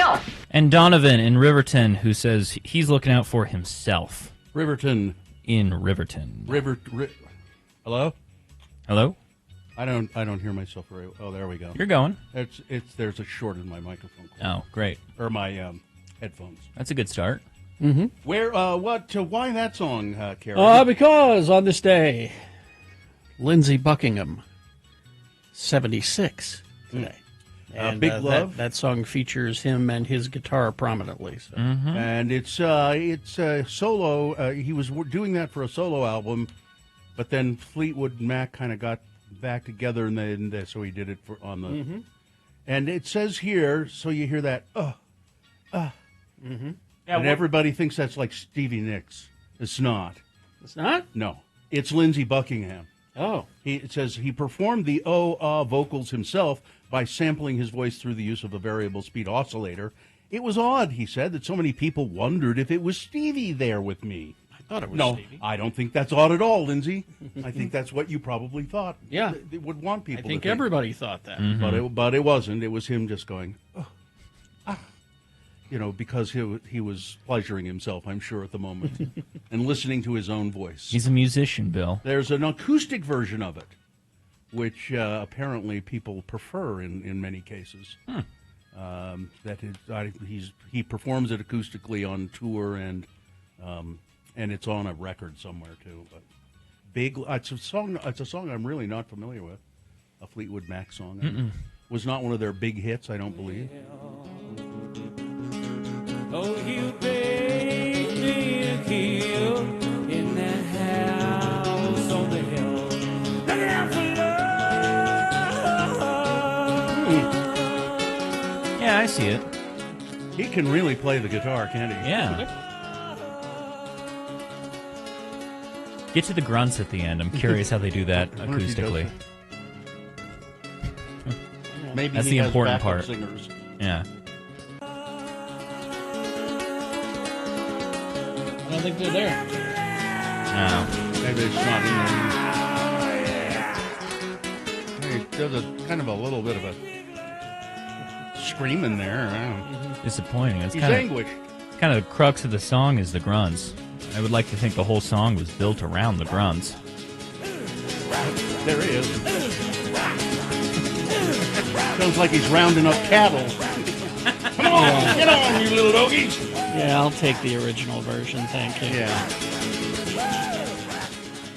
himself. And Donovan in Riverton, who says he's looking out for himself. Riverton. In Riverton. Hello? Hello? I don't hear myself very well. Oh, there we go. You're going. There's a short in my microphone. Oh, great. Or my headphones. That's a good start. Mm-hmm. Why that song, Carrie? Because on this day, Lindsey Buckingham, 76 today. And Big Love. That song features him and his guitar prominently. So. And it's a solo. He was doing that for a solo album, but then Fleetwood Mac kind of got back together, and then so he did it on the. And it says here, so you hear that. Yeah, and everybody thinks that's like Stevie Nicks. It's not. It's not? No, it's Lindsey Buckingham. Oh. It says he performed the vocals himself by sampling his voice through the use of a variable speed oscillator. It was odd, he said, that so many people wondered if it was Stevie there with me. I thought it was No, Stevie. I don't think that's odd at all, Lindsay. I think that's what you probably thought. Yeah. They would want people I think to think. everybody thought that. But it wasn't. It was him just going, because he was pleasuring himself, I'm sure, at the moment, and listening to his own voice. He's a musician, Bill. There's an acoustic version of it, which apparently people prefer in many cases. He performs it acoustically on tour, and it's on a record somewhere too. But it's a song I'm really not familiar with. A Fleetwood Mac song. Was not one of their big hits, I don't believe. Oh, you bathed me a heel in that house on the hill. Looking out for love. Yeah, I see it. He can really play the guitar, can't he? Yeah. Get to the grunts at the end. I'm curious how they do that acoustically. Maybe that's he the has important backup part. Singers. Yeah. I don't think they're there. No. Maybe it's not in there. He does a kind of a little bit of a scream in there. I don't know. Disappointing. It's He's kind anguished. of the crux of the song is the grunts. I would like to think the whole song was built around the grunts. There he is. Sounds like he's rounding up cattle. Come on, get on, you little doggies. Yeah, I'll take the original version, thank you. Yeah.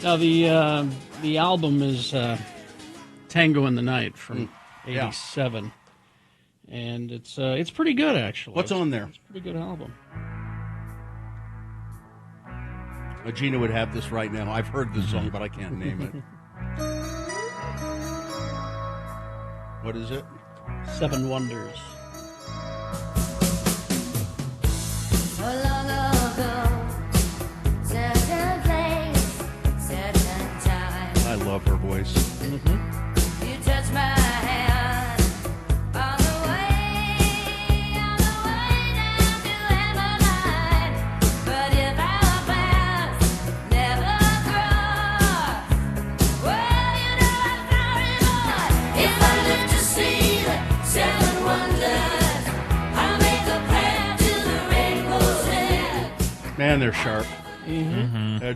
Now, the album is Tango in the Night from '87, and it's pretty good, actually. What's on there? It's a pretty good album. Gina would have this right now. I've heard this song, but I can't name it. What is it? Seven Wonders. I love her voice. You touch my hand on the way down to Hammerline. But if our paths never cross, well, you know I'm sorry, boy. If I live to see the seven wonders, I'll make a path to the rainbow's end. Man, they're sharp.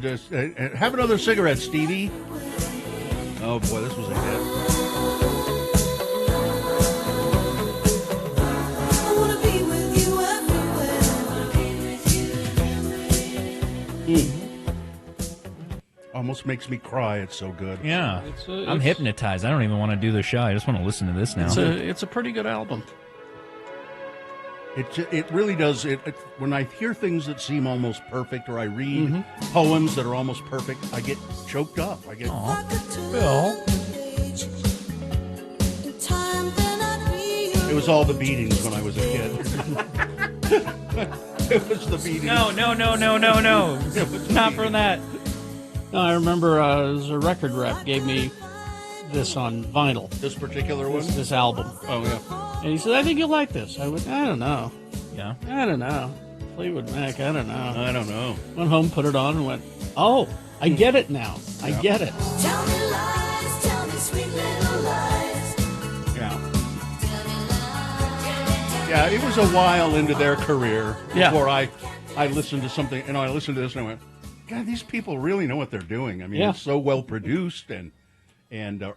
Just have another cigarette, Stevie. Oh boy, this was a hit. Almost makes me cry. It's so good. Yeah. I'm hypnotized. I don't even want to do the show. I just want to listen to this now. It's a pretty good album. It really does. When I hear things that seem almost perfect, or I read poems that are almost perfect, I get choked up. I get. Bill. It was all the beatings when I was a kid. It was the beatings. No. Not for that. No, I remember as a record rep gave me this on vinyl. This particular one? This album. Oh, yeah. And he said, I think you'll like this. I went, I don't know. Yeah. I don't know. Fleetwood Mac, I don't know. I don't know. Went home, put it on, and went, oh, I get it now. I get it. Tell me lies, tell me sweet little lies. Yeah. Yeah, it was a while into their career Yeah. before I listened to something, and I listened to this and I went, God, these people really know what they're doing. I mean, Yeah. it's so well produced and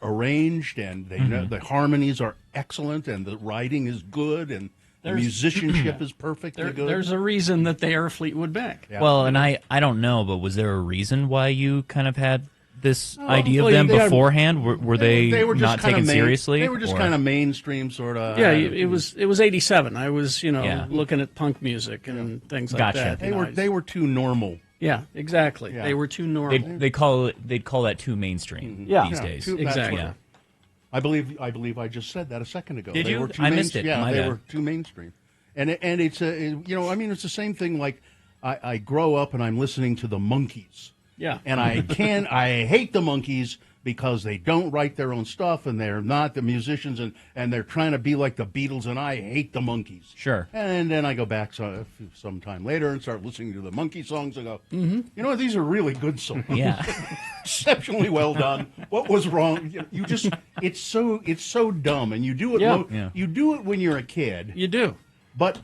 arranged, and they know the harmonies are excellent, and the writing is good, and the There's- musicianship is perfectly good. There's a reason that they are Fleetwood Mac. Yeah. Well, and I don't know, but was there a reason why you kind of had this idea of well, them they had- beforehand? Were they were just not kinda taken seriously? They were just or- kind of mainstream, sort of. Yeah, it was 87. I was, Yeah. looking at punk music and things like Gotcha. that. They were too normal. Yeah, exactly. Yeah. They were too normal. they'd call that too mainstream Yeah. these Yeah, days. too- that's Exactly. what- Yeah. I believe I just said that a second ago. Did They you? were too I missed it. Yeah, My they bad. were too mainstream, and it's I mean, it's the same thing. Like I grow up and I'm listening to the Monkees, Yeah. and I hate the Monkees because they don't write their own stuff and they're not the musicians, and they're trying to be like the Beatles, and I hate the Monkees. Sure. And then I go back some time later and start listening to the Monkey songs and go, you know what, these are really good songs. Yeah. Exceptionally well done. What was wrong? You just it's so dumb, and you do it. Yeah. Yeah. You do it when you're a kid, You do. but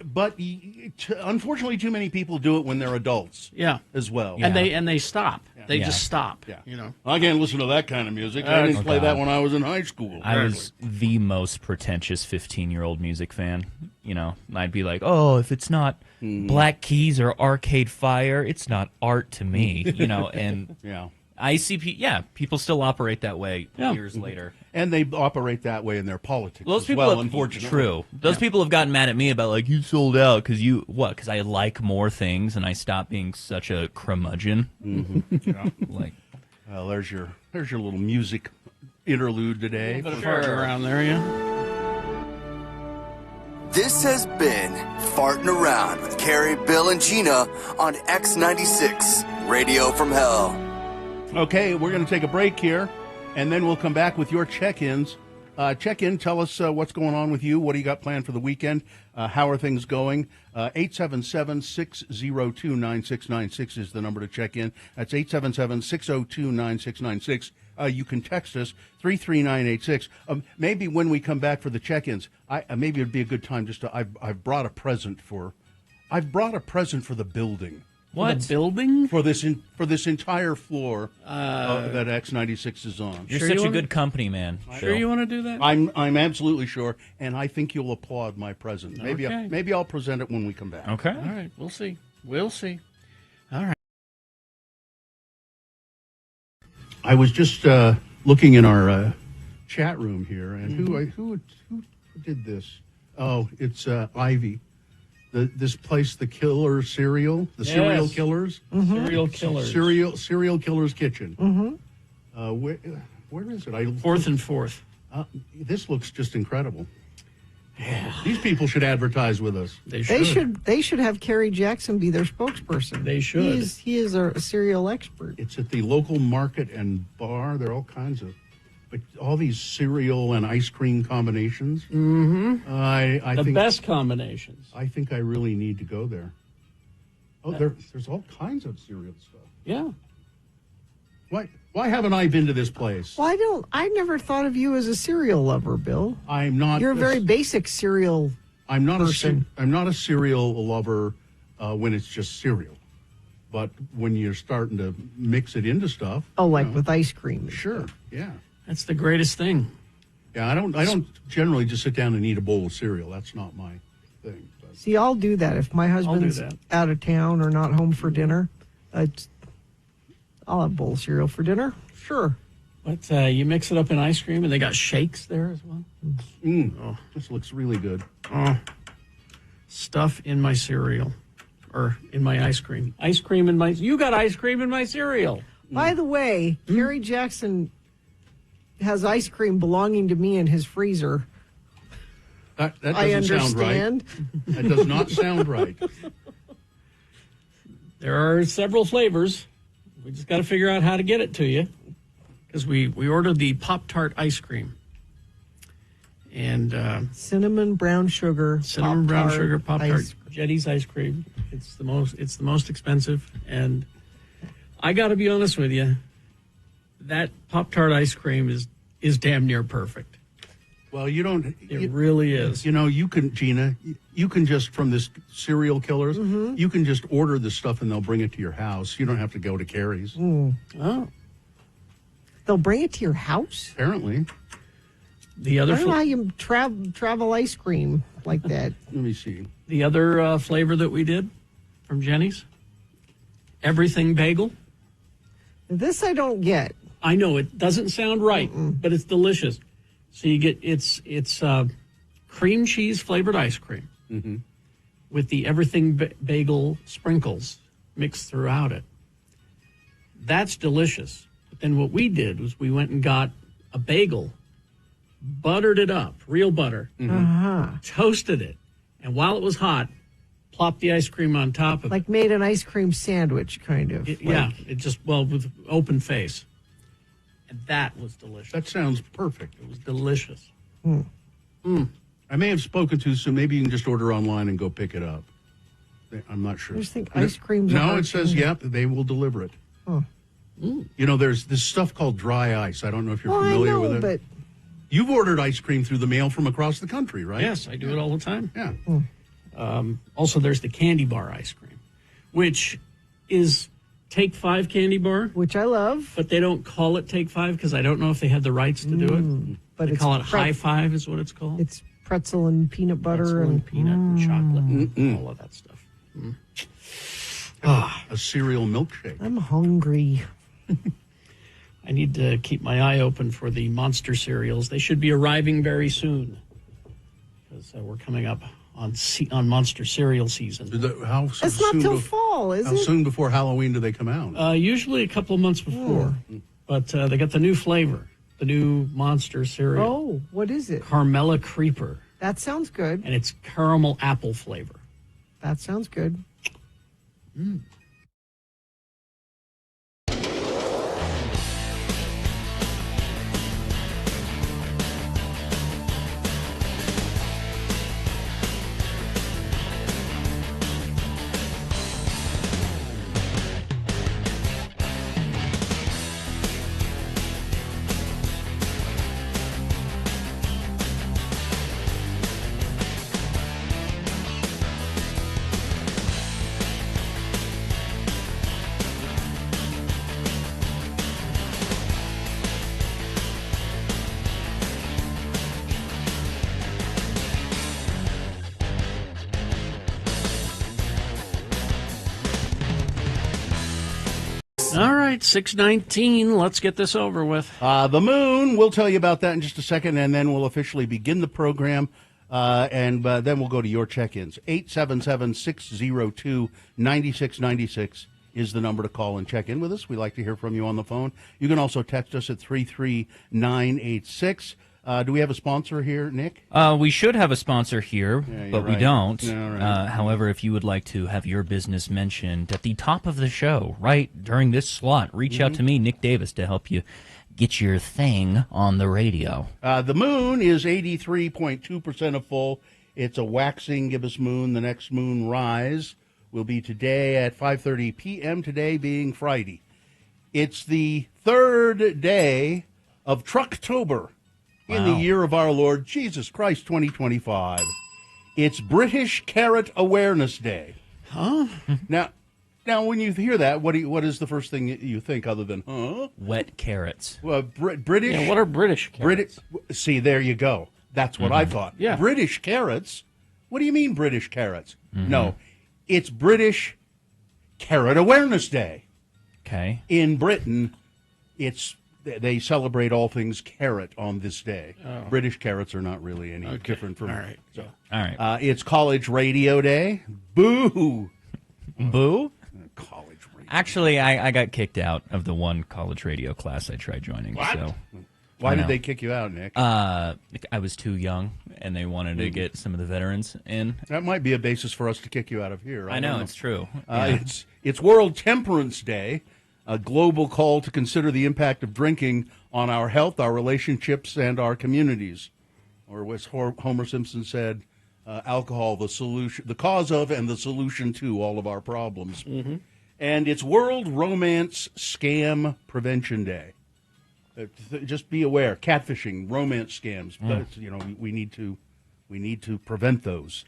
unfortunately, too many people do it when they're adults. Yeah. As well. And they stop. They Yeah. just stop. Yeah. You know. I can't listen to that kind of music. I didn't play that God. when I was in high school. I was the most pretentious 15-year-old music fan. You know, I'd be like, oh, if it's not Black Keys or Arcade Fire, it's not art to me. You know, and Yeah. I see, people still operate that way Yeah. years later. And they operate that way in their politics Those as people, well, have, unfortunately. true. Those people have gotten mad at me about like you sold out because you what? Because I like more things and I stopped being such a curmudgeon. Like, Well, there's your little music interlude today. Bit of farting around there, yeah. This has been Farting Around with Carrie, Bill, and Gina on X96, Radio from Hell. Okay, we're going to take a break here, and then we'll come back with your check-ins. Check in, tell us what's going on with you. What do you got planned for the weekend? How are things going? 877-602-9696 is the number to check in. That's 877-602-9696. You can text us 33986. Maybe when we come back for the check-ins, maybe it'd be a good time just to. I've brought a present for the building. what? The building? For this entire floor that X96 is on. You're Sure such you a wanna- good company, man. Sure you want to do that? I'm absolutely sure, and I think you'll applaud my present. Maybe Okay. maybe I'll present it when we come back. Okay. All right. We'll see. We'll see. All right. I was just looking in our chat room here, and who did this? Oh, it's Ivy. This place, the Killer Cereal, the Serial Yes. Killers, Serial killers. Serial Killers Kitchen. Where is it? Fourth and fourth. This looks just incredible. Yeah. These people should advertise with us. They should. They should have Kerry Jackson be their spokesperson. They should. He is a cereal expert. It's at the local market and bar. There are all kinds of, but all these cereal and ice cream combinations. Mm-hmm. I The think best combinations. I think I really need to go there. Oh, there's all kinds of cereal stuff. Yeah. Why haven't I been to this place? Well, I never thought of you as a cereal lover, Bill. I'm not. You're a very basic cereal. I'm not person. I'm not a cereal lover when it's just cereal, but when you're starting to mix it into stuff. Oh, like with ice cream. Sure. Yeah. That's the greatest thing. Yeah. I don't generally just sit down and eat a bowl of cereal. That's not my thing. But. See, I'll do that if my husband's that. out of town or not home for dinner. I'll have a bowl of cereal for dinner. Sure. But you mix it up in ice cream, and they got shakes there as well. This looks really good. Stuff in my cereal, or in my ice cream. Ice cream in my. You got ice cream in my cereal. By the way, Kerry Jackson has ice cream belonging to me in his freezer. That doesn't I sound right. understand. That does not sound right. There are several flavors. We just got to figure out how to get it to you, because we ordered the Pop-Tart ice cream. And Cinnamon brown sugar. cinnamon brown Pop-Tart sugar Pop-Tart, ice- Jetty's ice cream. It's the most expensive, and I got to be honest with you, that Pop-Tart ice cream is damn near perfect. Well, you don't. It really is. You know, you can, Gina, you can just, from this serial killers, you can just order the stuff and they'll bring it to your house. You don't have to go to Carrie's. Oh, They'll bring it to your house? Apparently. the I other don't know how you travel ice cream like that. Let me see. the other flavor that we did from Jenny's, everything bagel. This I don't get. I know it doesn't sound right, but it's delicious. So you get it's cream cheese flavored ice cream with the everything bagel sprinkles mixed throughout it. That's delicious. But then what we did was we went and got a bagel, buttered it up, real butter, toasted it, and while it was hot, plopped the ice cream on top of it. Like made an ice cream sandwich, kind of. Yeah, it just, well, with open face. And that was delicious. That sounds perfect. It was delicious. I may have spoken too soon. Maybe you can just order online and go pick it up. I'm not sure. I just think ice cream's a No, hard it says, thing. yep, they will deliver it. You know, there's this stuff called dry ice. I don't know if you're Well, I familiar know, with it. but You've ordered ice cream through the mail from across the country, right? Yes, I do it all the time. Yeah. Also, there's the candy bar ice cream, which is Take 5 candy bar, which I love. but they don't call it Take 5 because I don't know if they had the rights to do it. But They it's call it High Five is what it's called. It's pretzel and peanut butter Pretzel and and peanut and chocolate and all of that stuff. A cereal milkshake. I'm hungry. I need to keep my eye open for the Monster cereals. They should be arriving very soon because we're coming up on Monster cereal season. How It's not soon till bef- fall, is How it? soon before Halloween do they come out? Usually a couple of months before, but they got the new flavor, the new Monster cereal, Oh, what is it? Carmella Creeper, That sounds good. and it's caramel apple flavor. That sounds good. All right, 6:19. Let's get this over with. The moon, we'll tell you about that in just a second, and then we'll officially begin the program, and then we'll go to your check-ins. 877-602-9696 is the number to call and check in with us. We like to hear from you on the phone. You can also text us at 33986. Do we have a sponsor here, Nick? We should have a sponsor here, you're but we right. don't. Yeah, right. However, if you would like to have your business mentioned at the top of the show, right during this slot, reach out to me, Nick Davis, to help you get your thing on the radio. The moon is 83.2% of full. It's a waxing gibbous moon. The next moon rise will be today at 5:30 p.m., today being Friday. It's the third day of Trucktober in the Wow. year of our Lord Jesus Christ, 2025. It's British Carrot Awareness Day. Huh? Now, when you hear that, what is the first thing you think other than, huh? Wet carrots. Well, British... Yeah, what are British carrots? See, there you go. That's what I thought. Yeah. British carrots? What do you mean British carrots? No, it's British Carrot Awareness Day. Okay. In Britain, they celebrate all things carrot on this day. British carrots are not really any different from... All right. So, All right. it's College Radio Day. Boo! Boo? College Radio. Actually, I got kicked out of the one college radio class I tried joining. What? So Why I did know. they kick you out, Nick? I was too young, and they wanted to get some of the veterans in. That might be a basis for us to kick you out of here. I don't know, it's true. It's World Temperance Day, a global call to consider the impact of drinking on our health, our relationships, and our communities. Or as Homer Simpson said, alcohol, the cause of and the solution to all of our problems. And it's World Romance Scam Prevention Day. Just be aware. Catfishing, romance scams. But, we need to prevent those.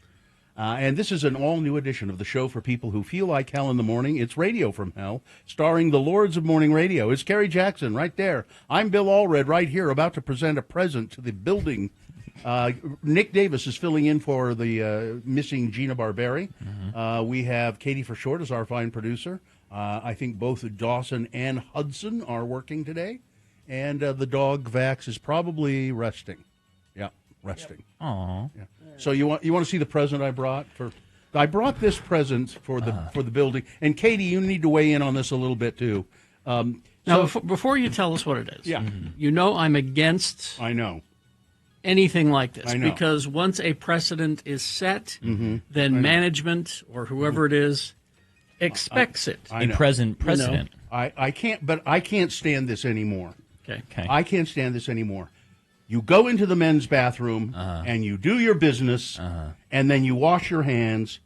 And this is an all-new edition of the show for people who feel like hell in the morning. It's Radio from Hell, starring the Lords of Morning Radio. It's Kerry Jackson right there. I'm Bill Allred right here, about to present a present to the building. Nick Davis is filling in for the missing Gina Barberi. We have Katie for short as our fine producer. I think both Dawson and Hudson are working today. And the dog Vax is probably resting. Yeah, resting. Aw. Yeah. So you want to see the present I brought for? I brought this present for the building. And Katie, you need to weigh in on this a little bit too. Now, before you tell us what it is, Yeah. you know I'm against I know. anything like this I know. because once a precedent is set, Mm-hmm. then management or whoever it is expects it. I A know. present precedent. I can't stand this anymore. Okay. Okay. I can't stand this anymore. You go into the men's bathroom and you do your business, and then you wash your hands,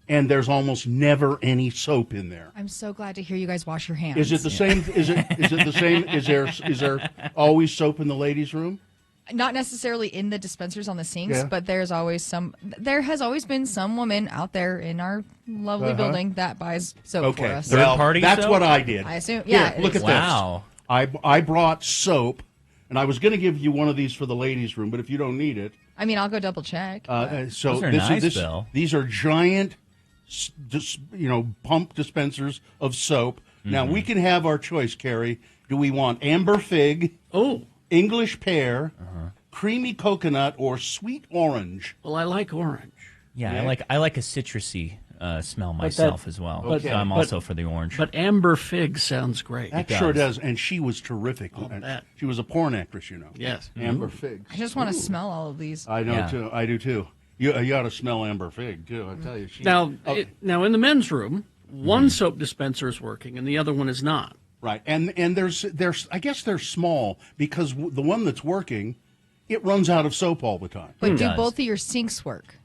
and there's almost never any soap in there. I'm so glad to hear you guys wash your hands. Is it the same? Is it the same? Is there always soap in the ladies' room? Not necessarily in the dispensers on the sinks, Yeah. but there has always been some woman out there in our lovely building that buys soap for Okay, us. Third party That's soap? what I did. I assume, Here, yeah. look at Wow. this. I brought soap, and I was going to give you one of these for the ladies' room, but if you don't need it, I mean, I'll go double check. so Those are this nice, is Bill. these are giant, pump dispensers of soap. Now we can have our choice, Carrie. Do we want amber fig, Oh, English pear, creamy coconut, or sweet orange? well, I like orange. Yeah, Yeah. I like a citrusy smell myself as well. Okay. So I'm but- also for the orange. But amber fig sounds great. That It sure does. does, and she was terrific. And bet. she was a porn actress, you know. Yes. Amber fig. I just want to smell all of these. I know Yeah. too. I do too. You ought to smell amber fig too. I tell you. She, Now, oh, now in the men's room, one soap dispenser is working and the other one is not. right, and there's I guess they're small because the one that's working, it runs out of soap all the time. But do does. both of your sinks work?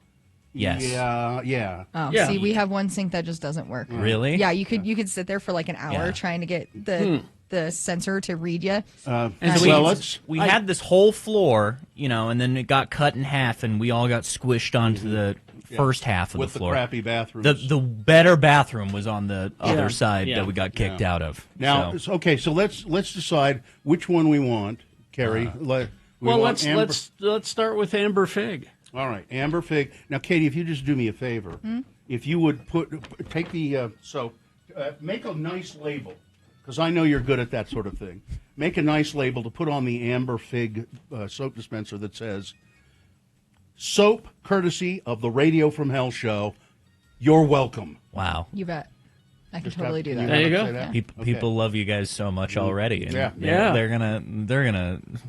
yes. Yeah. Oh, Yeah. see, we have one sink that just doesn't work. Really? Yeah, you could sit there for like an hour Yeah. trying to get the sensor to read you. And Well, We had this whole floor, and then it got cut in half, and we all got squished onto the first half of with the floor. crappy bathrooms. The better bathroom was on the other Yeah. side Yeah. that we got kicked out of. now, So- okay, so let's decide which one we want, Carrie. We well, want amber- let's start with amber fig. All right, amber fig. Now, Katie, if you just do me a favor, if you would take the make a nice label, because I know you're good at that sort of thing. Make a nice label to put on the amber fig soap dispenser that says "Soap, courtesy of the Radio from Hell show. You're welcome." wow. You bet. I can Just totally have- do that. There you have to go. say that? People, people love you guys so much already. And Yeah. Yeah. They're gonna.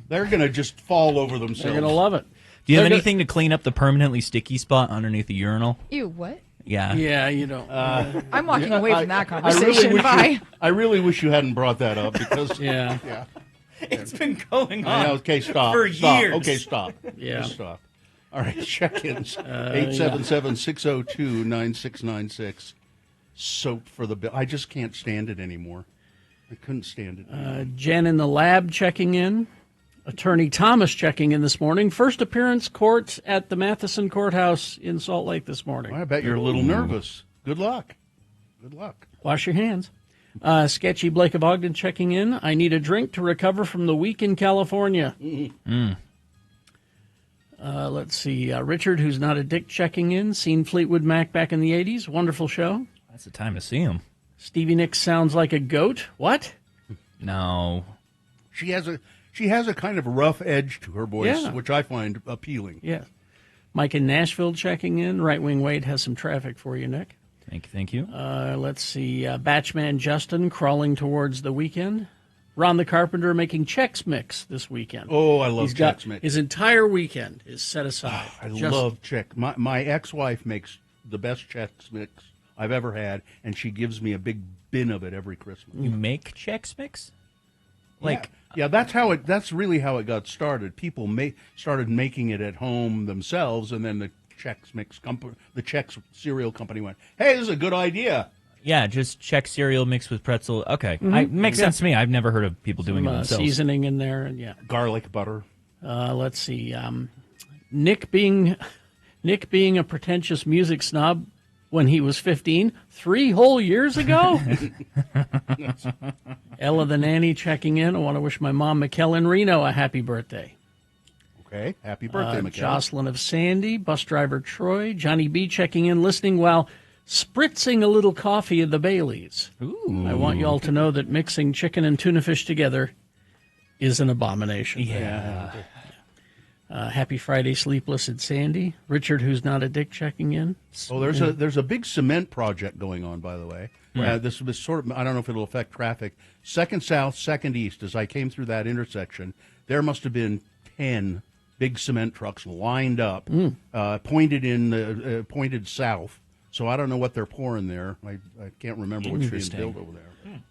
They're gonna just fall over themselves. They're going to love it. Do you have They're gonna- anything to clean up the permanently sticky spot underneath the urinal? Ew, what? Yeah. Yeah, you don't. I'm walking away from that I conversation. wish Bye. I really wish you hadn't brought that up because yeah. yeah. It's been going I know, okay, stop. for stop. years. Okay, stop. Yeah. Just stop. All right, check-ins. 877-602-9696. Soap for the bill. I just can't stand it anymore. I couldn't stand it. Jen in the lab checking in. Attorney Thomas checking in this morning. First appearance court at the Matheson Courthouse in Salt Lake this morning. I bet you're a little nervous. Good luck. Good luck. Wash your hands. Sketchy Blake of Ogden checking in. I need a drink to recover from the week in California. Let's see. Richard, who's not a dick, checking in. Seen Fleetwood Mac back in the 80s. Wonderful show. That's the time to see him. Stevie Nicks sounds like a goat. What? No. She has a kind of rough edge to her voice, Yeah. which I find appealing. Yeah. Mike in Nashville checking in. Right Wing Wade has some traffic for you, Nick. Thank you. Let's see. Batchman Justin crawling towards the weekend. Ron the Carpenter making Chex Mix this weekend. Oh, I love He's got Chex Mix. his entire weekend is set aside. I Just- love Chex. My ex-wife makes the best Chex Mix I've ever had, and she gives me a big bin of it every Christmas. You make Chex Mix? Like, Yeah, that's really how it got started. People started making it at home themselves, and then the Chex cereal company went, "Hey, this is a good idea. Yeah, just check cereal mixed with pretzel. Okay, makes sense to me. I've never heard of people doing it themselves. Seasoning in there, and yeah. Garlic butter. Let's see. Nick being a pretentious music snob when he was 15, 3 whole years ago. Ella the nanny checking in. I want to wish my mom, Mikkel in Reno, a happy birthday. Okay, happy birthday, Mikkel. Jocelyn of Sandy, bus driver Troy, Johnny B checking in, listening while spritzing a little coffee at the Baileys. Ooh. I want you all to know that mixing chicken and tuna fish together is an abomination. Yeah. Happy Friday, Sleepless at Sandy. Richard, who's not a dick, checking in. Oh, there's a big cement project going on, by the way. This was sort of, I don't know if it'll affect traffic. 2nd South, 2nd East, as I came through that intersection, there must have been 10 big cement trucks lined up, pointed south. So I don't know what they're pouring there. I can't remember what's being built over there.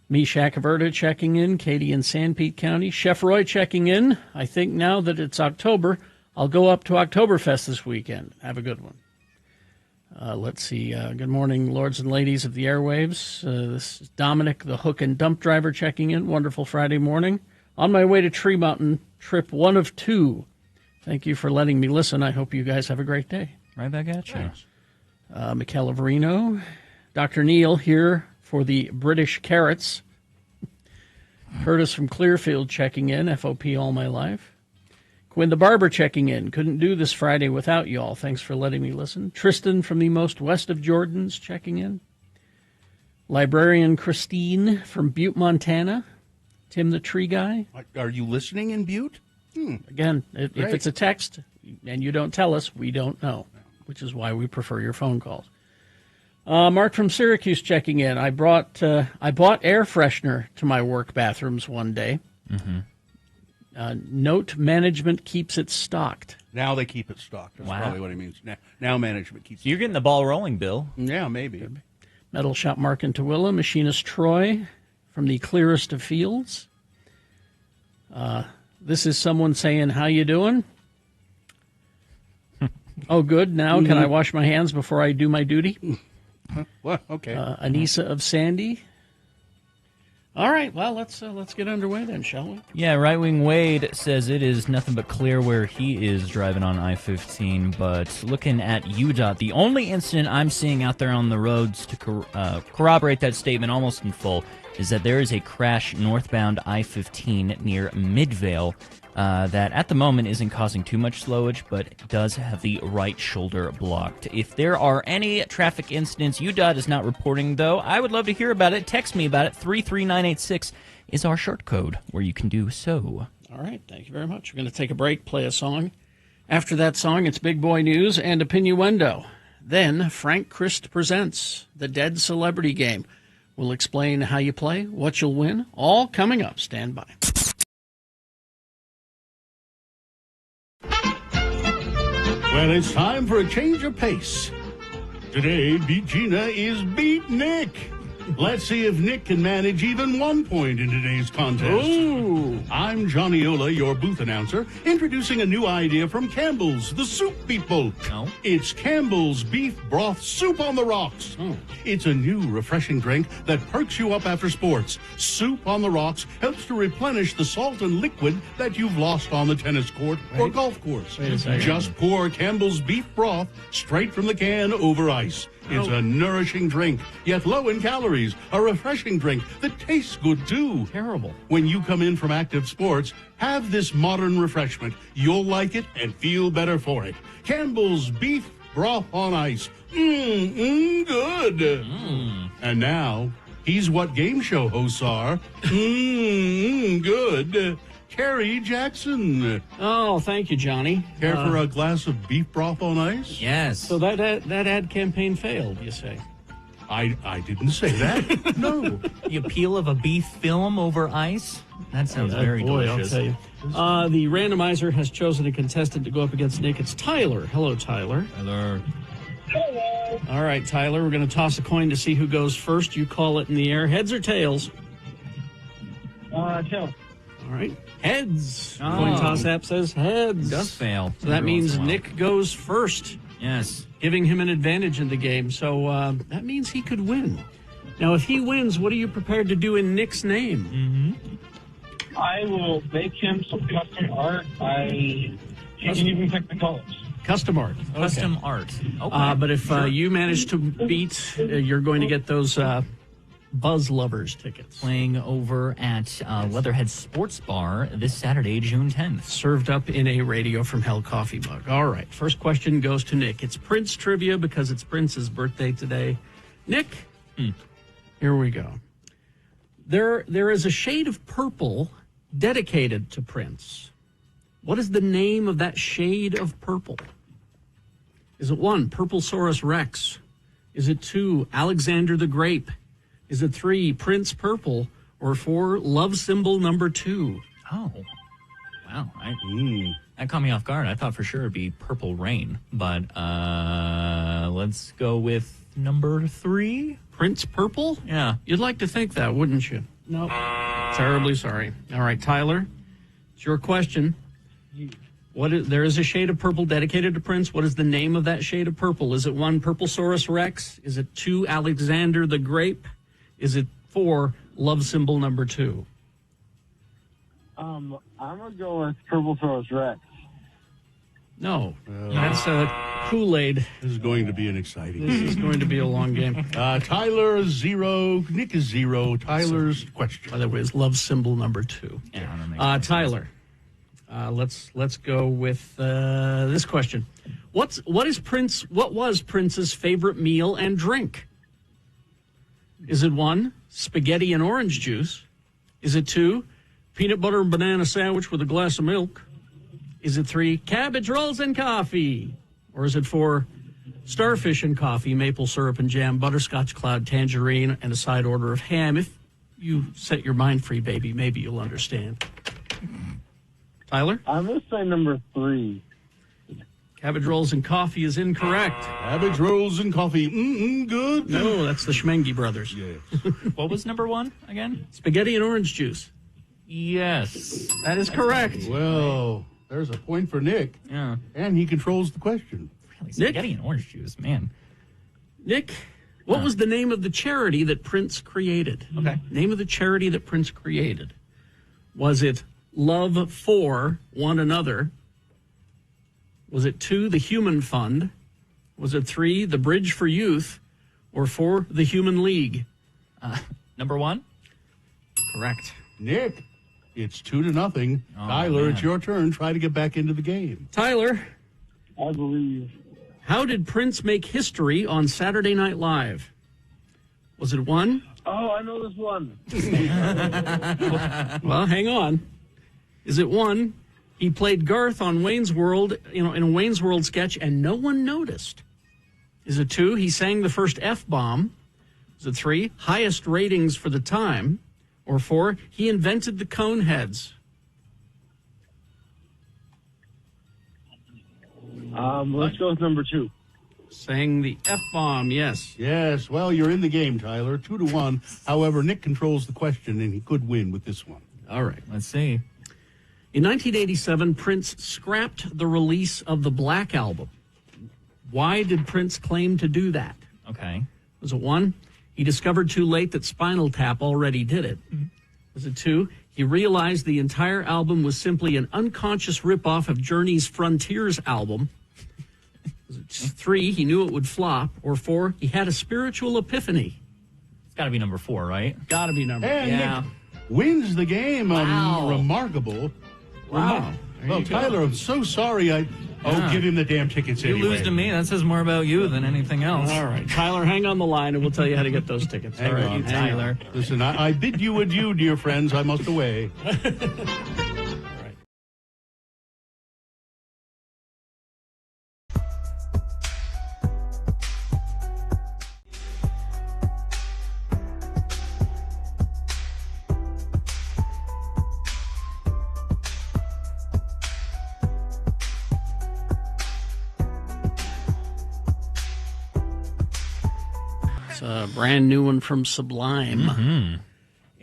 Misha Caverta checking in. Katie in Sanpete County. Chef Roy checking in. I think now that it's October, I'll go up to Oktoberfest this weekend. Have a good one. Let's see. Good morning, lords and ladies of the airwaves. This is Dominic, the hook and dump driver, checking in. Wonderful Friday morning. On my way to Tree Mountain, trip 1 of 2. Thank you for letting me listen. I hope you guys have a great day. Right back at you. Thanks. Mikkel of Reno. Dr. Neil here for the British Carrots. Curtis from Clearfield checking in. FOP all my life. Quinn the Barber checking in. Couldn't do this Friday without y'all. Thanks for letting me listen. Tristan from the most west of Jordans checking in. Librarian Christine from Butte, Montana. Tim the Tree Guy. Are you listening in Butte? Again, if it's a text and you don't tell us, we don't know, which is why we prefer your phone calls. Mark from Syracuse checking in. I bought air freshener to my work bathrooms one day. Note management keeps it stocked. Now they keep it stocked. That's Wow. probably what he means. Now management keeps it You're getting the ball rolling, Bill. Yeah, maybe. Metal Shop Mark in Tooele. Machinist Troy from the clearest of fields. This is someone saying, how you doing? Oh, good. Now can I wash my hands before I do my duty? Well, okay. Anissa of Sandy. All right, well, let's get underway then, shall we? Yeah, Right Wing Wade says it is nothing but clear where he is driving on I-15, but looking at UDOT, the only incident I'm seeing out there on the roads to corroborate that statement almost in full is that there is a crash northbound I-15 near Midvale that at the moment isn't causing too much slowage, but does have the right shoulder blocked. If there are any traffic incidents UDOT is not reporting, though, I would love to hear about it. Text me about it. 33986 is our short code where you can do so. All right, thank you very much. We're going to take a break, play a song. After that song, it's Big Boy News and Opinioendo. Then Frank Christ presents The Dead Celebrity Game. We'll explain how you play, what you'll win, all coming up. Stand by. Well, it's time for a change of pace. Today, Beat Gina is Beat Nick. Let's see if Nick can manage even 1 point in today's contest. Ooh. I'm Johnny Ola, your booth announcer, introducing a new idea from Campbell's, the soup people. Oh. It's Campbell's Beef Broth Soup on the Rocks. It's a new, refreshing drink that perks you up after sports. Soup on the Rocks helps to replenish the salt and liquid that you've lost on the tennis court or golf course. Wait a second. Just pour Campbell's Beef Broth straight from the can over ice. It's a nourishing drink, yet low in calories. A refreshing drink that tastes good, too. Terrible. When you come in from active sports, have this modern refreshment. You'll like it and feel better for it. Campbell's Beef Broth on Ice. Good. And now, he's what game show hosts are. Good. Carrie Jackson. Oh, thank you, Johnny. Care for a glass of beef broth on ice? Yes. So that ad campaign failed, you say? I didn't say that. No. The appeal of a beef film over ice? That sounds very boy, delicious. I'll tell you. The randomizer has chosen a contestant to go up against Nick. It's Tyler. Hello, Tyler. Hello. All right, Tyler, we're going to toss a coin to see who goes first. You call it in the air. Heads or tails? Tails. All right. Heads. Oh. Coin toss app says heads. Does fail. So that Every means once in a while. Nick goes first, Yes. giving him an advantage in the game. So that means he could win. Now, if he wins, what are you prepared to do in Nick's name? I will make him some custom art. He can even pick the colors. Custom art. Custom art. Okay. But if you manage to beat, you're going to get those Buzz Lovers tickets. Playing over at Leatherhead Sports Bar this Saturday, June 10th. Served up in a Radio from Hell coffee mug. All right, first question goes to Nick. It's Prince trivia because it's Prince's birthday today. Nick, here we go. There is a shade of purple dedicated to Prince. What is the name of that shade of purple? Is it 1, Purplesaurus Rex? Is it 2, Alexander the Grape? Is it 3, Prince Purple? Or 4, love symbol number 2? Oh, wow. That caught me off guard. I thought for sure it'd be Purple Rain. But let's go with number 3. Prince Purple? Yeah. You'd like to think that, wouldn't you? Nope. Terribly sorry. All right, Tyler, it's your question. There is a shade of purple dedicated to Prince. What is the name of that shade of purple? Is it 1, Purplesaurus Rex? Is it 2, Alexander the Grape? Is it 4, love symbol number 2? I'm gonna go with Purplesaurus Rex. No, that's Kool-Aid. This is going to be an exciting This is going to be a long game. Tyler is 0. Nick is 0. Tyler's question. By the way, it's love symbol number 2. Yeah, Tyler, let's go with this question. What was Prince's favorite meal and drink? Is it 1, spaghetti and orange juice? Is it 2, peanut butter and banana sandwich with a glass of milk? Is it 3, cabbage rolls and coffee? Or is it 4, starfish and coffee, maple syrup and jam, butterscotch cloud, tangerine, and a side order of ham? If you set your mind free, baby, maybe you'll understand. Tyler? I'm gonna say number 3. Cabbage rolls and coffee is incorrect. Cabbage rolls and coffee. Good. No, that's the Schmengi brothers. Yeah. What was number 1 again? Spaghetti and orange juice. Yes. That is correct. Well, there's a point for Nick. Yeah. And he controls the question. Really, spaghetti and orange juice, man. Nick, what was the name of the charity that Prince created? Okay. Name of the charity that Prince created. Was it Love for One Another? Was it 2, the Human Fund? Was it 3, the Bridge for Youth? Or 4, the Human League? Number 1? Correct. Nick, it's 2-0. Oh, Tyler, man. it's your turn. Try to get back into the game. Tyler, I believe. how did Prince make history on Saturday Night Live? Was it 1? Oh, I know this one. Well, hang on. Is it 1, he played Garth on Wayne's World, in a Wayne's World sketch, and no one noticed? Is it 2, he sang the first F-bomb? Is it 3, highest ratings for the time? Or 4, he invented the cone heads? Let's go with number 2. Sang the F-bomb, yes. Yes, well, you're in the game, Tyler. 2-1. However, Nick controls the question, and he could win with this one. All right. Let's see. In 1987, Prince scrapped the release of the Black Album. Why did Prince claim to do that? Okay. Was it 1, he discovered too late that Spinal Tap already did it? Was it 2, he realized the entire album was simply an unconscious ripoff of Journey's Frontiers album? Was it 3, he knew it would flop? Or 4, he had a spiritual epiphany? It's got to be number 4, right? Gotta be number. And Yeah. Nick wins the game. Wow. Remarkable. Wow. There Well, you go. Tyler, I'm so sorry. Give him the damn tickets You anyway. lose to me. That says more about you than anything else. All right, Tyler, hang on the line, and we'll tell you how to get those tickets. Hang All right, on, you, hang Tyler. on. Listen, I bid you adieu, dear friends. I must away. It's a brand new one from Sublime.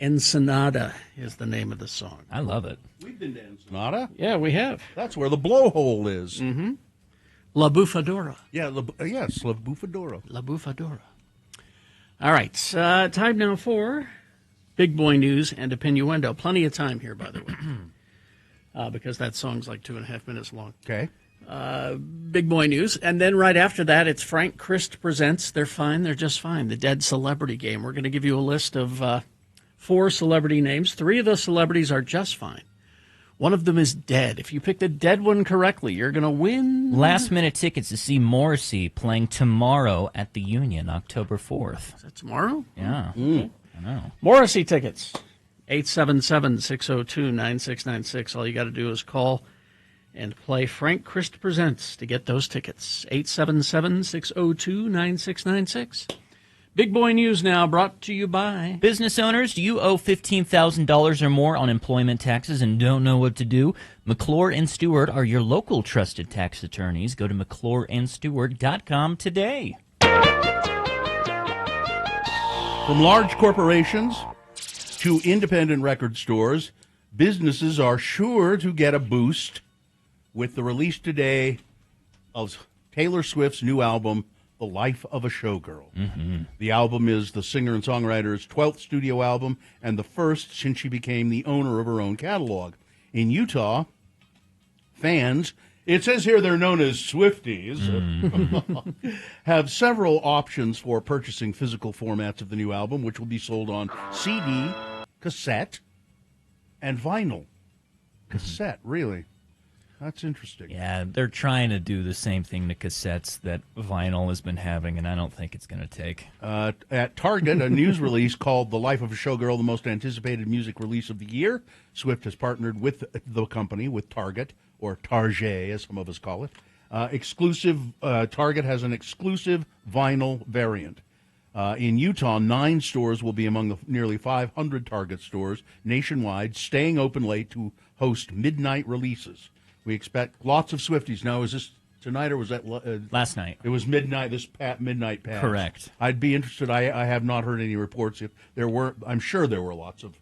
Ensenada is the name of the song. I love it. We've been to Ensenada. Yeah, we have. That's where the blowhole is. La Bufadora. Yeah, yes, La Bufadora. La Bufadora. All right. Time now for Big Boy News and Opinioendo. Plenty of time here, by the way, because that song's like 2.5 minutes long. Okay. Big Boy News. And then right after that, it's Frank Christ Presents They're Fine, They're Just Fine, the Dead Celebrity Game. We're going to give you a list of 4 celebrity names. 3 of those celebrities are just fine. One of them is dead. If you pick the dead one correctly, you're going to win. Last-minute tickets to see Morrissey playing tomorrow at the Union, October 4th. Is that tomorrow? Yeah, I know. Morrissey tickets, 877-602-9696. All you got to do is call and play Frank Christ Presents to get those tickets. 877-602-9696. Big Boy News now, brought to you by... Business owners, do you owe $15,000 or more on employment taxes and don't know what to do? McClure and Stewart are your local trusted tax attorneys. Go to McClureandStewart.com today. From large corporations to independent record stores, businesses are sure to get a boost with the release today of Taylor Swift's new album, The Life of a Showgirl. Mm-hmm. The album is the singer and songwriter's 12th studio album and the first since she became the owner of her own catalog. In Utah, fans, it says here they're known as Swifties, have several options for purchasing physical formats of the new album, which will be sold on CD, cassette, and vinyl. Cassette, really? That's interesting. Yeah, they're trying to do the same thing to cassettes that vinyl has been having, and I don't think it's going to take. At Target, a news release called The Life of a Showgirl, the most anticipated music release of the year. Swift has partnered with the company, with Target, or Target, as some of us call it. Target has an exclusive vinyl variant. In Utah, 9 stores will be among the nearly 500 Target stores nationwide, staying open late to host midnight releases. We expect lots of Swifties. Now, is this tonight or was that last night? It was midnight. Midnight pass. Correct. I'd be interested. I have not heard any reports. If there were, I'm sure there were lots of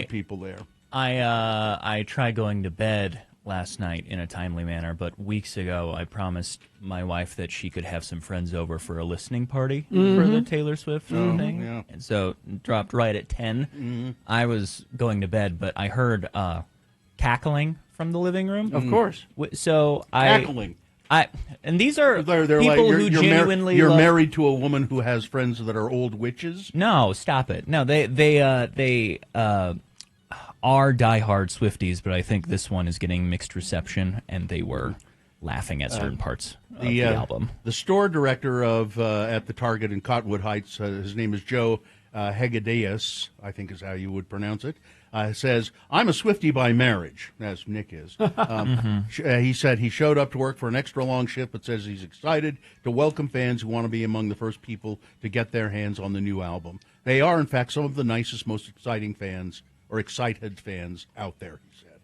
people there. I tried going to bed last night in a timely manner, but weeks ago I promised my wife that she could have some friends over for a listening party for the Taylor Swift thing, yeah. and so dropped right at 10. Mm-hmm. I was going to bed, but I heard cackling from the living room. Of course. So Cackling. And these are They're people like, who genuinely you're love... married to a woman who has friends that are old witches. No, stop it. No, they are diehard Swifties, but I think this one is getting mixed reception, and they were laughing at certain parts of the album. The store director of at the Target in Cottonwood Heights, his name is Joe Hegedeias, I think is how you would pronounce it, says, "I'm a Swiftie by marriage," as Nick is. He said he showed up to work for an extra long shift, but says he's excited to welcome fans who want to be among the first people to get their hands on the new album. They are, in fact, some of the nicest, most excited fans out there, he said.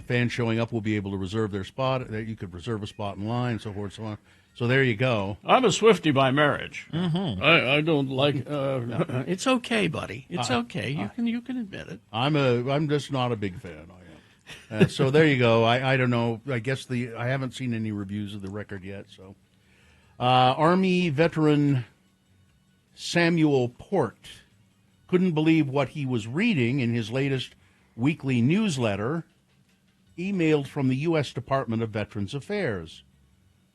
Fans showing up will be able to reserve their spot. You could reserve a spot in line, and so forth and so on. So there you go. I'm a Swiftie by marriage. Mm-hmm. I don't like... It's okay, buddy. It's okay. You can admit it. I'm just not a big fan. I am. So there you go. I don't know. I guess I haven't seen any reviews of the record yet. So, Army veteran Samuel Port couldn't believe what he was reading in his latest weekly newsletter, emailed from the U.S. Department of Veterans Affairs.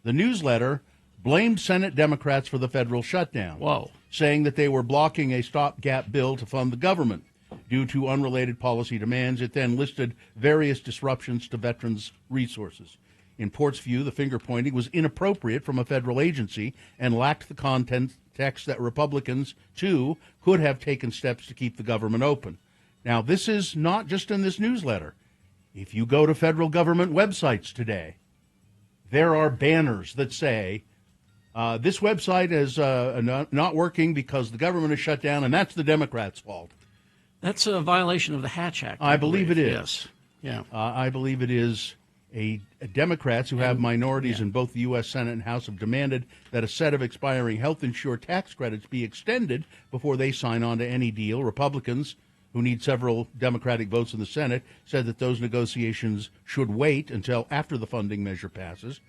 The newsletter blamed Senate Democrats for the federal shutdown, saying that they were blocking a stopgap bill to fund the government. Due to unrelated policy demands, it then listed various disruptions to veterans' resources. In Port's view, the finger-pointing was inappropriate from a federal agency and lacked the context that Republicans, too, could have taken steps to keep the government open. Now, this is not just in this newsletter. If you go to federal government websites today, there are banners that say, this website is not working because the government is shut down, and that's the Democrats' fault. That's a violation of the Hatch Act. I believe it is. Yes. Yeah. I believe it is. Democrats who have minorities in both the U.S. Senate and House have demanded that a set of expiring health insurance tax credits be extended before they sign on to any deal. Republicans, who need several Democratic votes in the Senate, said that those negotiations should wait until after the funding measure passes.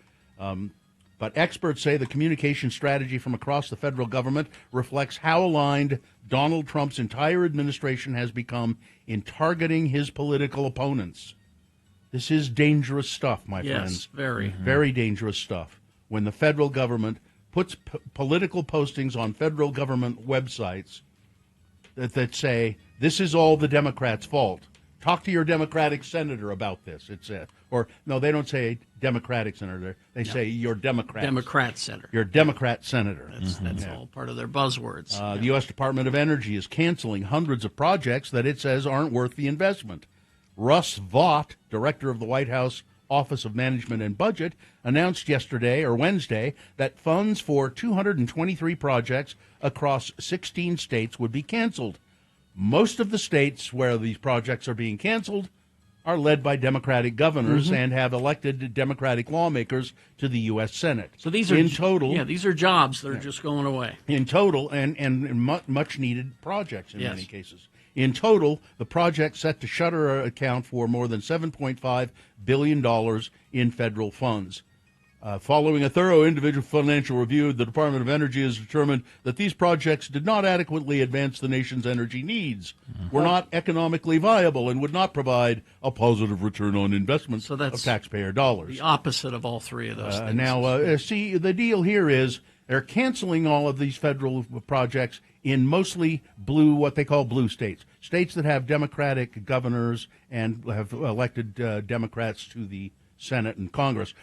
But experts say the communication strategy from across the federal government reflects how aligned Donald Trump's entire administration has become in targeting his political opponents. This is dangerous stuff, my friends. Yes, very. Very dangerous stuff. When the federal government puts political postings on federal government websites that say, this is all the Democrats' fault. Talk to your Democratic senator about this. Or no, they don't say Democratic senator. They say your Democrat. Democrat Center. Your Democrat senator. That's all part of their buzzwords. The U.S. Department of Energy is canceling hundreds of projects that it says aren't worth the investment. Russ Vought, director of the White House Office of Management and Budget, announced Wednesday, that funds for 223 projects across 16 states would be canceled. Most of the states where these projects are being canceled are led by Democratic governors and have elected Democratic lawmakers to the U.S. Senate. So these are in total. Yeah, these are jobs that are just going away. In total, and much needed projects in many cases. In total, the projects set to shutter account for more than $7.5 billion in federal funds. Following a thorough individual financial review, the Department of Energy has determined that these projects did not adequately advance the nation's energy needs, were not economically viable, and would not provide a positive return on investment of taxpayer dollars. The opposite of all three of those things. Now, see, the deal here is they're canceling all of these federal projects in mostly blue, what they call blue states, states that have Democratic governors and have elected Democrats to the Senate and Congress.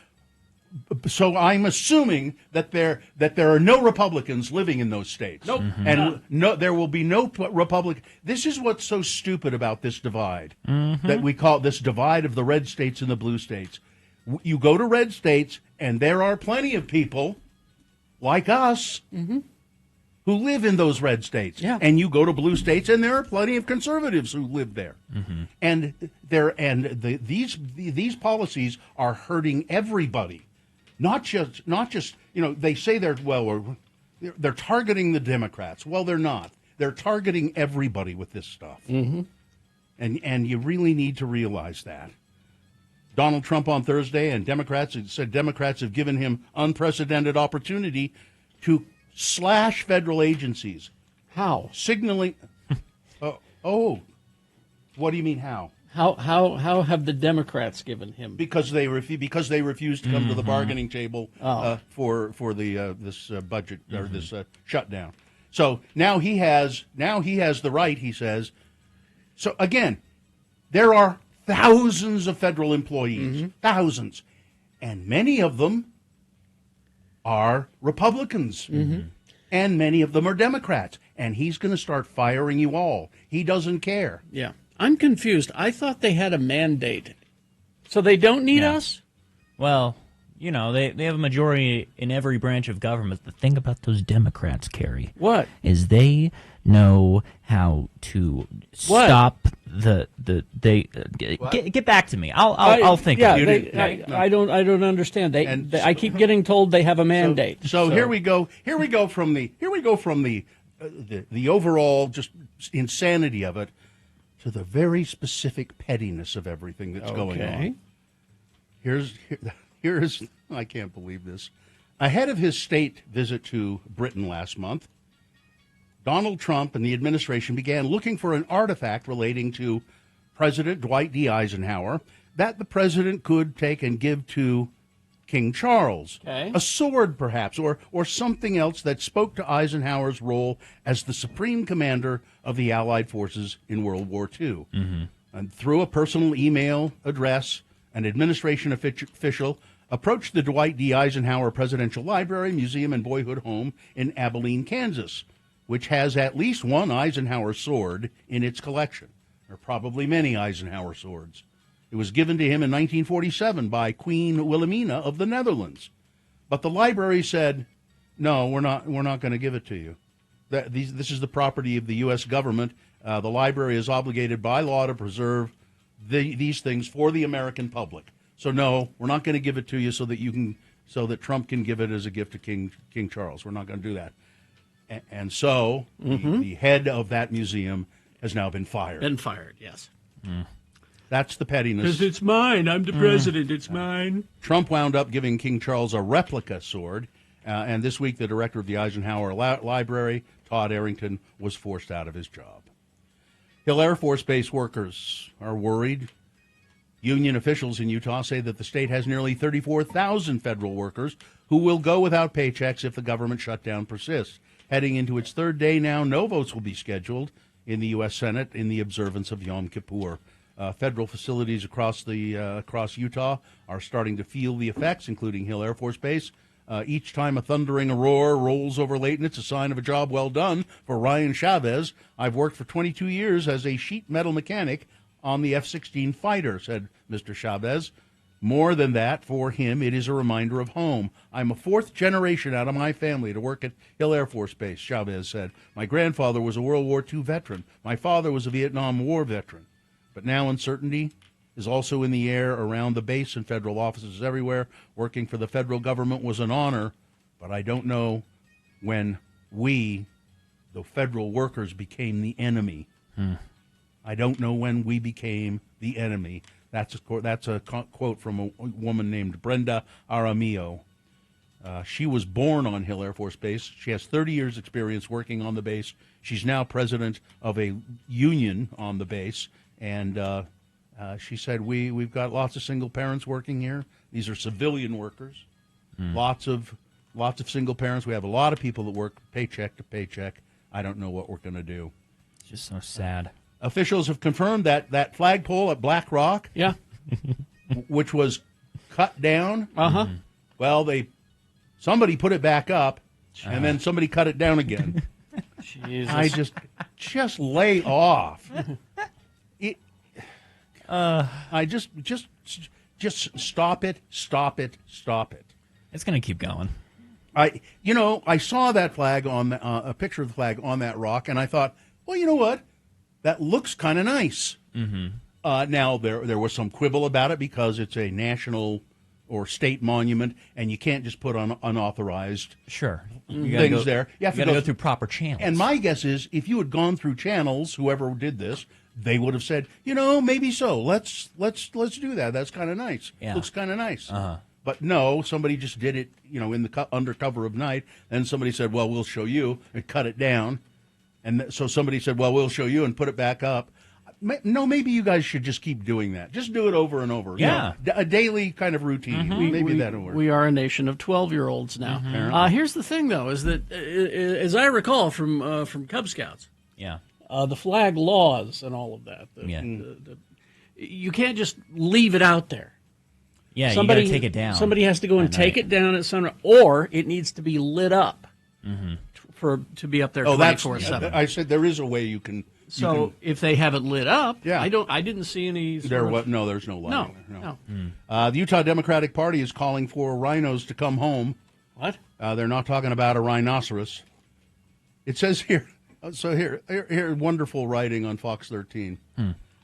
So I'm assuming that there are no Republicans living in those states. Nope. And there will be no Republican. This is what's so stupid about this divide that we call this divide of the red states and the blue states. You go to red states, and there are plenty of people like us who live in those red states. Yeah. And you go to blue states, and there are plenty of conservatives who live there. And these policies are hurting everybody. Not just they say they're targeting the Democrats. Well, they're not. They're targeting everybody with this stuff. And you really need to realize that. Donald Trump on Thursday and Democrats said Democrats have given him unprecedented opportunity to slash federal agencies. How? Signaling. What do you mean how? How have the Democrats given him? Because they refused to come to the bargaining table for this budget or this shutdown. So now he has the right. He says. So again, there are thousands of federal employees, thousands, and many of them are Republicans, and many of them are Democrats. And he's going to start firing you all. He doesn't care. Yeah. I'm confused. I thought they had a mandate. So they don't need us? Well, they have a majority in every branch of government. The thing about those Democrats, Kerry, What? is they know how to stop get back to me. I'll think. Yeah, of it. I don't understand. I keep getting told they have a mandate. So here we go. Here we go from the overall just insanity of it to the very specific pettiness of everything that's going on. Here's I can't believe this. Ahead of his state visit to Britain last month, Donald Trump and the administration began looking for an artifact relating to President Dwight D. Eisenhower that the president could take and give to King Charles. Okay. A sword, perhaps, or something else that spoke to Eisenhower's role as the supreme commander of the Allied forces in World War II. And through a personal email address, an administration official approached the Dwight D. Eisenhower Presidential Library, Museum, and Boyhood Home in Abilene, Kansas, which has at least one Eisenhower sword in its collection. There are probably many Eisenhower swords. It was given to him in 1947 by Queen Wilhelmina of the Netherlands. But the library said, no, we're not going to give it to you. This is the property of the U.S. government. The library is obligated by law to preserve these things for the American public. So no, we're not going to give it to you so that Trump can give it as a gift to King Charles. We're not going to do that. And so the head of that museum has now been fired. Been fired, yes. That's the pettiness. Because it's mine. I'm the president. It's mine. Trump wound up giving King Charles a replica sword, and this week the director of the Eisenhower Library, Todd Arrington, was forced out of his job. Hill Air Force Base workers are worried. Union officials in Utah say that the state has nearly 34,000 federal workers who will go without paychecks if the government shutdown persists. Heading into its third day now, no votes will be scheduled in the U.S. Senate in the observance of Yom Kippur. Federal facilities across Utah are starting to feel the effects, including Hill Air Force Base. Each time a thundering roar rolls over Layton, it's a sign of a job well done for Ryan Chavez. I've worked for 22 years as a sheet metal mechanic on the F-16 fighter, said Mr. Chavez. More than that, for him, it is a reminder of home. I'm a fourth generation out of my family to work at Hill Air Force Base, Chavez said. My grandfather was a World War II veteran. My father was a Vietnam War veteran. But now uncertainty is also in the air around the base and federal offices everywhere. Working for the federal government was an honor, but I don't know when we, the federal workers, became the enemy. I don't know when we became the enemy. That's a quote from a woman named Brenda Aramillo. She was born on Hill Air Force Base. She has 30 years' experience working on the base. She's now president of a union on the base. And she said, we've got lots of single parents working here. These are civilian workers. Lots of single parents. We have a lot of people that work paycheck to paycheck. I don't know what we're going to do. It's just so sad. Officials have confirmed that flagpole at Black Rock, Yeah. which was cut down. Uh-huh. Well, somebody put it back up, and then somebody cut it down again. Jesus. I just lay off. I just stop it. It's going to keep going. I saw that flag on a picture of the flag on that rock, and I thought, well, you know what? That looks kind of nice. Now there was some quibble about it because it's a national or state monument, and you can't just put on unauthorized things there. You have to go through proper channels. And my guess is, if you had gone through channels, whoever did this, they would have said, maybe so. Let's do that. That's kind of nice. Yeah. Looks kind of nice. Uh-huh. But no, somebody just did it, in the under cover of night. And somebody said, well, we'll show you, and cut it down. And so somebody said, well, we'll show you and put it back up. No, maybe you guys should just keep doing that. Just do it over and over. Yeah. A daily kind of routine. Maybe that'll work. We are a nation of 12-year-olds now. Here's the thing, though, is that, as I recall from Cub Scouts, Yeah. the flag laws and all of that, you can't just leave it out there. Yeah, you got to take it down. Somebody has to go and take it down at sunrise, or it needs to be lit up to be up there 24/7. I said there is a way you can. So if they have it lit up, Yeah. I didn't see any. There's no light. No. The Utah Democratic Party is calling for rhinos to come home. What? They're not talking about a rhinoceros. It says here. So here, wonderful writing on Fox 13.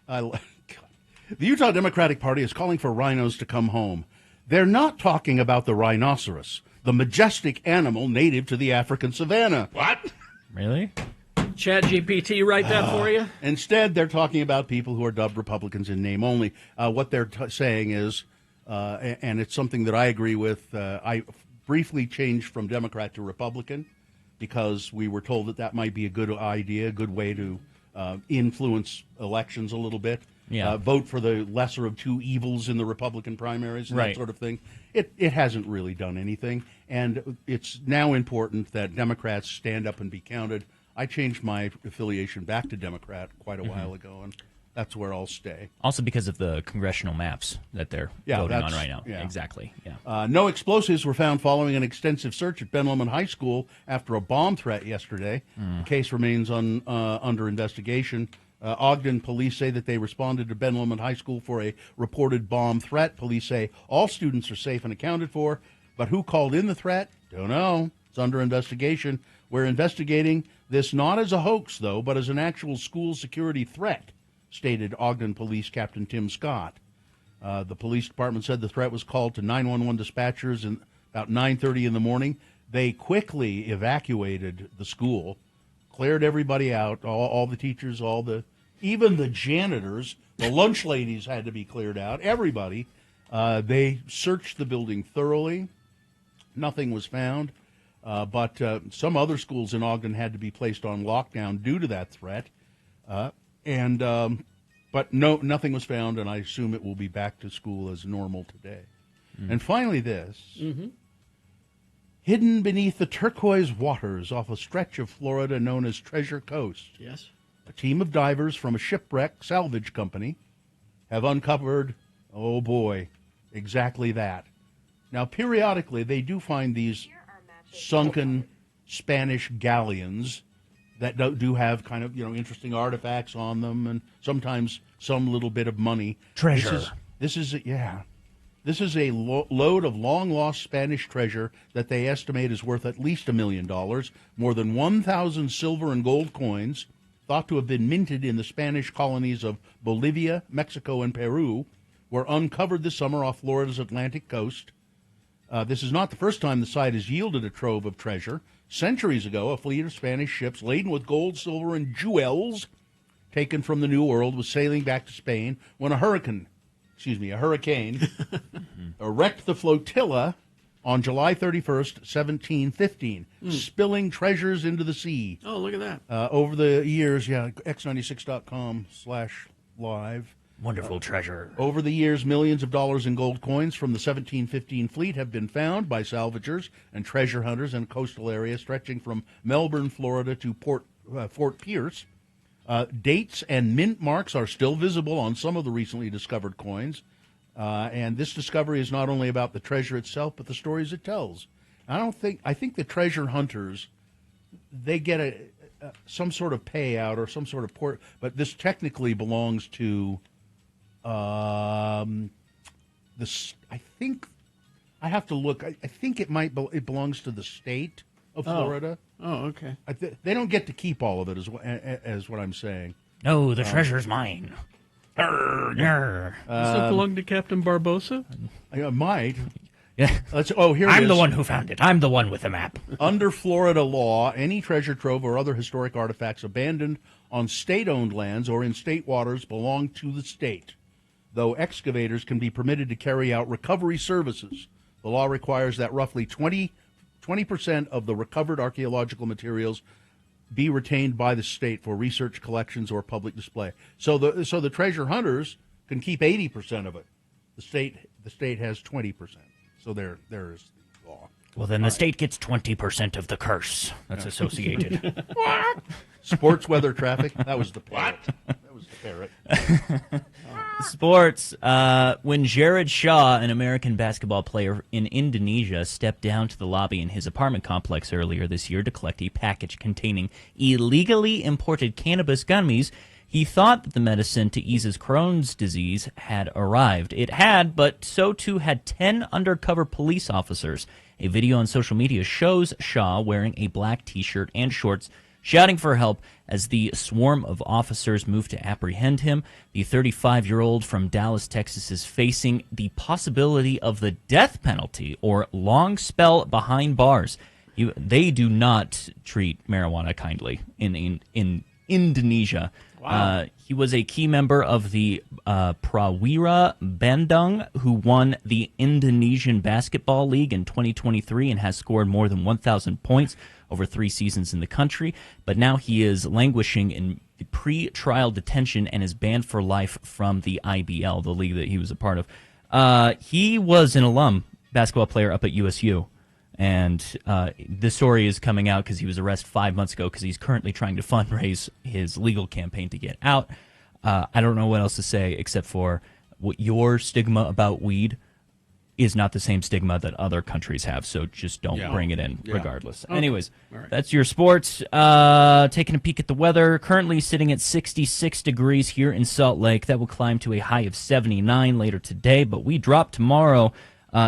The Utah Democratic Party is calling for rhinos to come home. They're not talking about the rhinoceros, the majestic animal native to the African savanna. What? Really? Chat GPT write that for you? Instead, they're talking about people who are dubbed Republicans in name only. What they're saying is, and it's something that I agree with, I briefly changed from Democrat to Republican because we were told that might be a good idea, a good way to influence elections a little bit. Yeah. Vote for the lesser of two evils in the Republican primaries and that sort of thing. It hasn't really done anything, and it's now important that Democrats stand up and be counted. I changed my affiliation back to Democrat quite a while ago, and that's where I'll stay. Also because of the congressional maps that they're voting on right now. Yeah. Exactly. Yeah. No explosives were found following an extensive search at Ben Lomond High School after a bomb threat yesterday. The case remains under investigation. Ogden police say that they responded to Ben Lomond High School for a reported bomb threat. Police say all students are safe and accounted for, but who called in the threat? Don't know. It's under investigation. We're investigating this not as a hoax, though, but as an actual school security threat, stated Ogden Police Captain Tim Scott. The police department said the threat was called to 911 dispatchers in about 9:30 in the morning. They quickly evacuated the school, cleared everybody out, all the teachers, all the even the janitors, the lunch ladies had to be cleared out. Everybody. They searched the building thoroughly. Nothing was found. But some other schools in Ogden had to be placed on lockdown due to that threat. But nothing was found, and I assume it will be back to school as normal today. And finally this. Hidden beneath the turquoise waters off a stretch of Florida known as Treasure Coast. Yes. A team of divers from a shipwreck salvage company have uncovered, oh boy, exactly that. Now, periodically, they do find these sunken Spanish galleons that do have kind of, interesting artifacts on them, and sometimes some little bit of money. Treasure. This is a load of long-lost Spanish treasure that they estimate is worth at least $1 million. More than 1,000 silver and gold coins, thought to have been minted in the Spanish colonies of Bolivia, Mexico, and Peru, were uncovered this summer off Florida's Atlantic coast. This is not the first time the site has yielded a trove of treasure. Centuries ago, a fleet of Spanish ships laden with gold, silver, and jewels taken from the New World was sailing back to Spain when a hurricane wrecked the flotilla on July 31st, 1715, spilling treasures into the sea. Oh, look at that. Over the years, x96.com/live. Wonderful treasure. Over the years, millions of dollars in gold coins from the 1715 fleet have been found by salvagers and treasure hunters in a coastal area stretching from Melbourne, Florida to Fort Pierce. Dates and mint marks are still visible on some of the recently discovered coins. And this discovery is not only about the treasure itself, but the stories it tells. I think the treasure hunters, they get some sort of payout or some sort of but this technically belongs to this. I think I have to look. I think it belongs to the state of Florida. Oh, okay. They don't get to keep all of it, as what I'm saying. No, the treasure's mine. Arr, arr. Does it belong to Captain Barbosa? I might. Yeah. Here it is. I'm the one who found it. I'm the one with the map. Under Florida law, any treasure trove or other historic artifacts abandoned on state-owned lands or in state waters belong to the state, though excavators can be permitted to carry out recovery services. The law requires that roughly 20% of the recovered archaeological materials be retained by the state for research, collections, or public display. So the treasure hunters can keep 80% of it. The state has 20%. So there is the law. Well, then the state gets 20% of the curse that's associated. Sports, weather, traffic. That was the parrot. That was the parrot. Sports. When Jared Shaw, an American basketball player in Indonesia, stepped down to the lobby in his apartment complex earlier this year to collect a package containing illegally imported cannabis gummies, he thought that the medicine to ease his Crohn's disease had arrived. It had, but so too had 10 undercover police officers. A video on social media shows Shaw wearing a black T-shirt and shorts, shouting for help as the swarm of officers moved to apprehend him. The 35-year-old from Dallas, Texas, is facing the possibility of the death penalty or long spell behind bars. They do not treat marijuana kindly in Indonesia. Wow. He was a key member of the Prawira Bandung, who won the Indonesian Basketball League in 2023 and has scored more than 1,000 points over 3 seasons in the country. But now he is languishing in pre-trial detention and is banned for life from the IBL, the league that he was a part of. He was an alum basketball player up at USU. And this story is coming out because he was arrested 5 months ago because he's currently trying to fundraise his legal campaign to get out. I don't know what else to say except for what your stigma about weed is not the same stigma that other countries have, so just don't bring it in regardless. Okay. Anyways, right. That's your sports. Taking a peek at the weather, currently sitting at 66 degrees here in Salt Lake. That will climb to a high of 79 later today, but we drop tomorrow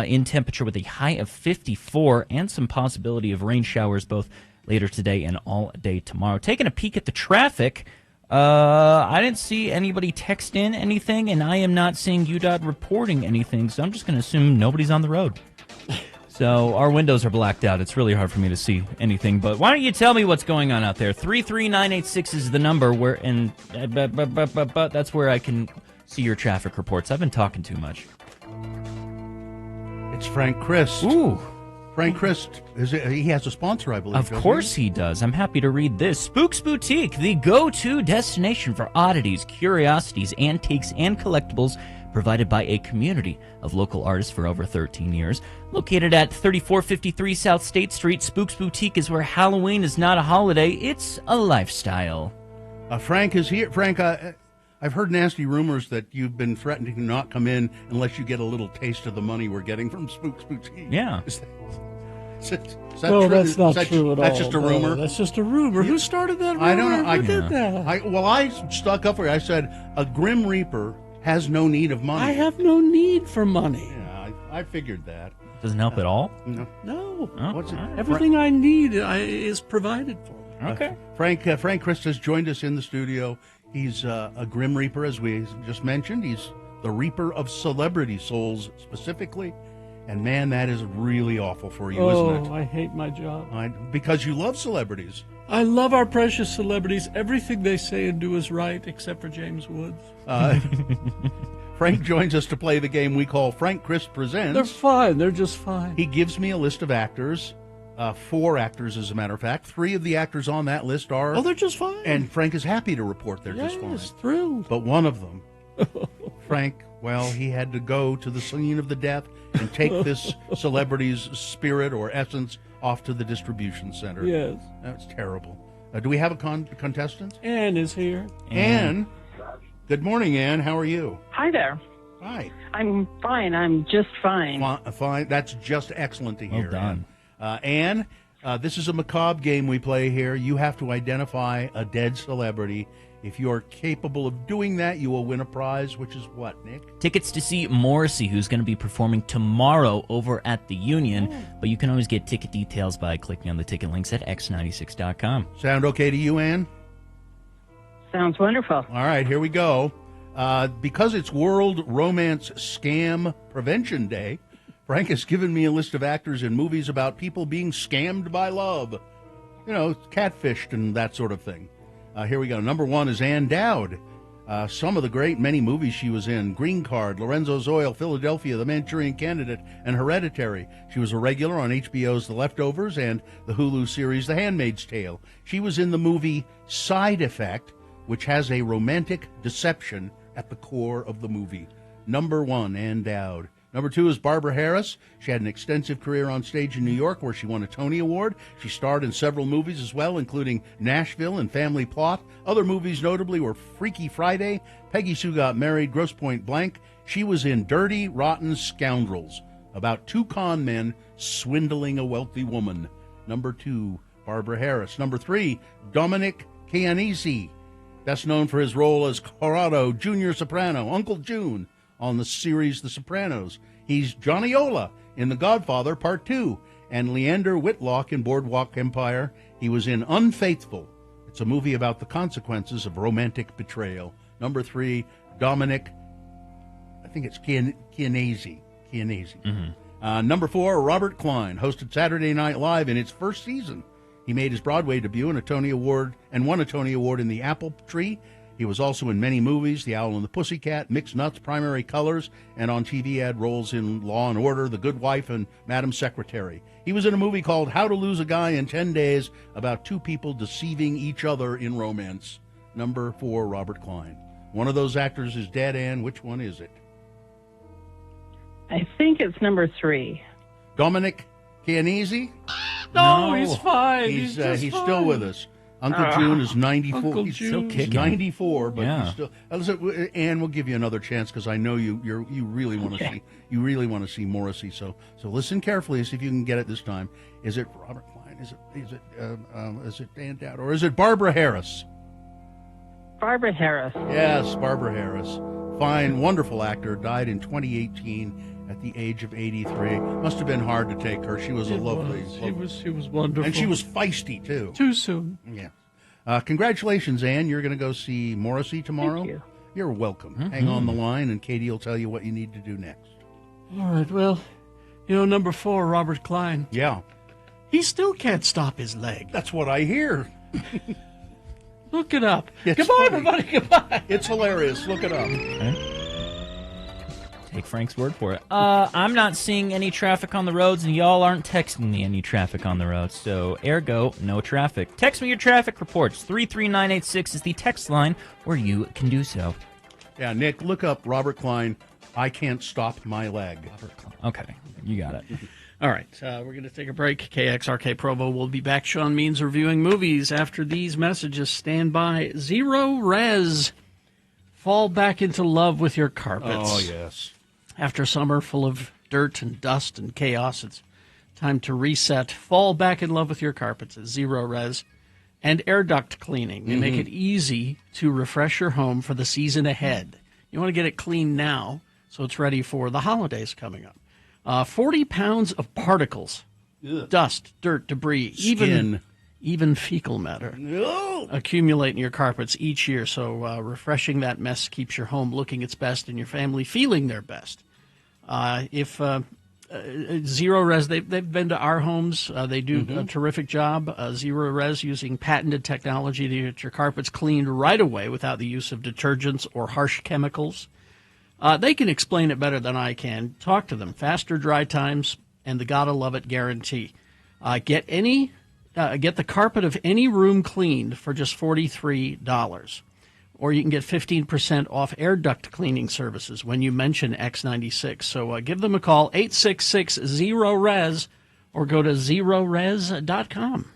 in temperature with a high of 54 and some possibility of rain showers both later today and all day tomorrow. Taking a peek at the traffic, I didn't see anybody text in anything, and I am not seeing UDOT reporting anything, so I'm just going to assume nobody's on the road. So our windows are blacked out. It's really hard for me to see anything. But why don't you tell me what's going on out there? 33986 is the number where, and but that's where I can see your traffic reports. I've been talking too much. It's Frank Christ. Ooh. Frank Christ, he has a sponsor, I believe. Of course he does. I'm happy to read this. Spooks Boutique, the go-to destination for oddities, curiosities, antiques, and collectibles, provided by a community of local artists for over 13 years. Located at 3453 South State Street, Spooks Boutique is where Halloween is not a holiday, it's a lifestyle. Frank is here. Frank, I've heard nasty rumors that you've been threatening to not come in unless you get a little taste of the money we're getting from Spooks Boutique. Yeah. Is that No, true? that's not Is true at all. That's just a rumor? No, that's just a rumor. Who started that rumor? I don't know. Who did that? I stuck up for you. I said, a Grim Reaper has no need of money. I have no need for money. Yeah, I figured that. Doesn't help at all? No. No. Oh, What's it? Everything I need is provided for me. Okay. Frank Christ has joined us in the studio. He's a Grim Reaper, as we just mentioned. He's the Reaper of celebrity souls, specifically. And, man, that is really awful for you, isn't it? I hate my job. Because you love celebrities. I love our precious celebrities. Everything they say and do is right, except for James Woods. Frank joins us to play the game we call Frank Christ Presents. They're fine. They're just fine. He gives me a list of actors, 4 actors, as a matter of fact. 3 of the actors on that list are... Oh, they're just fine. And Frank is happy to report they're just fine. Thrilled. But one of them, Frank, well, he had to go to the scene of the death and take this celebrity's spirit or essence off to the distribution center. Yes. That's terrible. Do we have a contestant? Anne is here. Anne. Good morning, Anne. How are you? Hi there. Hi. I'm fine. I'm just fine. Fine. That's just excellent to hear. Well done. Anne, this is a macabre game we play here. You have to identify a dead celebrity. If you're capable of doing that, you will win a prize, which is what, Nick? Tickets to see Morrissey, who's going to be performing tomorrow over at the Union. But you can always get ticket details by clicking on the ticket links at x96.com. Sound okay to you, Anne? Sounds wonderful. All right, here we go. Because it's World Romance Scam Prevention Day, Frank has given me a list of actors in movies about people being scammed by love. You know, catfished and that sort of thing. Here we go. Number 1 is Ann Dowd. Some of the many movies she was in: Green Card, Lorenzo's Oil, Philadelphia, The Manchurian Candidate, and Hereditary. She was a regular on HBO's The Leftovers and the Hulu series The Handmaid's Tale. She was in the movie Side Effect, which has a romantic deception at the core of the movie. Number 1, Ann Dowd. Number 2 is Barbara Harris. She had an extensive career on stage in New York where she won a Tony Award. She starred in several movies as well, including Nashville and Family Plot. Other movies notably were Freaky Friday, Peggy Sue Got Married, Grosse Pointe Blank. She was in Dirty Rotten Scoundrels, about 2 con men swindling a wealthy woman. Number 2, Barbara Harris. Number 3, Dominic Chianese, best known for his role as Corrado Junior Soprano, Uncle June, on the series The Sopranos. He's Johnny Ola in The Godfather Part 2 and Leander Whitlock in Boardwalk Empire. He was in Unfaithful. It's a movie about the consequences of romantic betrayal. Number 3, Dominic, I think it's Chianese. Number 4, Robert Klein, hosted Saturday Night Live in its first season. He made his Broadway debut and won a Tony Award in The Apple Tree. He was also in many movies: The Owl and the Pussycat, Mixed Nuts, Primary Colors, and on TV had roles in Law and Order, The Good Wife, and Madam Secretary. He was in a movie called How to Lose a Guy in 10 Days about 2 people deceiving each other in romance. Number 4, Robert Klein. One of those actors is dead, Ann. Which one is it? I think it's number 3. Dominic Chianese? No, he's fine. He's just still with us. Uncle June is 94. Uncle He's June. still kicking. He's 94, but Yeah. he's still. Listen, Ann, we'll give you another chance because I know you really want to see see Morrissey. So listen carefully, see if you can get it this time. Is it Robert Klein? Is it Dan Dowd, or is it Barbara Harris? Barbara Harris. Yes, Barbara Harris. Fine, wonderful actor. Died in 2018 at the age of 83. Must have been hard to take her. She was a lovely. She was wonderful. And she was feisty too. too soon. Yeah. Congratulations, Ann. You're going to go see Morrissey tomorrow. Thank you. You're welcome. Hang on the line, and Katie will tell you what you need to do next. All right. Well, Number 4, Robert Klein. Yeah, He still can't stop his leg. that's what I hear. Look it up. It's Goodbye, funny. everybody. Goodbye. It's hilarious. Look it up. Take Frank's word for it. I'm not seeing any traffic on the roads, and y'all aren't texting me any traffic on the roads, so ergo, no traffic. Text me your traffic reports. 33986 is the text line where you can do so. Yeah, Nick, look up Robert Klein. I can't stop my leg. Okay, you got it. All right, we're going to take a break. KXRK Provo will be back. Sean Means reviewing movies after these messages. Stand by. Zero Res. Fall back into love with your carpets. Oh, yes. After summer full of dirt and dust and chaos, it's time to reset. Fall back in love with your carpets at Zero Res and air duct cleaning. They make it easy to refresh your home for the season ahead. You want to get it clean now so it's ready for the holidays coming up. 40 pounds of particles, dust, dirt, debris, even fecal matter accumulate in your carpets each year. So refreshing that mess keeps your home looking its best and your family feeling their best. If Zero Res, they've been to our homes. They do a terrific job. Zero Res using patented technology to get your carpets cleaned right away without the use of detergents or harsh chemicals. They can explain it better than I can. Talk to them. Faster dry times and the gotta love it guarantee. Get the carpet of any room cleaned for just $43. Or you can get 15% off air duct cleaning services when you mention X96. So give them a call, 866-0RES, or go to zerores.com.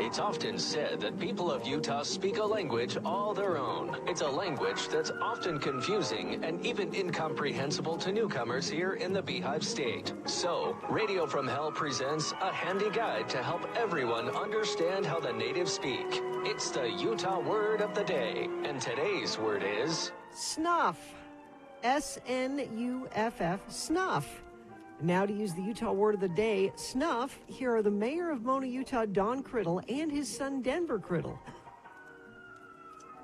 It's often said that people of Utah speak a language all their own. It's a language that's often confusing and even incomprehensible to newcomers here in the Beehive State. So, Radio from Hell presents a handy guide to help everyone understand how the natives speak. It's the Utah word of the day, and today's word is... Snuff. S-N-U-F-F, snuff. Now to use the Utah word of the day, snuff, here are the mayor of Mona, Utah, Don Criddle, and his son, Denver Criddle.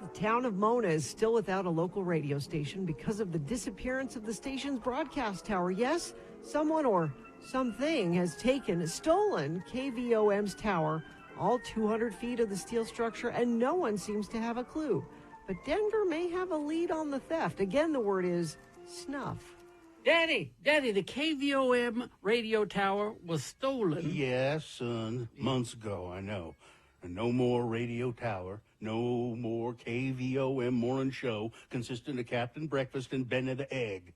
The town of Mona is still without a local radio station because of the disappearance of the station's broadcast tower. Yes, someone or something has stolen KVOM's tower, all 200 feet of the steel structure, and no one seems to have a clue. But Denver may have a lead on the theft. Again, the word is snuff. Daddy, the KVOM radio tower was stolen. Yes, son. Months ago, I know. And no more radio tower, no more KVOM morning show consisting of Captain Breakfast and Benny the Egg.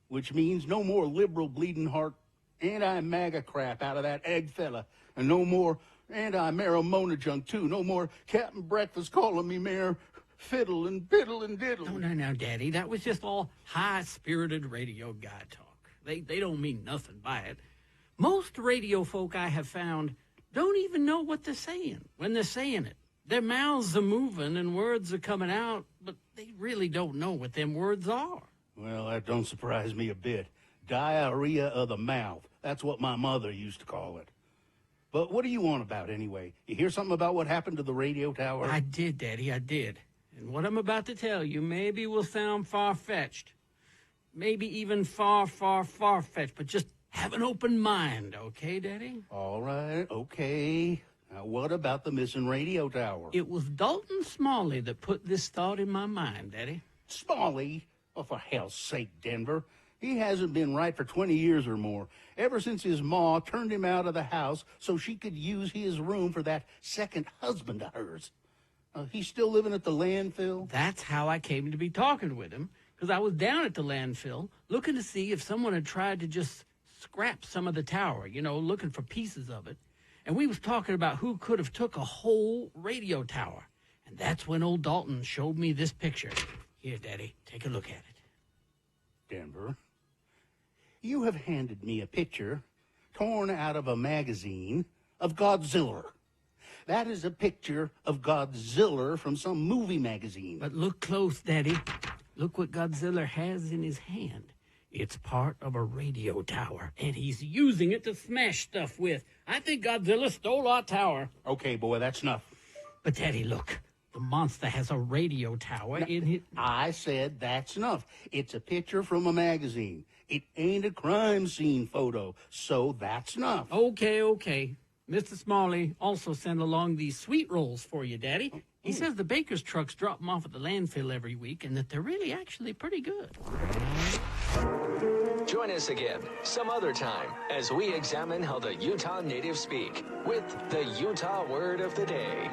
Which means no more liberal bleeding heart anti-MAGA crap out of that egg fella. And no more anti-Marimona junk, too. No more Captain Breakfast calling me Mayor Fiddle and Biddle and Diddle. No, Daddy. That was just all high-spirited radio guy talk. They don't mean nothing by it. Most radio folk I have found don't even know what they're saying when they're saying it. Their mouths are moving and words are coming out, but they really don't know what them words are. Well, that don't surprise me a bit. Diarrhea of the mouth. That's what my mother used to call it. But what do you want about anyway? You hear something about what happened to the radio tower? I did, Daddy, I did. And what I'm about to tell you maybe will sound far-fetched. Maybe even far-fetched. But just have an open mind, okay, Daddy? All right, okay. Now, what about the missing radio tower? It was Dalton Smalley that put this thought in my mind, Daddy. Smalley? Oh, for hell's sake, Denver. He hasn't been right for 20 years or more. Ever since his ma turned him out of the house so she could use his room for that second husband of hers. He's still living at the landfill? That's how I came to be talking with him, because I was down at the landfill looking to see if someone had tried to just scrap some of the tower, looking for pieces of it. And we was talking about who could have took a whole radio tower. And that's when old Dalton showed me this picture. Here, Daddy, take a look at it. Denver, you have handed me a picture torn out of a magazine of Godzilla. That is a picture of Godzilla from some movie magazine. But look close, Daddy. Look what Godzilla has in his hand. It's part of a radio tower, and he's using it to smash stuff with. I think Godzilla stole our tower. Okay, boy, that's enough. But, Daddy, look. The monster has a radio tower in his... I said that's enough. It's a picture from a magazine. It ain't a crime scene photo, so that's enough. Okay. Mr. Smalley also sent along these sweet rolls for you, Daddy. He says the baker's trucks drop them off at the landfill every week and that they're really actually pretty good. Join us again some other time as we examine how the Utah natives speak with the Utah Word of the Day.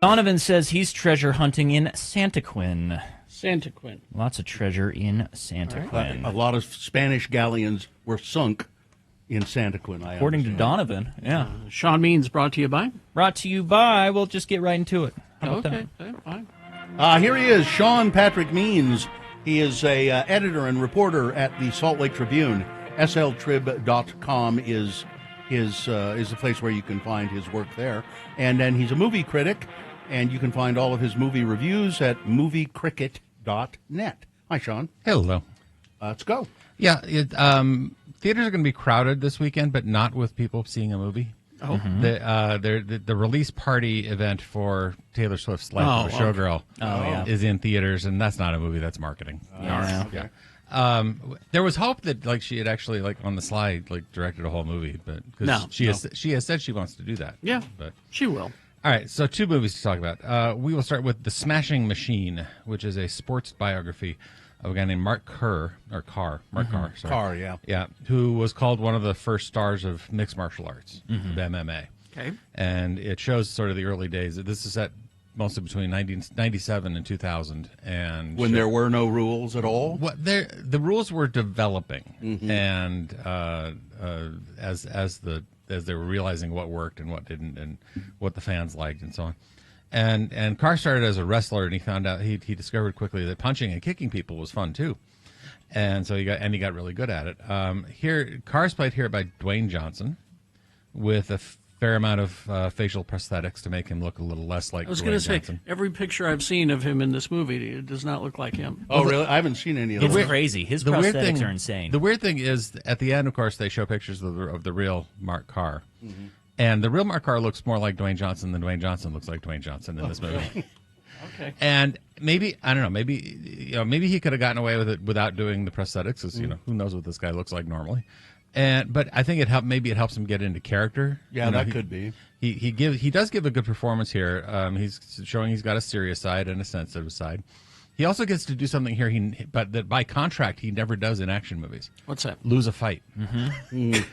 Donovan says he's treasure hunting in Santaquin. Santaquin. Lots of treasure in Santaquin. A lot of Spanish galleons were sunk in Santaquin. According to Donovan, yeah. Sean Means brought to you by? Brought to you by, we'll just get right into it. How about Okay, fine. Here he is, Sean Patrick Means. He is a editor and reporter at the Salt Lake Tribune. sltrib.com is the place where you can find his work there. And then he's a movie critic, and you can find all of his movie reviews at moviecricket.net. Hi, Sean. Hello. Let's go. Yeah, theaters are going to be crowded this weekend, but not with people seeing a movie. Oh. The release party event for Taylor Swift's Life of a Showgirl is in theaters, and that's not a movie, that's marketing. Okay. There was hope that she had actually on the slide directed a whole movie, but she has said she wants to do that. Yeah, but she will. All right, so 2 movies to talk about. We will start with The Smashing Machine, which is a sports biography of a guy named Mark Carr, sorry. Carr, yeah. Yeah, who was called one of the first stars of mixed martial arts, of MMA. Okay. And it shows sort of the early days. This is set mostly between 1997 and 2000. And when there were no rules at all? The rules were developing, and as they were realizing what worked and what didn't, and what the fans liked, and so on. And Carr started as a wrestler, and he found out he discovered quickly that punching and kicking people was fun too, and so he got really good at it. Carr's played here by Dwayne Johnson, with a fair amount of facial prosthetics to make him look a little less like Dwayne Johnson. I was going to say, every picture I've seen of him in this movie, it does not look like him. Oh, really? I haven't seen any of those. It's crazy. His prosthetics are insane. The weird thing is, at the end, of course, they show pictures of the real Mark Carr. And the real Mark Carr looks more like Dwayne Johnson than Dwayne Johnson looks like Dwayne Johnson in this movie. Okay. And maybe, I don't know, maybe he could have gotten away with it without doing the prosthetics, because, who knows what this guy looks like normally. But I think it helps him get into character. Yeah, that could be. He does give a good performance here. He's showing he's got a serious side and a sensitive side. He also gets to do something here, but that by contract he never does in action movies. What's that? Lose a fight. The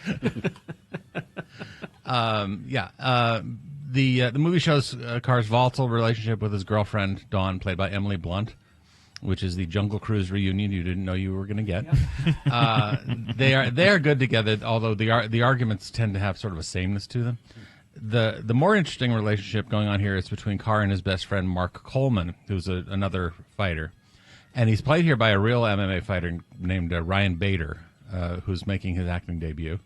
movie shows Carr's volatile relationship with his girlfriend Dawn, played by Emily Blunt, which is the Jungle Cruise reunion you didn't know you were going to get. They are good together, although the arguments tend to have sort of a sameness to them. The more interesting relationship going on here is between Carr and his best friend Mark Coleman, who's another fighter, and he's played here by a real MMA fighter named Ryan Bader, who's making his acting debut.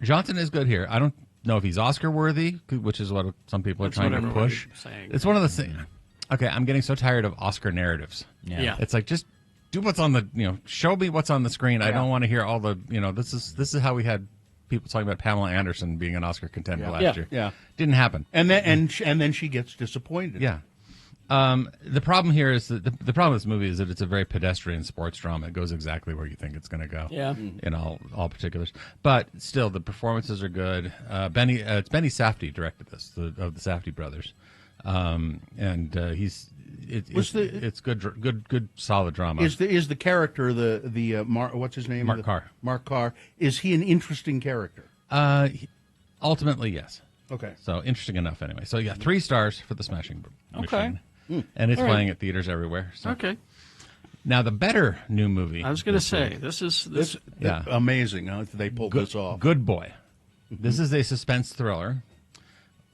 Johnson is good here. I don't know if he's Oscar worthy, which is what some people are trying to push. It's one of the things. Okay, I'm getting so tired of Oscar narratives. Yeah. It's like, just do what's on the, show me what's on the screen. I don't want to hear all the, this is how we had people talking about Pamela Anderson being an Oscar contender last year. Yeah. Didn't happen. And then she gets disappointed. Yeah. The problem here is that the problem with this movie is that it's a very pedestrian sports drama. It goes exactly where you think it's going to go. Yeah. In all particulars. But still, the performances are good. It's Benny Safdie directed this, of the Safdie brothers. It's good solid drama. Is the character what's his name? Mark Carr. Mark Carr. Is he an interesting character? Ultimately, yes. Okay. So interesting enough, anyway. So you got 3 stars for the Smashing Okay. Machine. And it's All right. playing at theaters everywhere. So. Okay. Now, the better new movie. I was going to say, this is Yeah. Amazing how they pulled this off. Good Boy. This is a suspense thriller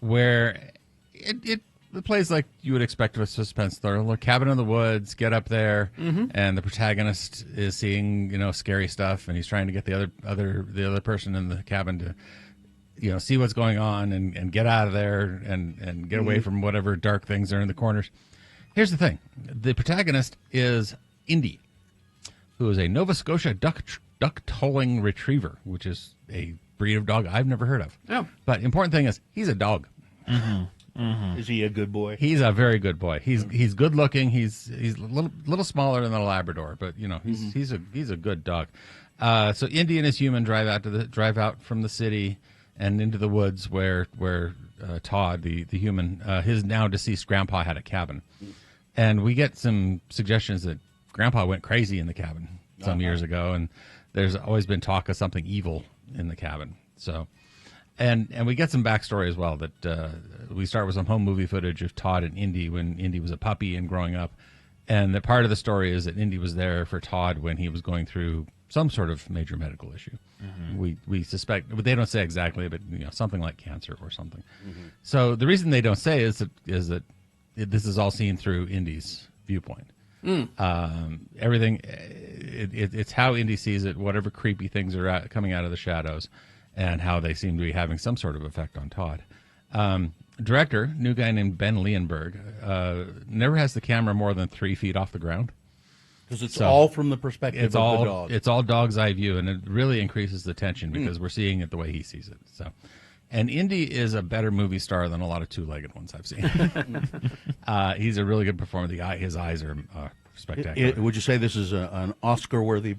where it plays like you would expect of a suspense thriller. Cabin in the woods, get up there, and the protagonist is seeing scary stuff, and he's trying to get the other person in the cabin to see what's going on and get out of there and get away from whatever dark things are in the corners. Here's the thing: the protagonist is Indy, who is a Nova Scotia duck-tolling retriever, which is a breed of dog I've never heard of. Yeah. But important thing is he's a dog. Is he a good boy? He's a very good boy. He's good looking. He's a little smaller than a Labrador, but he's a good dog. So Indy and his human drive out from the city and into the woods where Todd, the human, his now deceased grandpa had a cabin, and we get some suggestions that Grandpa went crazy in the cabin some years ago, and there's always been talk of something evil in the cabin. So, and we get some backstory as well. That we start with some home movie footage of Todd and Indy when Indy was a puppy and growing up, and the part of the story is that Indy was there for Todd when he was going through some sort of major medical issue. We suspect, but they don't say exactly, but something like cancer or something. So the reason they don't say is that this is all seen through Indy's viewpoint. Everything, it's how Indy sees it, whatever creepy things are coming out of the shadows, and how they seem to be having some sort of effect on Todd. Director, new guy named Ben Leonberg, never has the camera more than 3 feet off the ground. Because it's all from the perspective of the dog. It's all dog's eye view, and it really increases the tension because we're seeing it the way he sees it. So, and Indy is a better movie star than a lot of two-legged ones I've seen. He's a really good performer. His eyes are spectacular. Would you say this is an Oscar-worthy?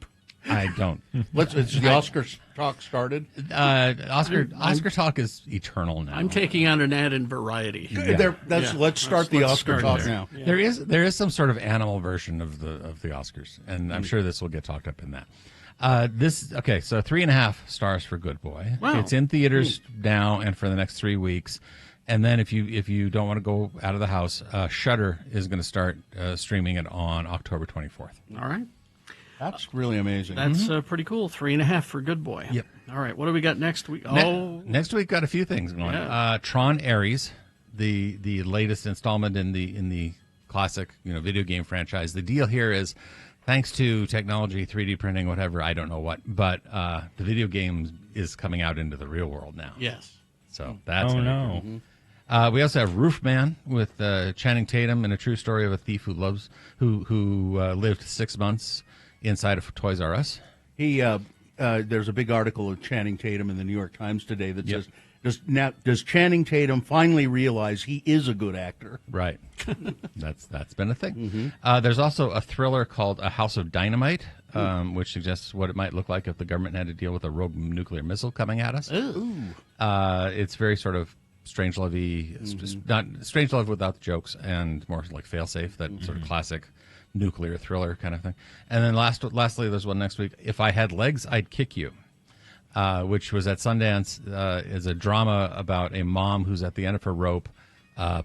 I don't. Is the Oscar talk started? Oscar talk is eternal now. I'm taking out an ad in Variety. Let's start the Oscar talk now. Yeah. There is some sort of animal version of the Oscars, and I'm sure this will get talked up in that. So 3.5 stars for Good Boy. Wow. It's in theaters now and for the next 3 weeks. And then if you don't want to go out of the house, Shudder is going to start streaming it on October 24th. All right. That's really amazing. That's pretty cool. 3.5 for Good Boy. Yep. All right. What do we got next week? Next week got a few things going. Yeah. Tron Ares, the latest installment in the classic video game franchise. The deal here is, thanks to technology, 3D printing, whatever, I don't know what, but the video game is coming out into the real world now. Yes. So that's Oh, gonna no. be cool. We also have Roofman with Channing Tatum and a true story of a thief who lived 6 months inside of Toys R Us. There's a big article of Channing Tatum in the New York Times today that says, does Channing Tatum finally realize he is a good actor? Right. That's been a thing. There's also a thriller called A House of Dynamite, which suggests what it might look like if the government had to deal with a rogue nuclear missile coming at us. It's very sort of Strange Love-y, not Strange Love without the jokes, and more like Failsafe, that sort of classic nuclear thriller kind of thing. And then lastly, there's one next week, If I Had Legs, I'd Kick You, which was at Sundance, is a drama about a mom who's at the end of her rope,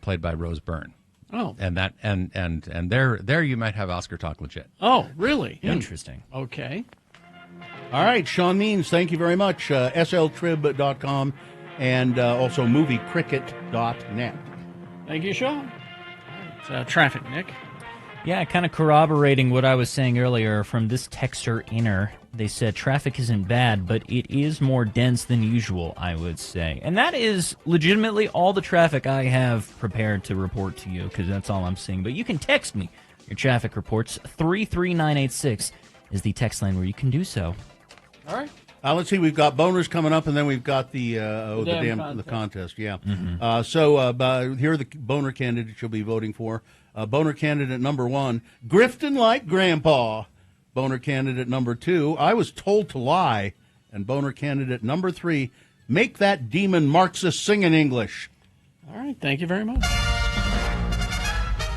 played by Rose Byrne. Oh, and that and there you might have Oscar talk legit. Oh, really? Interesting. Okay. All right, Sean Means, thank you very much. sltrib.com and also moviecricket.net. Thank you, Sean. Traffic, Nick. Yeah, kind of corroborating what I was saying earlier from this texter inner. They said traffic isn't bad, but it is more dense than usual, I would say. And that is legitimately all the traffic I have prepared to report to you, because that's all I'm seeing. But you can text me your traffic reports. 33986 is the text line where you can do so. All right. Let's see, we've got boners coming up, and then we've got the contest. Yeah. So here are the boner candidates you'll be voting for. Boner candidate number 1, grifting like grandpa. Boner candidate number 2, I was told to lie. And boner candidate number 3, make that demon Marxist sing in English. All right, thank you very much.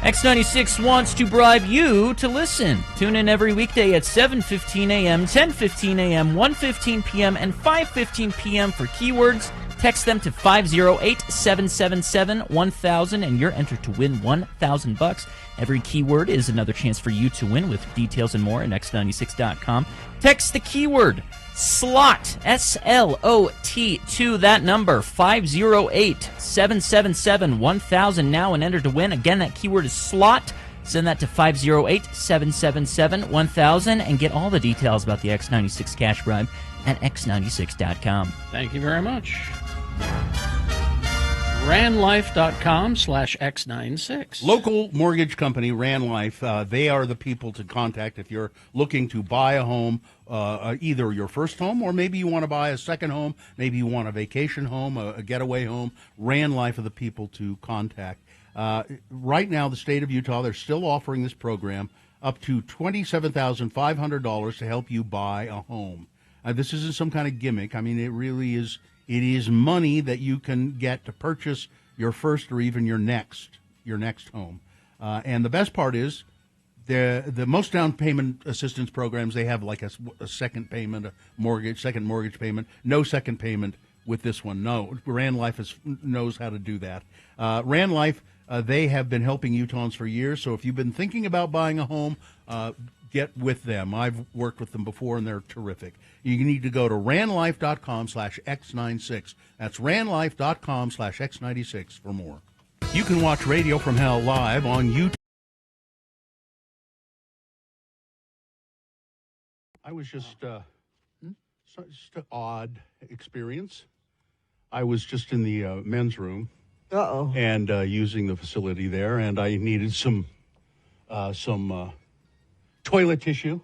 X96 wants to bribe you to listen. Tune in every weekday at 7:15 a.m., 10:15 a.m., 1:15 p.m., and 5:15 p.m. for keywords, Text them to 508-777-1000 and you're entered to win $1,000. Every keyword is another chance for you to win, with details and more at x96.com. Text the keyword SLOT, S-L-O-T, to that number, 508-777-1000 now and enter to win. Again, that keyword is SLOT. Send that to 508-777-1000 and get all the details about the X96 cash bribe at x96.com. Thank you very much. ranlife.com/X96. Local mortgage company, Ran Life, they are the people to contact if you're looking to buy a home, either your first home or maybe you want to buy a second home, maybe you want a vacation home, a getaway home. Ran Life are the people to contact. Right now, the state of Utah, they're still offering this program up to $27,500 to help you buy a home. This isn't some kind of gimmick. I mean, it really is. It is money that you can get to purchase your first or even your next home. And the best part is the most down payment assistance programs, they have like a second payment, second mortgage payment, no second payment with this one. No, Ran Life knows how to do that. Ran Life, they have been helping Utahns for years. So if you've been thinking about buying a home, get with them. I've worked with them before, and they're terrific. You need to go to ranlife.com/X96. That's ranlife.com/X96 for more. You can watch Radio from Hell live on YouTube. I was just an odd experience. I was just in the men's room. And using the facility there, and I needed some toilet tissue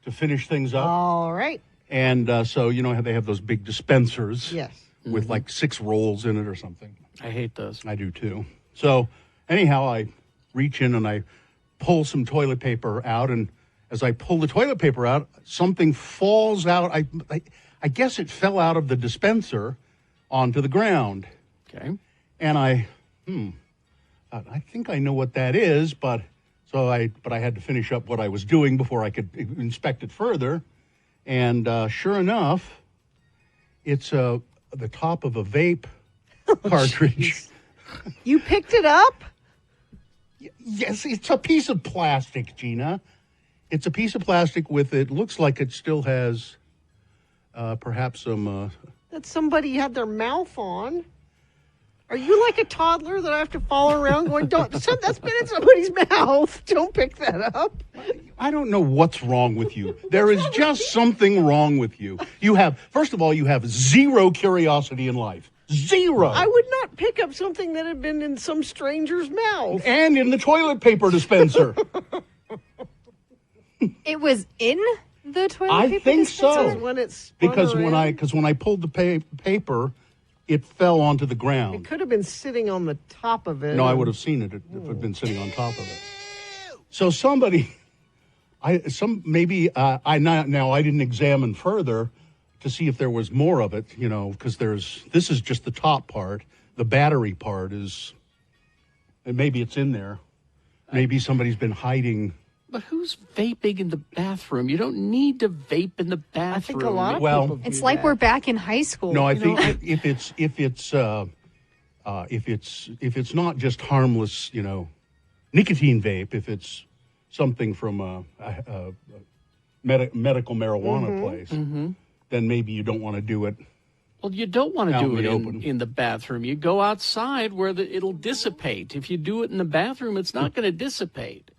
to finish things up. All right. And so, you know how they have those big dispensers? Yes. With like 6 rolls in it or something. I hate those. I do too. So anyhow, I reach in and I pull some toilet paper out, and as I pull the toilet paper out, something falls out. I guess it fell out of the dispenser onto the ground. Okay. And I think I know what that is, but I had to finish up what I was doing before I could inspect it further. And sure enough, it's the top of a vape cartridge. You picked it up? Yes, it's a piece of plastic, Gina. It's a piece of plastic with, it looks like it still has perhaps some... that somebody had their mouth on. Are you like a toddler that I have to follow around going, that's been in somebody's mouth. Don't pick that up. I don't know what's wrong with you. There is just something wrong with you. First of all, you have zero curiosity in life. Zero. I would not pick up something that had been in some stranger's mouth. And in the toilet paper dispenser. It was in the toilet paper I think dispenser? so. When it spun Because around. when I pulled the paper, it fell onto the ground. It could have been sitting on the top of it. No, I would have seen it if it had been sitting on top of it. So I didn't examine further to see if there was more of it, because this is just the top part. The battery part and maybe it's in there. Maybe somebody's been hiding. But who's vaping in the bathroom? You don't need to vape in the bathroom. I think a lot of people It's do like that. we're back in high school. No, I think if it's not just harmless, nicotine vape, if it's something from a medical marijuana place, then maybe you don't want to do it. Well, you don't want to Out do in it the open. in the bathroom. You go outside where it'll dissipate. If you do it in the bathroom, it's not going to dissipate.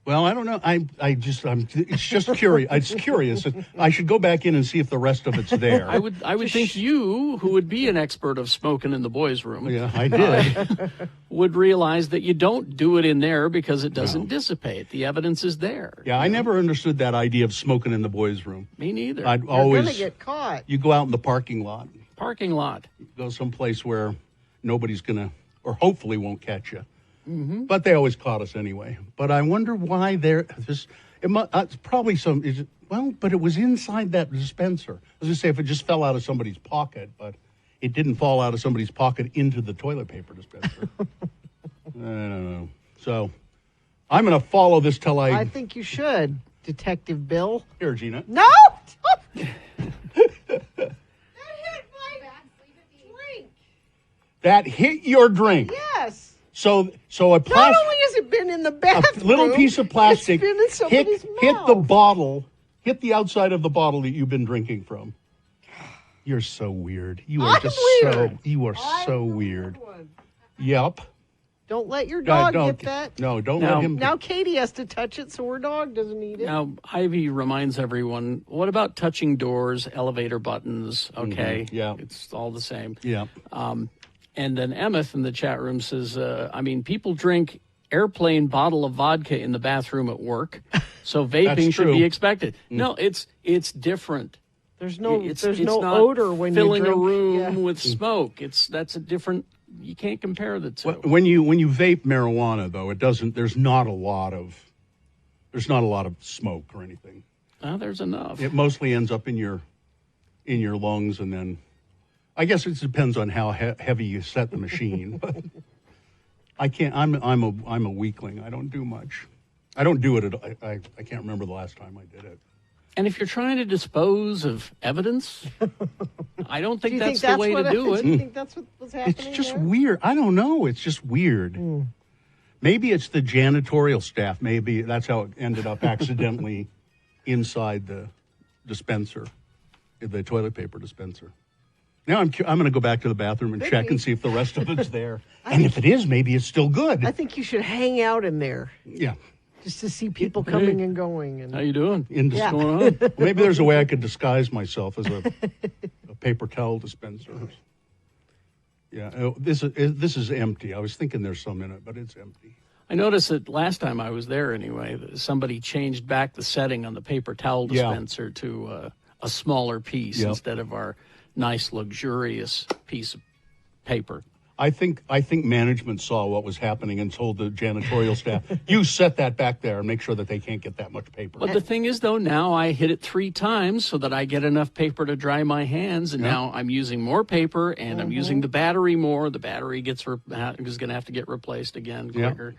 Well, I don't know. It's just curious. It's curious. I should go back in and see if the rest of it's there. I would think you, who would be an expert of smoking in the boys' room, Yeah, I did. would realize that you don't do it in there because it doesn't dissipate. The evidence is there. Yeah, I never understood that idea of smoking in the boys' room. Me neither. I'd You're always going to get caught. you go out in the parking lot, Parking lot. go someplace where nobody's gonna, or hopefully won't catch you. But they always caught us anyway. But I wonder why it's probably but it was inside that dispenser. I was going to say if it just fell out of somebody's pocket, but it didn't fall out of somebody's pocket into the toilet paper dispenser. I don't know. So I'm going to follow this till I think you should, Detective Bill. Here, Gina. No! that hit your drink. Yes. So a Not only plastic, has it been in the bathroom, little piece of plastic it's been in somebody's hit mouth. the bottle, hit the outside of the bottle that you've been drinking from. You're so weird. You are I'm just weird. you are so weird. Yep. Don't let your God, dog don't- get that. No, don't Now- let him. Now Katie has to touch it so her dog doesn't eat it. Now, Ivy reminds everyone, what about touching doors, elevator buttons? Okay. Yeah. It's all the same. Yeah. And then Emmett in the chat room says, people drink airplane bottle of vodka in the bathroom at work, so vaping That's should true. be expected. No, it's different. There's no It's no not odor when filling you drink. a room Yeah. with smoke. That's a different. You can't compare the two. When you vape marijuana, though, it doesn't. There's not a lot of smoke or anything. There's enough. It mostly ends up in your lungs, and then I guess it depends on how heavy you set the machine. But I can't. I'm a weakling. I don't do much. I don't do it. I can't remember the last time I did it. And if you're trying to dispose of evidence, I don't think Do you that's think the way to do it. Do you think that's what was happening? It's just there? weird. I don't know. It's just weird. Maybe it's the janitorial staff. Maybe that's how it ended up accidentally inside the dispenser, the toilet paper dispenser. Now I'm going to go back to the bathroom and Could check be. and see if the rest of it's there. And if it is, maybe it's still good. I think you should hang out in there Yeah. just to see people coming and going. And How you doing? Yeah. What's going on? Maybe there's a way I could disguise myself as a paper towel dispenser. Yeah. This is empty. I was thinking there's some in it, but it's empty. I noticed that last time I was there anyway, that somebody changed back the setting on the paper towel Yeah. dispenser to a smaller piece Yep. instead of our nice, luxurious piece of paper. I think management saw what was happening and told the janitorial staff, "You set that back there and make sure that they can't get that much paper." But the thing is, though, now I hit it 3 times so that I get enough paper to dry my hands, and Yeah. now I'm using more paper, and I'm using the battery more. The battery is going to have to get replaced again Yeah. quicker.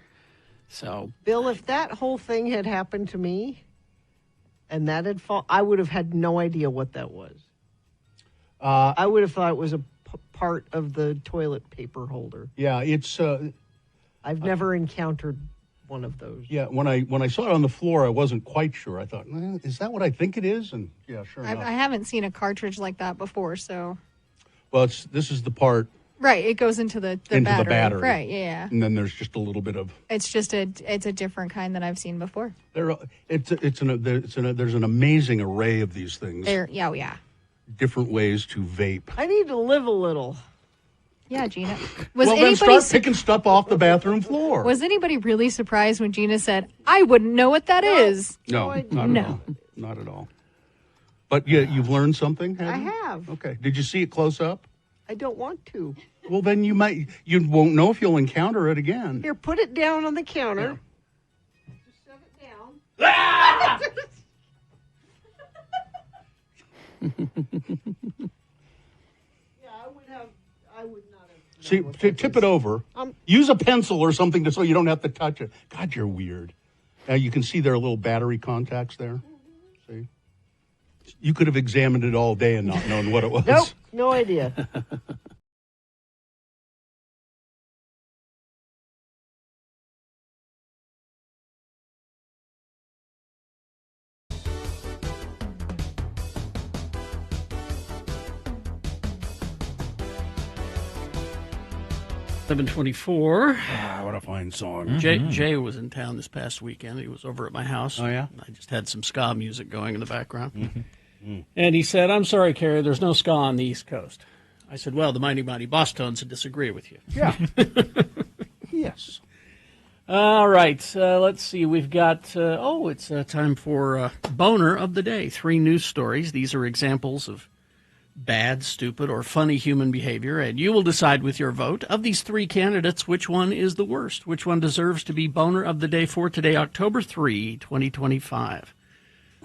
So Bill, if that whole thing had happened to me, and that had I would have had no idea what that was. I would have thought it was a part of the toilet paper holder. Yeah, it's. I've never encountered one of those. Yeah, when I saw it on the floor, I wasn't quite sure. I thought, "Is that what I think it is?" And yeah, sure enough. I haven't seen a cartridge like that before, so Well, this is the part right. It goes into the into battery. the battery, Right. Yeah. and then there's just a little bit of It's just it's a different kind than I've seen before. there's an amazing array of these things. Yeah. Different ways to vape. I need to live a little. Yeah, Gina. Was Well, then anybody start picking stuff off the bathroom floor. was anybody really surprised when Gina said, "I wouldn't know what that is"? No, not at all. Not at all. But you've learned something, I have you? have. Okay. Did you see it close up? I don't want to. Well, then you won't know if you'll encounter it again. Here, put it down on the counter. Just shove it down. I would not have. See, tip it over. Use a pencil or something so you don't have to touch it. God, you're weird. Now you can see there are little battery contacts there. See? You could have examined it all day and not known what it was. Nope, no idea. $7:24. What a fine song. Jay was in town this past weekend. He was over at my house. Oh, yeah? I just had some ska music going in the background. And he said, "I'm sorry, Kerry, there's no ska on the East Coast." I said, "Well, the Mighty Mighty Boss Tones would disagree with you." Yeah. Yes. All right. Let's see. We've got, it's time for Boner of the Day. 3 news stories. These are examples of bad, stupid, or funny human behavior, and you will decide with your vote of these 3 candidates which one is the worst, which one deserves to be Boner of the Day for today, October 3, 2025.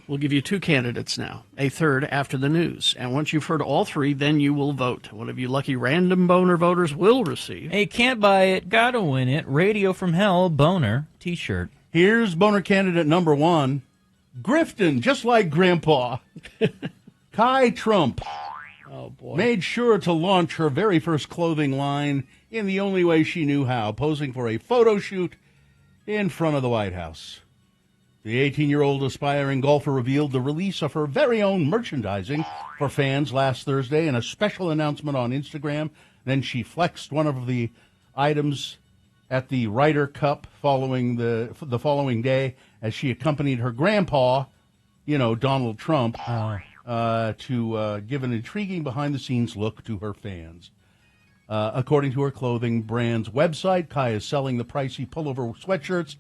We'll give you 2 candidates now, a third after the news. And once you've heard all 3, then you will vote. One of you lucky random Boner voters will receive a can't buy it, gotta win it, Radio from Hell Boner t-shirt. Here's Boner candidate number 1, Grifton, just like Grandpa. Kai Trump. Oh, boy. made sure to launch her very first clothing line in the only way she knew how, posing for a photo shoot in front of the White House. The 18-year-old aspiring golfer revealed the release of her very own merchandising for fans last Thursday in a special announcement on Instagram. Then she flexed one of the items at the Ryder Cup following the following day as she accompanied her grandpa, Donald Trump, to give an intriguing behind-the-scenes look to her fans. According to her clothing brand's website, Kai is selling the pricey pullover sweatshirts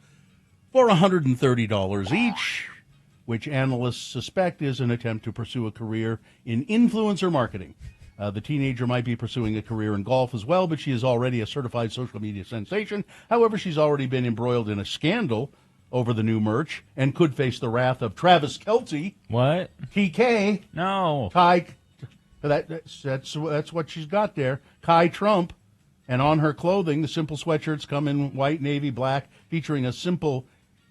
for $130 each, which analysts suspect is an attempt to pursue a career in influencer marketing. The teenager might be pursuing a career in golf as well, but she is already a certified social media sensation. However, she's already been embroiled in a scandal over the new merch and could face the wrath of Travis Kelce. What? TK. No. Kai. That's what she's got there. Kai Trump. And on her clothing, the simple sweatshirts come in white, navy, black, featuring a simple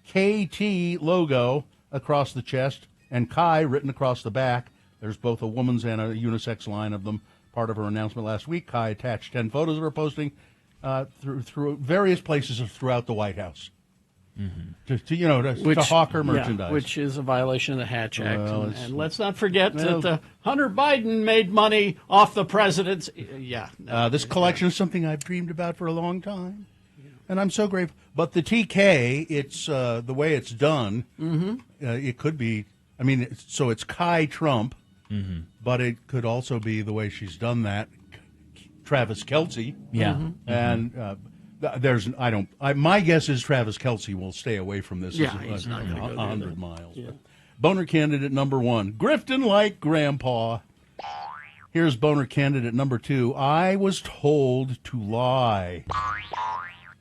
KT logo across the chest and Kai written across the back. There's both a woman's and a unisex line of them. Part of her announcement last week, Kai attached 10 photos of her posting through various places throughout the White House. To hawk her merchandise. Yeah, which is a violation of the Hatch Act. And let's not forget that Hunter Biden made money off the president's. This collection is something I've dreamed about for a long time. And I'm so grateful. But the TK, it's the way it's done, it could be, so it's Kai Trump, but it could also be the way she's done that, Travis Kelce. Yeah. And my guess is Travis Kelce will stay away from this. Yeah, he's not going to go 100 miles. Yeah. Boner candidate number 1, grifting like grandpa. Here's boner candidate number 2, I was told to lie.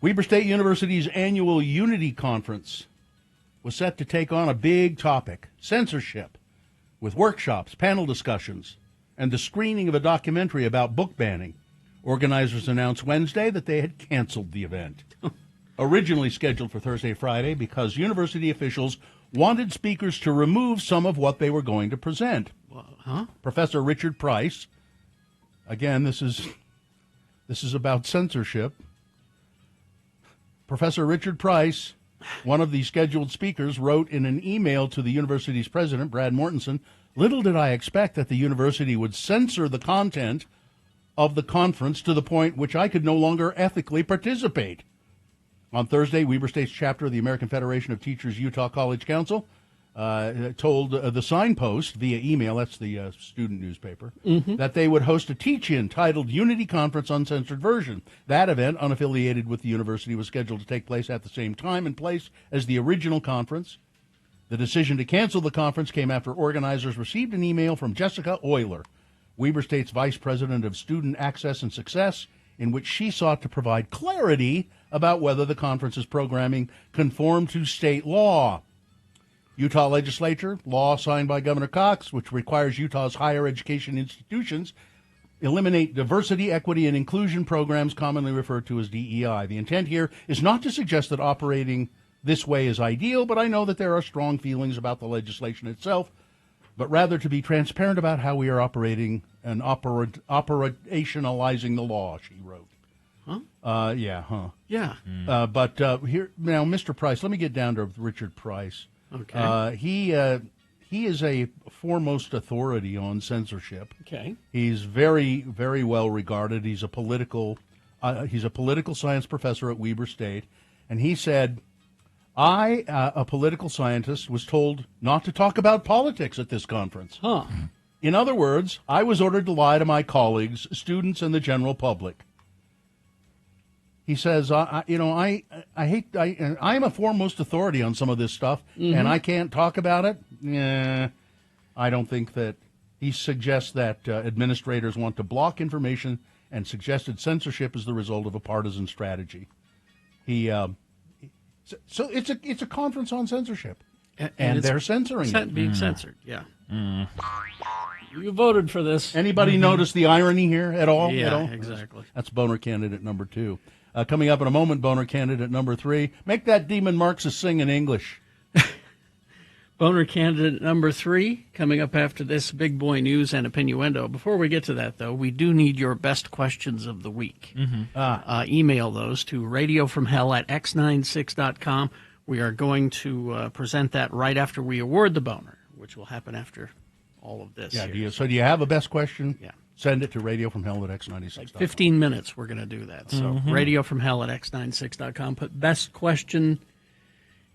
Weber State University's annual Unity Conference was set to take on a big topic, censorship, with workshops, panel discussions, and the screening of a documentary about book banning. Organizers announced Wednesday that they had canceled the event. Originally scheduled for Thursday, Friday, because university officials wanted speakers to remove some of what they were going to present. Professor Richard Price, again, this is about censorship. Professor Richard Price, one of the scheduled speakers, wrote in an email to the university's president, Brad Mortensen, "Little did I expect that the university would censor the content of the conference to the point which I could no longer ethically participate." On Thursday, Weber State's chapter of the American Federation of Teachers Utah College Council told the Signpost via email, that's the student newspaper, that they would host a teach-in titled Unity Conference Uncensored Version. That event, unaffiliated with the university, was scheduled to take place at the same time and place as the original conference. The decision to cancel the conference came after organizers received an email from Jessica Euler, Weber State's Vice President of Student Access and Success, in which she sought to provide clarity about whether the conference's programming conformed to state law. Utah legislature, law signed by Governor Cox, which requires Utah's higher education institutions eliminate diversity, equity, and inclusion programs commonly referred to as DEI. The intent here is not to suggest that operating this way is ideal, but I know that there are strong feelings about the legislation itself, but rather to be transparent about how we are operating and operationalizing the law, she wrote. Yeah. But here now, Mr. Price, let me get down to Richard Price. Okay. He is a foremost authority on censorship. Okay. He's very, very well regarded. He's a political science professor at Weber State, and he said, I, a political scientist, was told not to talk about politics at this conference. In other words, I was ordered to lie to my colleagues, students, and the general public. He says, I'm a foremost authority on some of this stuff, and I can't talk about it. I don't think that he suggests that administrators want to block information, and suggested censorship is the result of a partisan strategy. So it's a conference on censorship, and they're censoring it. Being censored, yeah. You voted for this. Anybody notice the irony here at all? Yeah, at all? exactly. That's boner candidate number 2. Coming up in a moment, boner candidate number 3. Make that demon Marxist sing in English. Boner candidate number 3 coming up after this big boy news and opinioendo. Before we get to that, though, we do need your best questions of the week. Email those to radiofromhell@x96.com. We are going to present that right after we award the boner, which will happen after all of this. Yeah. here. Do you have a best question? Yeah. Send it to radiofromhell@x96.com. 15 minutes we're going to do that. So radiofromhell@x96.com. Put best question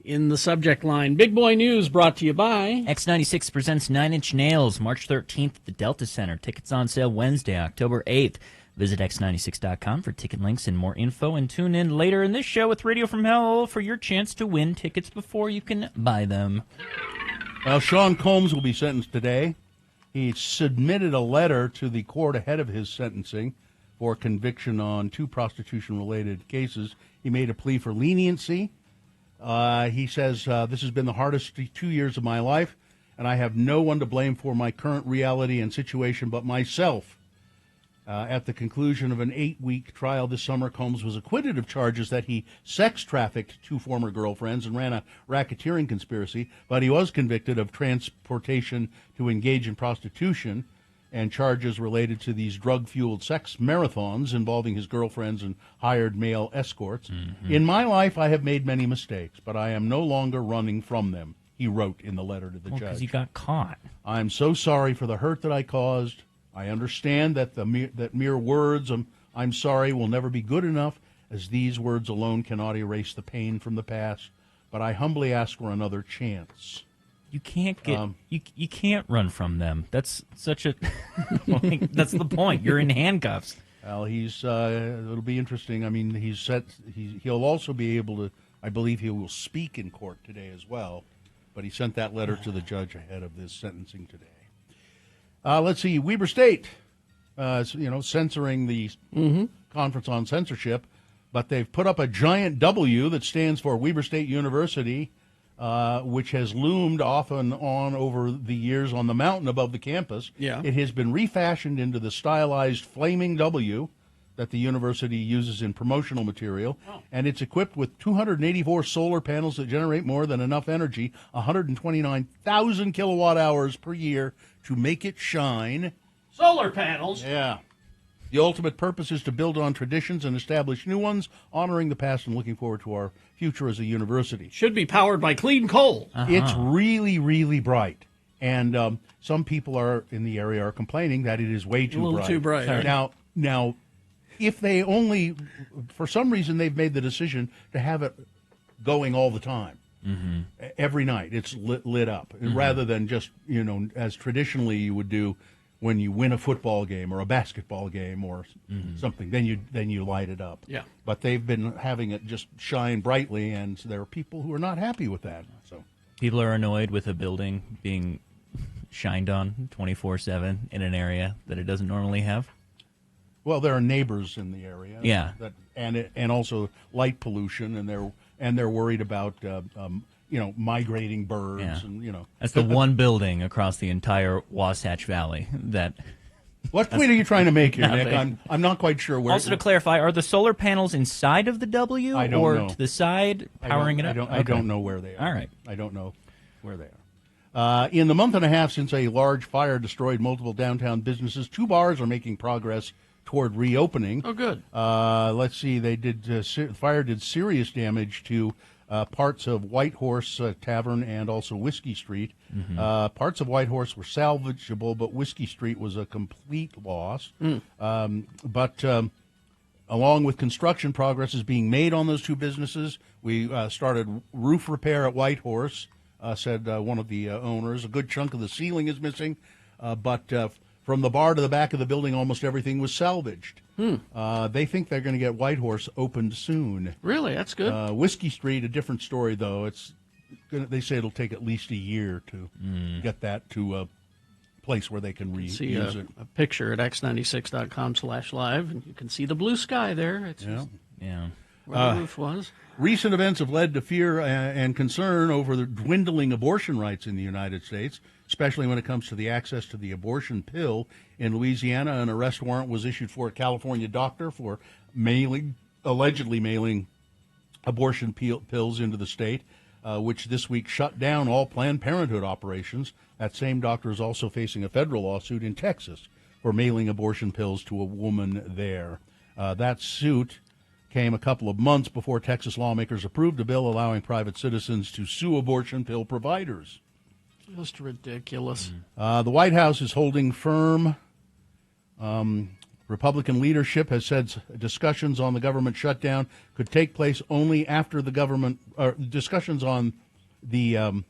in the subject line. Big Boy News brought to you by X96 presents 9 Inch Nails, March 13th at the Delta Center. Tickets on sale Wednesday, October 8th. Visit x96.com for ticket links and more info, and tune in later in this show with Radio from Hell for your chance to win tickets before you can buy them. Well, Sean Combs will be sentenced today. He submitted a letter to the court ahead of his sentencing for conviction on 2 prostitution-related cases. He made a plea for leniency. He says, this has been the hardest 2 years of my life, and I have no one to blame for my current reality and situation but myself. At the conclusion of an 8-week trial this summer, Combs was acquitted of charges that he sex-trafficked 2 former girlfriends and ran a racketeering conspiracy, but he was convicted of transportation to engage in prostitution and charges related to these drug-fueled sex marathons involving his girlfriends and hired male escorts. In my life, I have made many mistakes, but I am no longer running from them, he wrote in the letter to the judge. Because you got caught. I'm so sorry for the hurt that I caused. I understand that mere words, I'm sorry, will never be good enough, as these words alone cannot erase the pain from the past, but I humbly ask for another chance. You can't get you can't run from them. That's such a that's the point. You're in handcuffs. Well, it'll be interesting. I mean, he'll also be able to. I believe he will speak in court today as well. But he sent that letter to the judge ahead of this sentencing today. Let's see, Weber State, censoring the Conference on Censorship, but they've put up a giant W that stands for Weber State University, which has loomed off and on over the years on the mountain above the campus. Yeah. It has been refashioned into the stylized flaming W that the university uses in promotional material, and it's equipped with 284 solar panels that generate more than enough energy, 129,000 kilowatt hours per year, to make it shine. solar panels. Yeah. The ultimate purpose is to build on traditions and establish new ones, honoring the past and looking forward to our future as a university. Should be powered by clean coal. It's really, really bright. And some people in the area are complaining that it is way too bright. A little too bright. Right? Now, if they only, for some reason, they've made the decision to have it going all the time. Mm-hmm. Every night it's lit up, rather than just, as traditionally you would do when you win a football game or a basketball game or something, then you light it up. Yeah. But they've been having it just shine brightly, and there are people who are not happy with that. So people are annoyed with a building being shined on 24/7 in an area that it doesn't normally have. Well, there are neighbors in the area. Yeah. And also light pollution, and they're worried about migrating birds. Yeah. And That's the one building across the entire Wasatch Valley that. What point are you trying to make here, Nick? I'm not quite sure where. Also, to clarify, are the solar panels inside of the W I don't or know. to the side powering it up? I don't know where they are. All right. I don't know where they are. In the month and a half since a large fire destroyed multiple downtown businesses, 2 bars are making progress toward reopening. Oh, good. Let's see. They did. Fire did serious damage to parts of White Horse Tavern and also Whiskey Street. Parts of White Horse were salvageable, but Whiskey Street was a complete loss. But along with construction progress is being made on those 2 businesses, we started roof repair at White Horse, said one of the owners. A good chunk of the ceiling is missing, but from the bar to the back of the building, almost everything was salvaged. They think they're going to get White Horse opened soon. Really? That's good. Whiskey Street, a different story, though. They say it'll take at least a year to get that to a place where they can See use it. a picture at x96.com/live, and you can see the blue sky there. It's Yeah. where the roof was. Recent events have led to fear and concern over the dwindling abortion rights in the United States, especially when it comes to the access to the abortion pill. In Louisiana, an arrest warrant was issued for a California doctor for allegedly mailing abortion pills into the state. which this week shut down all Planned Parenthood operations. That same doctor is also facing a federal lawsuit in Texas for mailing abortion pills to a woman there. That suit came a couple of months before Texas lawmakers approved a bill allowing private citizens to sue abortion pill providers. Just ridiculous. The White House is holding firm. Republican leadership has said discussions on the government shutdown could take place only after the government, discussions on the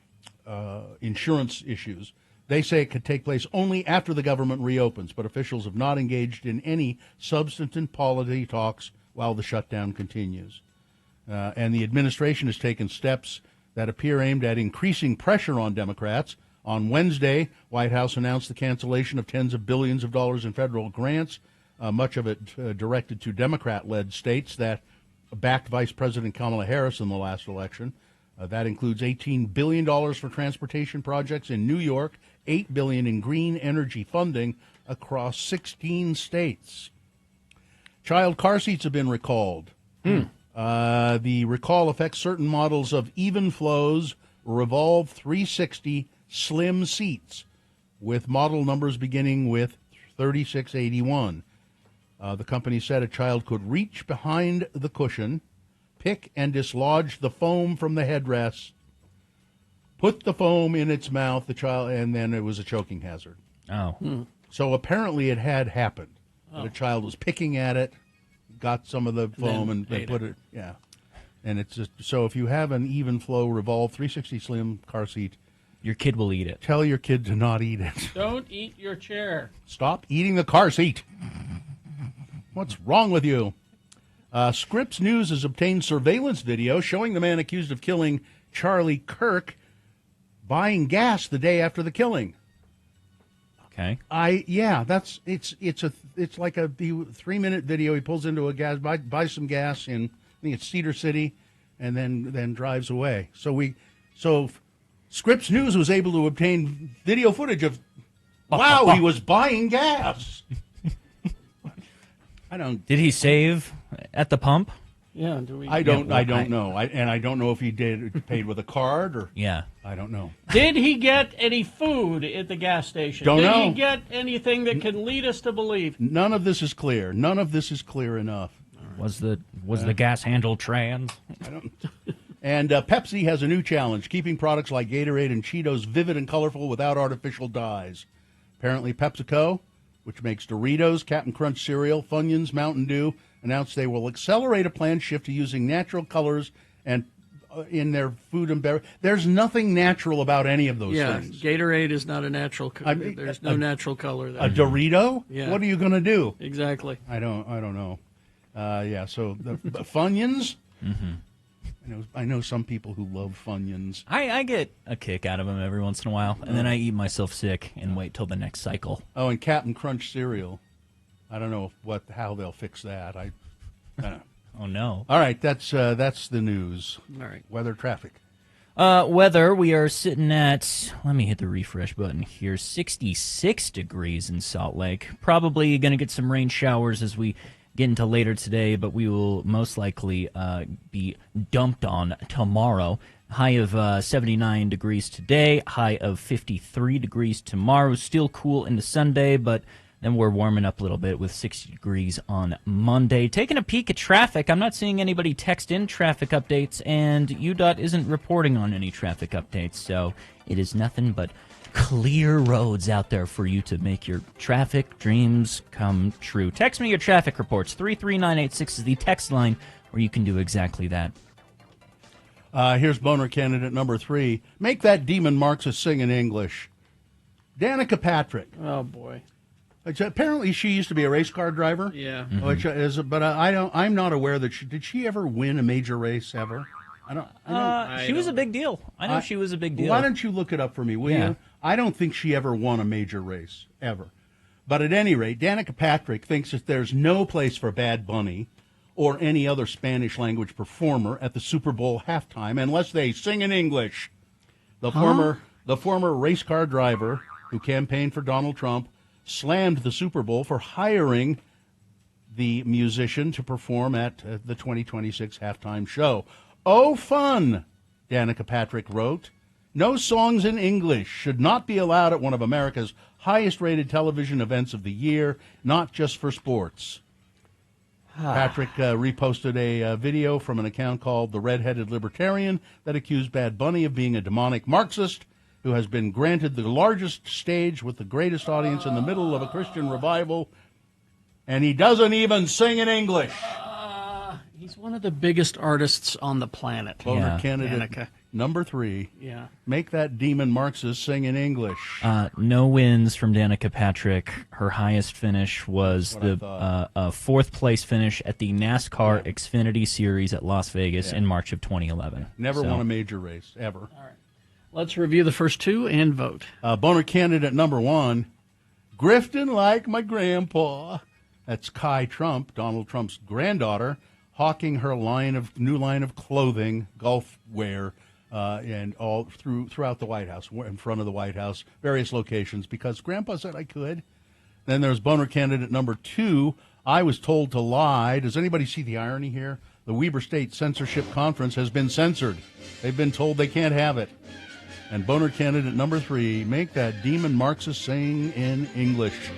insurance issues. They say it could take place only after the government reopens, but officials have not engaged in any substantive policy talks while the shutdown continues. And the administration has taken steps that appear aimed at increasing pressure on Democrats. On Wednesday, White House announced the cancellation of tens of billions of dollars in federal grants, much of it directed to Democrat-led states that backed Vice President Kamala Harris in the last election. That includes $18 billion for transportation projects in New York, $8 billion in green energy funding across 16 states. Child car seats have been recalled. The recall affects certain models of Evenflow's Revolve 360 slim seats, with model numbers beginning with 3681. The company said a child could reach behind the cushion, pick and dislodge the foam from the headrest, put the foam in its mouth, and then it was a choking hazard. Oh. So apparently it had happened. The child was picking at it, got some of the foam, and they put it. Yeah. And it's just, so if you have an Evenflow Revolve 360 slim car seat, your kid will eat it. Tell your kid to not eat it. Don't eat your chair. Stop eating the car seat. What's wrong with you? Scripps News has obtained surveillance video showing the man accused of killing Charlie Kirk buying gas the day after the killing. Okay. It's like a 3-minute video. He pulls into a gas, buys some gas in, I think it's Cedar City, and then drives away. So Scripps News was able to obtain video footage of, wow, he was buying gas. Did he save at the pump? Yeah. I don't know. I don't know if he paid with a card or. Yeah. I don't know. Did he get any food at the gas station? Don't know. Did he get anything that can lead us to believe? None of this is clear. None of this is clear enough. Was the gas handle trans? I don't. And Pepsi has a new challenge: keeping products like Gatorade and Cheetos vivid and colorful without artificial dyes. Apparently, PepsiCo, which makes Doritos, Captain Crunch cereal, Funyuns, Mountain Dew, announced they will accelerate a planned shift to using natural colors and in their food and beverage. There's nothing natural about any of those things. Gatorade is not a natural color. There's no natural color there. A Dorito? Yeah. What are you going to do? Exactly. I don't know. So the Funyuns. Mm-hmm. I know some people who love Funyuns. I get a kick out of them every once in a while, and then I eat myself sick and wait till the next cycle. Oh, and Captain Crunch cereal. I don't know how they'll fix that. I don't know. Oh no! All right, that's the news. All right, weather, traffic. Weather. We are sitting at. Let me hit the refresh button here. 66 degrees in Salt Lake. Probably going to get some rain showers as we get into later today, but we will most likely be dumped on tomorrow. High of 79 degrees today, high of 53 degrees tomorrow. Still cool into Sunday, but then we're warming up a little bit with 60 degrees on Monday. Taking a peek at traffic, I'm not seeing anybody text in traffic updates, and UDOT isn't reporting on any traffic updates, so it is nothing but clear roads out there for you to make your traffic dreams come true. Text me your traffic reports. 33986 is the text line where you can do exactly that. Here's boner candidate number 3. Make that demon Marxist sing in English. Danica Patrick. Oh, boy. Apparently she used to be a race car driver. Yeah. Mm-hmm. Which is, but I'm not aware that did she ever win a major race ever? She was a big deal. I know she was a big deal. Why don't you look it up for me, will you? I don't think she ever won a major race, ever. But at any rate, Danica Patrick thinks that there's no place for Bad Bunny or any other Spanish-language performer at the Super Bowl halftime unless they sing in English. The former race car driver who campaigned for Donald Trump slammed the Super Bowl for hiring the musician to perform at the 2026 halftime show. Oh, fun! Danica Patrick wrote, "No songs in English should not be allowed at one of America's highest-rated television events of the year, not just for sports." Patrick reposted a video from an account called The Red-Headed Libertarian that accused Bad Bunny of being a demonic Marxist who has been granted the largest stage with the greatest audience in the middle of a Christian revival, and he doesn't even sing in English. He's one of the biggest artists on the planet. Boner candidate Danica. number 3. Yeah. Make that demon Marxist sing in English. No wins from Danica Patrick. Her highest finish was the fourth place finish at the NASCAR Xfinity Series at Las Vegas in March of 2011. Never won a major race, ever. All right. Let's review the first two and vote. Boner candidate number 1, grifting like my grandpa. That's Kai Trump, Donald Trump's granddaughter, hawking her new line of clothing, golf wear, and all throughout the White House, in front of the White House, various locations, because Grandpa said I could. Then there's Boner candidate number 2, I was told to lie. Does anybody see the irony here? The Weber State Censorship Conference has been censored. They've been told they can't have it. And Boner candidate number 3, make that demon Marxist sing in English.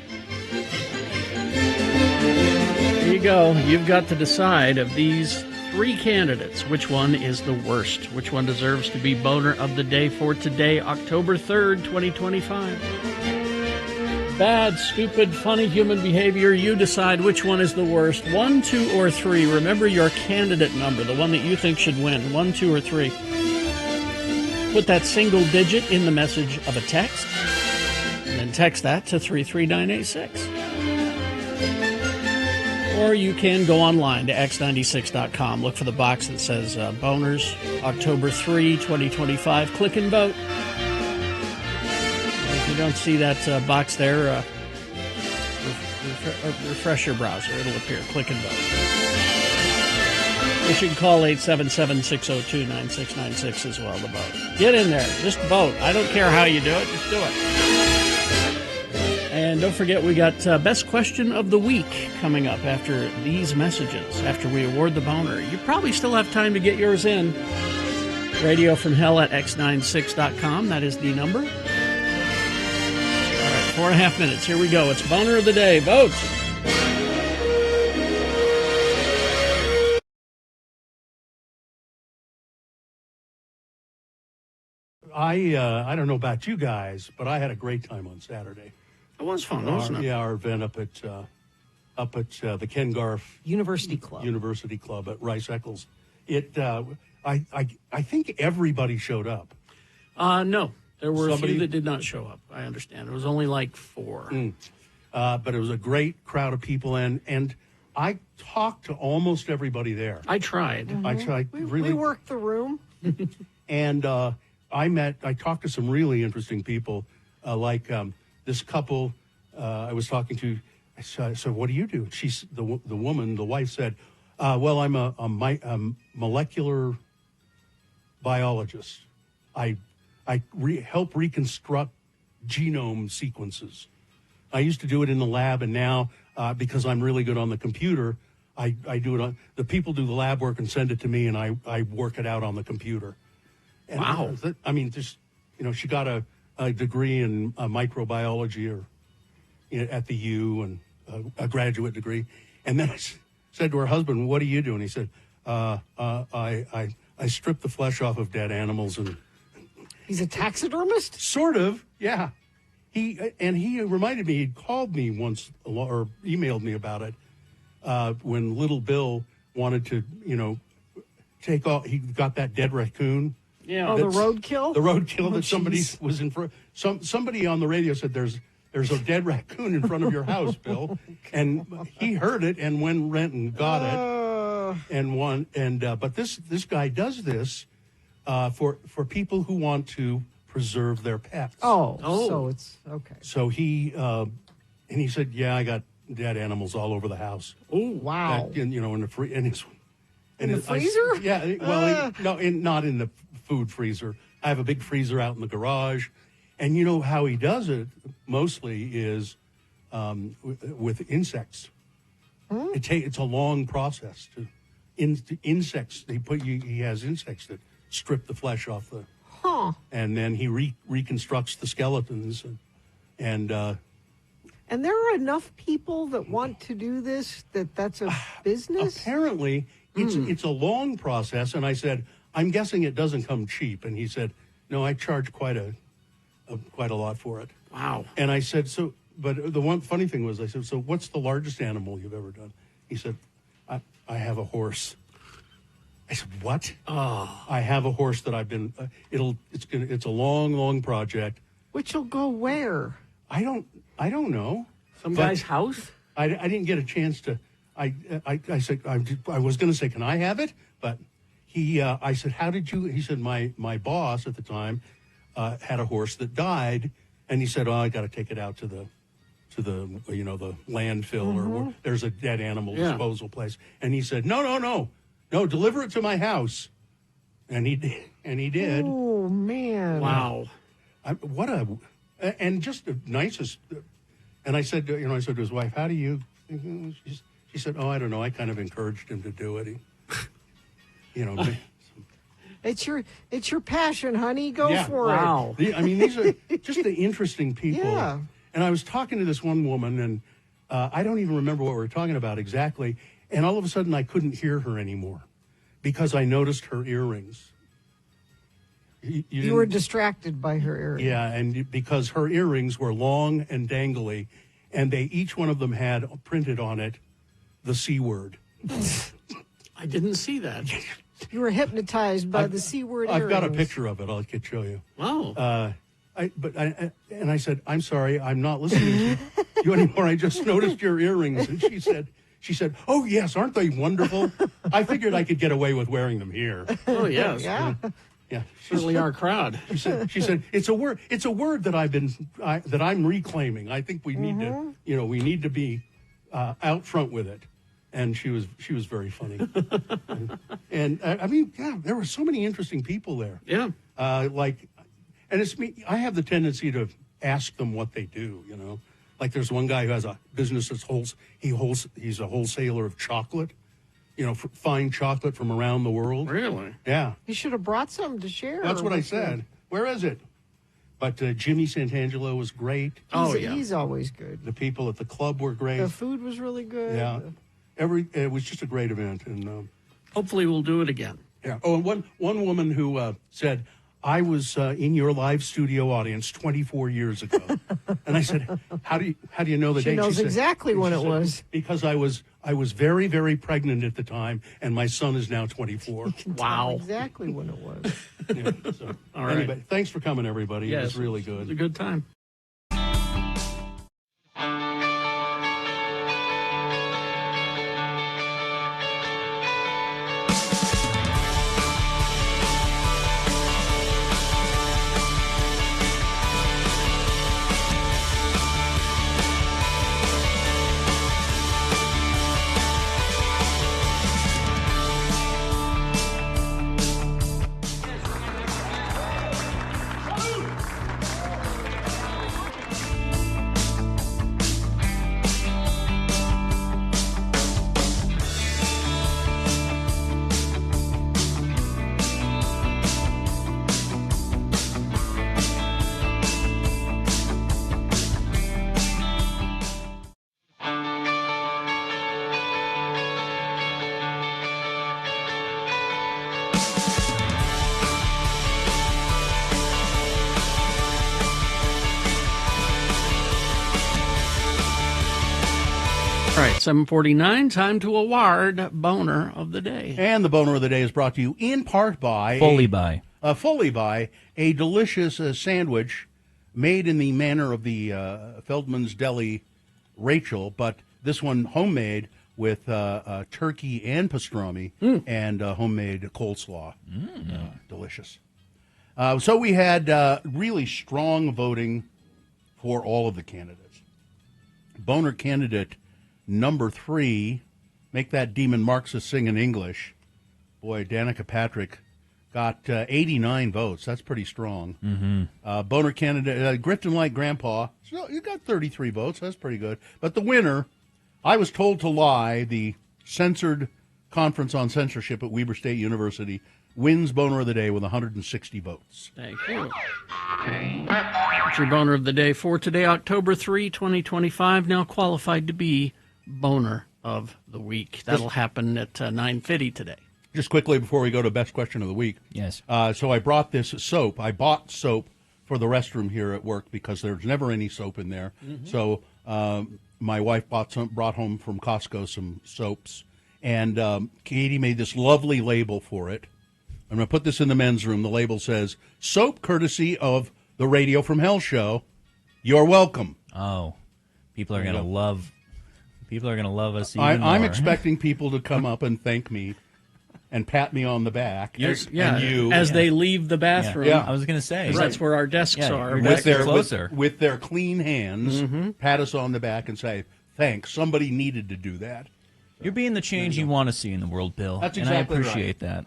There you go. You've got to decide of these 3 candidates, which one is the worst? Which one deserves to be Boner of the Day for today, October 3rd, 2025? Bad, stupid, funny human behavior. You decide which one is the worst. 1, 2, or 3. Remember your candidate number, the one that you think should win. 1, 2, or 3. Put that single digit in the message of a text, and then text that to 33986. Or you can go online to x96.com. Look for the box that says Boners, October 3, 2025. Click and vote. If you don't see that box there, refresh your browser. It'll appear. Click and vote. You should call 877-602-9696 as well to vote. Get in there. Just vote. I don't care how you do it. Just do it. And don't forget, we got Best Question of the Week coming up after these messages, after we award the Boner. You probably still have time to get yours in. Radio from Hell at x96.com. That is the number. All right, 4.5 minutes. Here we go. It's Boner of the Day. Vote. I don't know about you guys, but I had a great time on Saturday. It was fun, wasn't it? Yeah, our event up at the Ken Garff University Club at Rice Eccles. I think everybody showed up. No, there were a few that did not show up. I understand. It was only like 4. But it was a great crowd of people, and I talked to almost everybody there. I tried. Mm-hmm. We worked the room. And I talked to some really interesting people, like this couple I was talking to. I said, "What do you do?" She's the woman, the wife said, "Well, I'm a molecular biologist. I help reconstruct genome sequences. I used to do it in the lab, and now because I'm really good on the computer, I do it on. The people do the lab work and send it to me, and I work it out on the computer." And wow! I mean, just she got a degree in microbiology or at the U and a graduate degree, and then I said to her husband, "What do you do?" And he said, "I strip the flesh off of dead animals." And he's a taxidermist, sort of, yeah. He reminded me, he'd called me once or emailed me about it when Little Bill wanted to, take off. He got that dead raccoon. Yeah, the roadkill. The roadkill that somebody was in front. Somebody on the radio said, "There's a dead raccoon in front of your house, Bill," and he heard it and went and got it and won. And but this guy does this for people who want to preserve their pets. Oh, so it's okay. So he said, "Yeah, I got dead animals all over the house." Oh, wow! In the freezer? Not in the food freezer. I have a big freezer out in the garage, and how he does it mostly is with insects. It's a long process to insects. He has insects that strip the flesh off the, Huh. and then he reconstructs the skeletons, and And there are enough people that want to do this that's a business? apparently it's a long process. And I said, I'm guessing it doesn't come cheap. And he said, no, I charge quite a lot for it. Wow. And I said, so, but the one funny thing was, I said, so what's the largest animal you've ever done? He said, I have a horse. I said, what? Oh. I have a horse that I've been, it's a long project. Which will go where? I don't know. Some But guy's house? I didn't get a chance to, I said, I was going to say, can I have it? But I said, how did you, he said, my boss at the time had a horse that died. And he said, I got to take it out to the the landfill or there's a dead animal disposal place. And he said, no, deliver it to my house. And he did. Oh man! Wow. And just the nicest. And I said to his wife, how do you? She said, I don't know. I kind of encouraged him to do it. It's your passion, honey. Go for wow. it. I mean, these are just the interesting people. Yeah. And I was talking to this one woman, and I don't even remember what we were talking about exactly. And all of a sudden, I couldn't hear her anymore because I noticed her earrings. You were distracted by her earrings. Yeah, and because her earrings were long and dangly, and each one of them had printed on it the C word. I didn't see that. You were hypnotized by the C word earrings. I've got a picture of it. I could show you. Wow. I said, I'm sorry, I'm not listening to you anymore. I just noticed your earrings. And she said, oh yes, aren't they wonderful? I figured I could get away with wearing them here. Oh yes. Yeah. Certainly our crowd. She said it's a word that I'm reclaiming. I think we need to be out front with it. And she was very funny. and I mean, there were so many interesting people there. Yeah. And it's me. I have the tendency to ask them what they do. Like there's one guy who has a business he's a wholesaler of chocolate. Fine chocolate from around the world. Really? Yeah. You should have brought some to share. That's what I said. Where is it? But Jimmy Santangelo was great. He's always good. The people at the club were great. The food was really good. Yeah. It was just a great event, and hopefully we'll do it again. Yeah. Oh, and one woman who said, I was in your live studio audience 24 years ago. And I said, how do you know the date? She knows exactly when it was. Because I was very, very pregnant at the time, and my son is now 24. Wow. Exactly when it was. Yeah, so, all right. Anyway, thanks for coming, everybody. Yes, it was really good. It was a good time. All right, 7:49, time to award Boner of the Day. And the Boner of the Day is brought to you in part by... Fully by a delicious sandwich made in the manner of the Feldman's Deli Rachel, but this one homemade with turkey and pastrami and homemade coleslaw. Delicious. So we had really strong voting for all of the candidates. Boner candidate number 3, make that demon Marxist sing in English. Boy, Danica Patrick got 89 votes. That's pretty strong. Mm-hmm. Boner candidate, Grifton Like Grandpa, so you got 33 votes. That's pretty good. But the winner, I was told to lie, the censored Conference on Censorship at Weber State University wins Boner of the Day with 160 votes. Thank you. That's your boner of the day for today, October 3, 2025. Now qualified to be boner of the week. That'll happen at 9:50 today. Just quickly before we go to best question of the week. Yes. So I brought this soap. I bought soap for the restroom here at work because there's never any soap in there. Mhm. So my wife brought home from Costco some soaps, and Katie made this lovely label for it. I'm going to put this in the men's room. The label says, "Soap courtesy of the Radio from Hell show. You're welcome." Oh, people are going to love. People are going to love us even I'm more. expecting people to come up and thank me and pat me on the back. As and they leave the bathroom. Yeah. I was going to say. 'Cause that's where our desks are. With their, closer. with their clean hands, Mm-hmm. pat us on the back and say, thanks. Somebody needed to do that. You're being the change you want to see in the world, Bill. That's and exactly I appreciate that.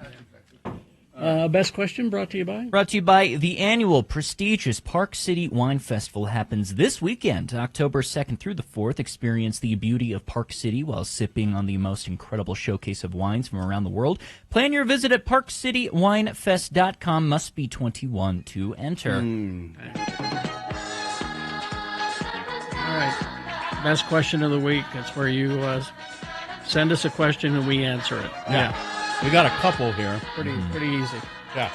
Best question brought to you by? Brought to you by the annual prestigious Park City Wine Festival happens this weekend, October 2nd through the 4th. Experience the beauty of Park City while sipping on the most incredible showcase of wines from around the world. Plan your visit at parkcitywinefest.com. Must be 21 to enter. All right. Best question of the week. That's where you send us a question and we answer it. Yeah. We got a couple here. Pretty easy. Yeah.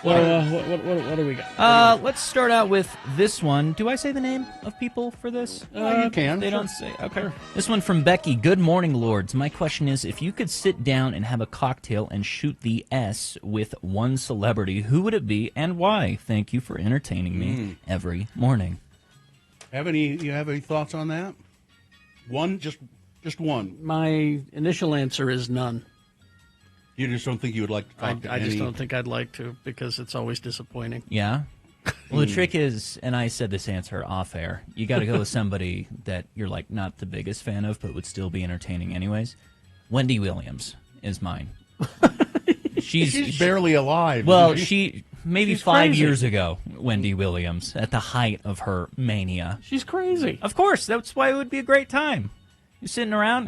What do we got? Let's start out with this one. Do I say the name of people for this? You can. They sure. don't say. Okay. This one from Becky. Good morning, Lords. My question is, if you could sit down and have a cocktail and shoot the S with one celebrity, who would it be and why? Thank you for entertaining me every morning. You have any thoughts on that? One, just one. My initial answer is none. You just don't think you would like to talk to I any? just don't think I'd like to because it's always disappointing. Yeah? Well, the trick is, and I said this answer off air, you got to go with somebody that you're like not the biggest fan of, but would still be entertaining anyways. Wendy Williams is mine. She's barely alive. Well, isn't she maybe She's 5 crazy. years ago, Wendy Williams, at the height of her mania. She's crazy. Of course, that's why it would be a great time. You're sitting around.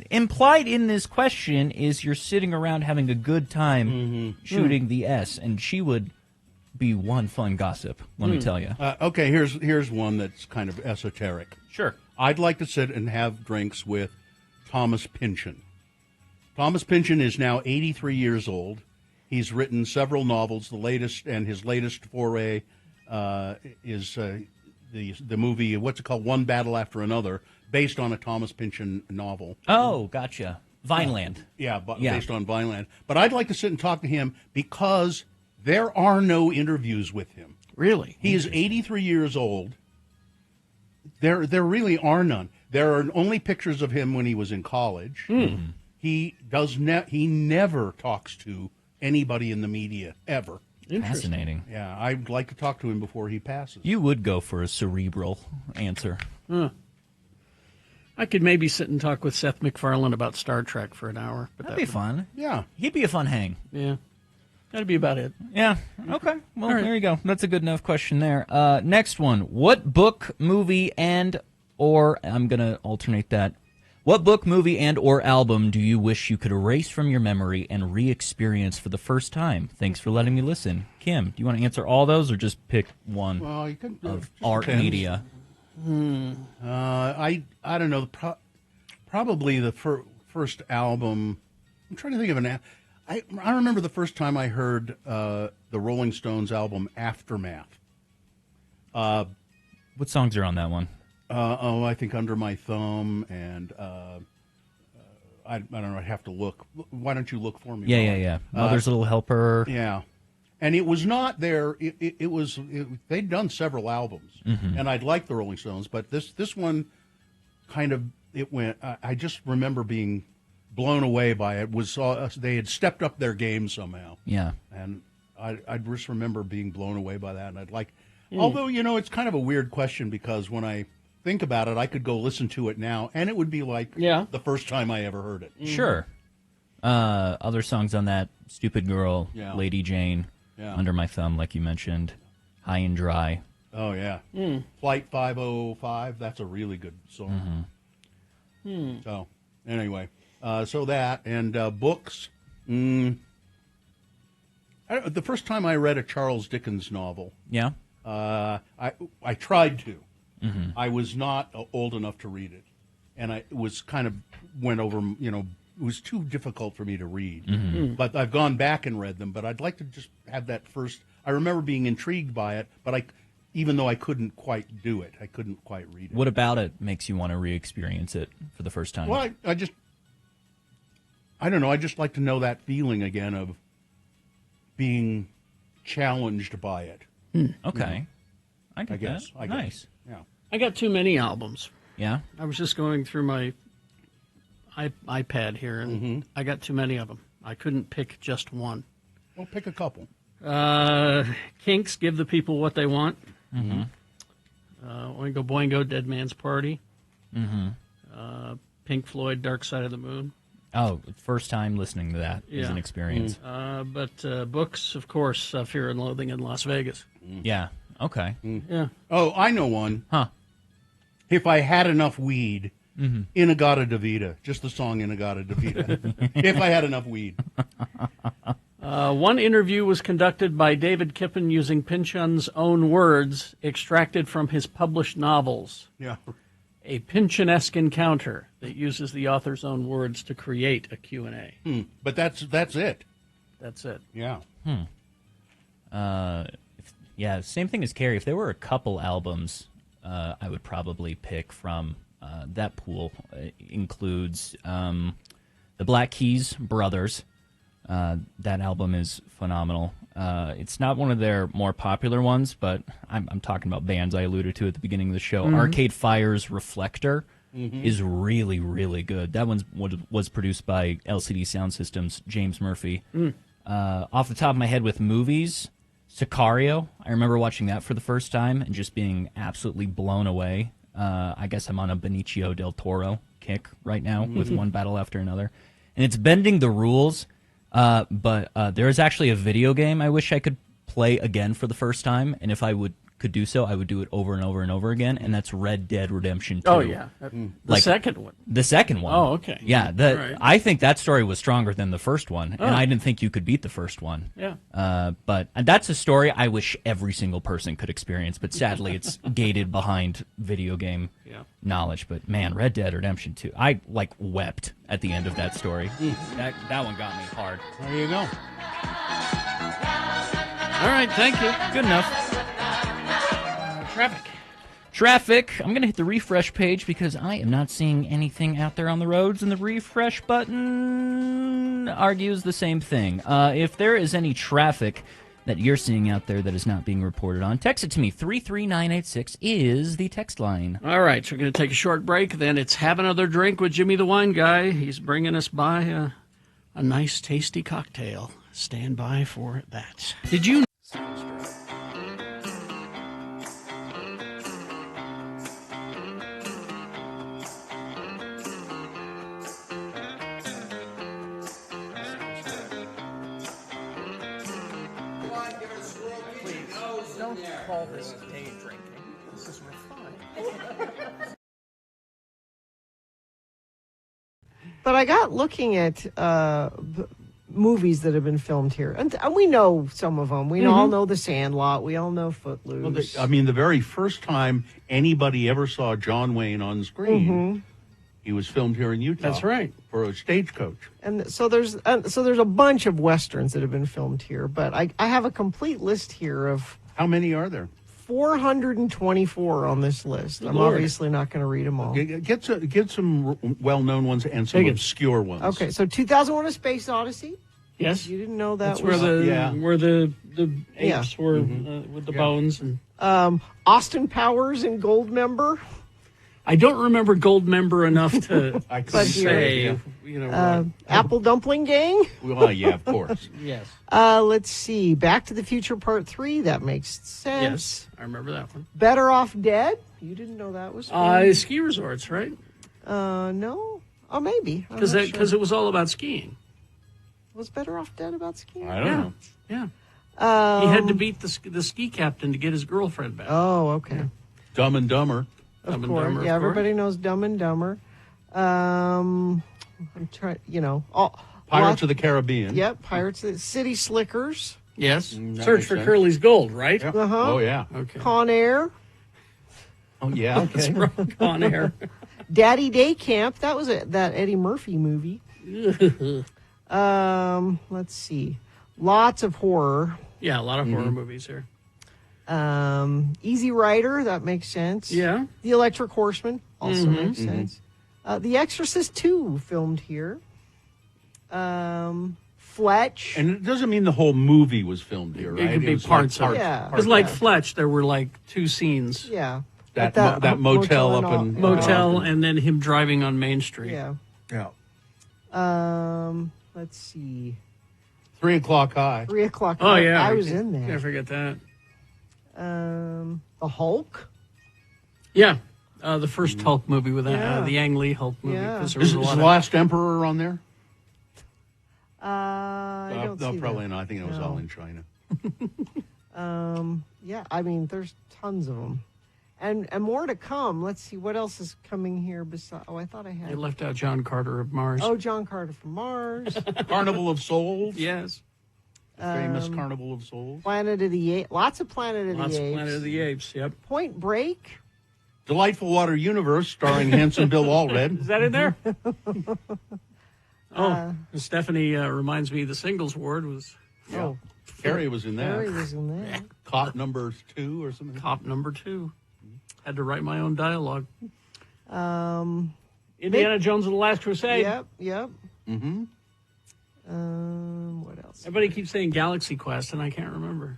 Implied in this question is you're sitting around having a good time shooting the S, and she would be one fun gossip, let me tell you. Okay, here's one that's kind of esoteric. Sure. I'd like to sit and have drinks with Thomas Pynchon. Thomas Pynchon is now 83 years old. He's written several novels. His latest foray is the movie, what's it called, One Battle After Another, based on a Thomas Pynchon novel. Oh, gotcha. Vineland. Yeah, based on Vineland. But I'd like to sit and talk to him because there are no interviews with him. Really? He is 83 years old. There really are none. There are only pictures of him when he was in college. He never talks to anybody in the media ever. Fascinating. Yeah, I'd like to talk to him before he passes. You would go for a cerebral answer. I could maybe sit and talk with Seth MacFarlane about Star Trek for an hour. But That'd be fun. Yeah. He'd be a fun hang. Yeah. That'd be about it. Yeah. Okay. Well, All right. there you go. That's a good enough question there. Next one. What book, movie, or I'm going to alternate that. What book, movie, and or album do you wish you could erase from your memory and re-experience for the first time? Thanks for letting me listen. Kim, do you want to answer all those or just pick one Well, you can of just art depends. media? I don't know. Probably the first album. I'm trying to think of an. I remember the first time I heard the Rolling Stones album Aftermath. What songs are on that one? I think Under My Thumb and I don't know. I'd have to look. Why don't you look for me? Yeah. Mother's Little Helper. Yeah. And it was not there. They'd done several albums, and I'd liked the Rolling Stones, but this one kind of it went. I just remember being blown away by it. They had stepped up their game somehow. Yeah. And I just remember being blown away by that. And I'd like, although it's kind of a weird question because when I think about it, I could go listen to it now, and it would be like the first time I ever heard it. Sure. Other songs on that: "Stupid Girl," Yeah. "Lady Jane." Yeah. Under My Thumb, like you mentioned, High and Dry. Oh, yeah. Flight 505, that's a really good song. So, anyway, so that, and books, The first time I read a Charles Dickens novel, Yeah. I tried to. Mhm. I was not old enough to read it, and I was kind of went over. It was too difficult for me to read. Mhm. But I've gone back and read them. But I'd like to just have that first. I remember being intrigued by it, but even though I couldn't quite do it, I couldn't quite read it. What about it makes you want to re-experience it for the first time? Well, I don't know. I just like to know that feeling again of being challenged by it. Okay. I get guess. that. I guess. Nice. Yeah. I got too many albums. Yeah? I was just going through my iPad here, and I got too many of them. I couldn't pick just one. Well, pick a couple. Kinks, Give the People What They Want. Mhm. Oingo Boingo, Dead Man's Party. Mhm. Pink Floyd, Dark Side of the Moon. Oh, first time listening to that is an experience. But books, of course, Fear and Loathing in Las Vegas. Yeah. Okay. Yeah. Oh, I know one. Huh. If I Had Enough Weed, Inagata Davida. Just the song Inagata Davida. If I Had Enough Weed. One interview was conducted by David Kippen using Pynchon's own words extracted from his published novels. Yeah. A Pynchon-esque encounter that uses the author's own words to create a Q&A. But that's it. That's it. Yeah. Yeah, same thing as Carrie. If there were a couple albums, I would probably pick from that pool. Includes the Black Keys Brothers. That album is phenomenal. It's not one of their more popular ones, but I'm talking about bands I alluded to at the beginning of the show. Arcade Fire's Reflector is really, really good. That one was produced by LCD Sound System's James Murphy. Off the top of my head with movies, Sicario. I remember watching that for the first time and just being absolutely blown away. I guess I'm on a Benicio del Toro kick right now with one battle after another. And it's bending the rules. But there is actually a video game I wish I could play again for the first time, and if I could do so, I would do it over and over and over again, and that's Red Dead Redemption 2. Oh, yeah. The second one. The second one. Oh, okay. Yeah, All right. I think that story was stronger than the first one, Oh. and I didn't think you could beat the first one. Yeah. But that's a story I wish every single person could experience, but sadly it's gated behind video game knowledge. But man, Red Dead Redemption 2, I wept at the end of that story. That one got me hard. There you go. All right, thank you. Good enough. Traffic. I'm going to hit the refresh page because I am not seeing anything out there on the roads, and the refresh button argues the same thing. If there is any traffic that you're seeing out there that is not being reported on, text it to me. 33986 is the text line. All right, so we're going to take a short break. Then it's Have Another Drink with Jimmy the Wine Guy. He's bringing us by a nice, tasty cocktail. Stand by for that. Did you... Don't call this day drinking. This is refined. But I got looking at movies that have been filmed here, and we know some of them. We all know The Sandlot. We all know Footloose. Well, the very first time anybody ever saw John Wayne on screen, he was filmed here in Utah. That's right. For a Stagecoach. And so there's a bunch of westerns that have been filmed here. But I have a complete list here of how many are there? 424 on this list. I'm Lord. obviously not going to read them all. Get some well-known ones and some obscure ones. Okay, so 2001: A Space Odyssey. Yes, you didn't know that. That's was where the apes were with the bones. And Austin Powers and Goldmember. I don't remember Goldmember enough to But say. here, You know, Apple Dumpling Gang. Well, yeah, of course. Yes. Let's see. Back to the Future Part 3. That makes sense. Yes, I remember that one. Better Off Dead. You didn't know that was filmed? Ski resorts, right? No. Oh, maybe. I'm Because not sure. it was all about skiing. Was Better Off Dead about skiing? I don't know. Yeah. He had to beat the ski captain to get his girlfriend back. Oh, okay. Dumb and Dumber. Of Dumb and course. Dumber, Yeah, of course. everybody knows Dumb and Dumber. I'm trying, Pirates of the Caribbean. Yep, Pirates of the City Slickers. Yes. that Search makes for sense. Curly's Gold, right? Uh-huh. Oh, yeah. Okay. Con Air, Oh, yeah. What's Okay. wrong with Con Air? Daddy Day Camp. That was that Eddie Murphy movie. Let's see. Lots of horror. Yeah, a lot of horror movies here. Easy Rider, that makes sense. Yeah. The Electric Horseman also makes sense. The Exorcist 2 filmed here. Fletch. And it doesn't mean the whole movie was filmed here, It right? could be was parts like of it. Yeah. Because like Fletch, there were like 2 scenes. Yeah. That, At that motel up and in... Motel and then him driving on Main Street. Yeah. Yeah. Let's see. 3 o'clock high. 3 o'clock. Oh, yeah. I was in there. Can't forget that. The Hulk. Yeah. The first Hulk movie with Yeah. the Ang Lee Hulk movie. Yeah. 'Cause there was Is a The lot of... Last Emperor on there? I don't no, see probably that. not. I think it was No. all in China. Yeah, I mean, there's tons of them. And more to come. Let's see, what else is coming here besides... Oh, I thought I They had... left out John Carter of Mars. Oh, John Carter from Mars. Carnival of Souls. Yes. The famous Carnival of Souls. Planet of the Apes. Lots of Planet of Lots the of Apes. Planet of the Apes, yep. Point Break. Delightful Water Universe, starring handsome Bill Allred. Is that in there? Stephanie reminds me the singles ward was Oh, Carrie was in that. Harry was in that. Cop number 2 or something. Cop number 2. Had to write my own dialogue. Um, Indiana Jones and the Last Crusade. Yep. Mm-hmm. What else? Everybody keeps saying Galaxy Quest, and I can't remember.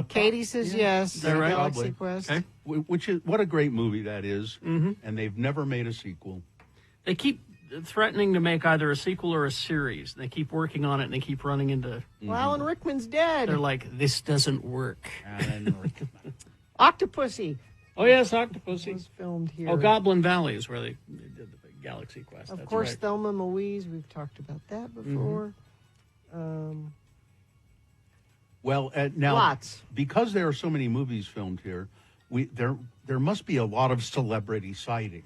Katie says yes. Is that right? Galaxy Probably. Quest. Okay. Which is what a great movie that is. And they've never made a sequel. They keep threatening to make either a sequel or a series. They keep working on it, and they keep running into... Well, Alan Rickman's dead. They're like, this doesn't work. Octopussy Oh, yes, Octopussy. was filmed here. Oh, Goblin Valley is where they did the big Galaxy Quest. Of That's course, right. Thelma and Louise. We've talked about that before. Well, now, Lots. because there are so many movies filmed here, there must be a lot of celebrity sightings.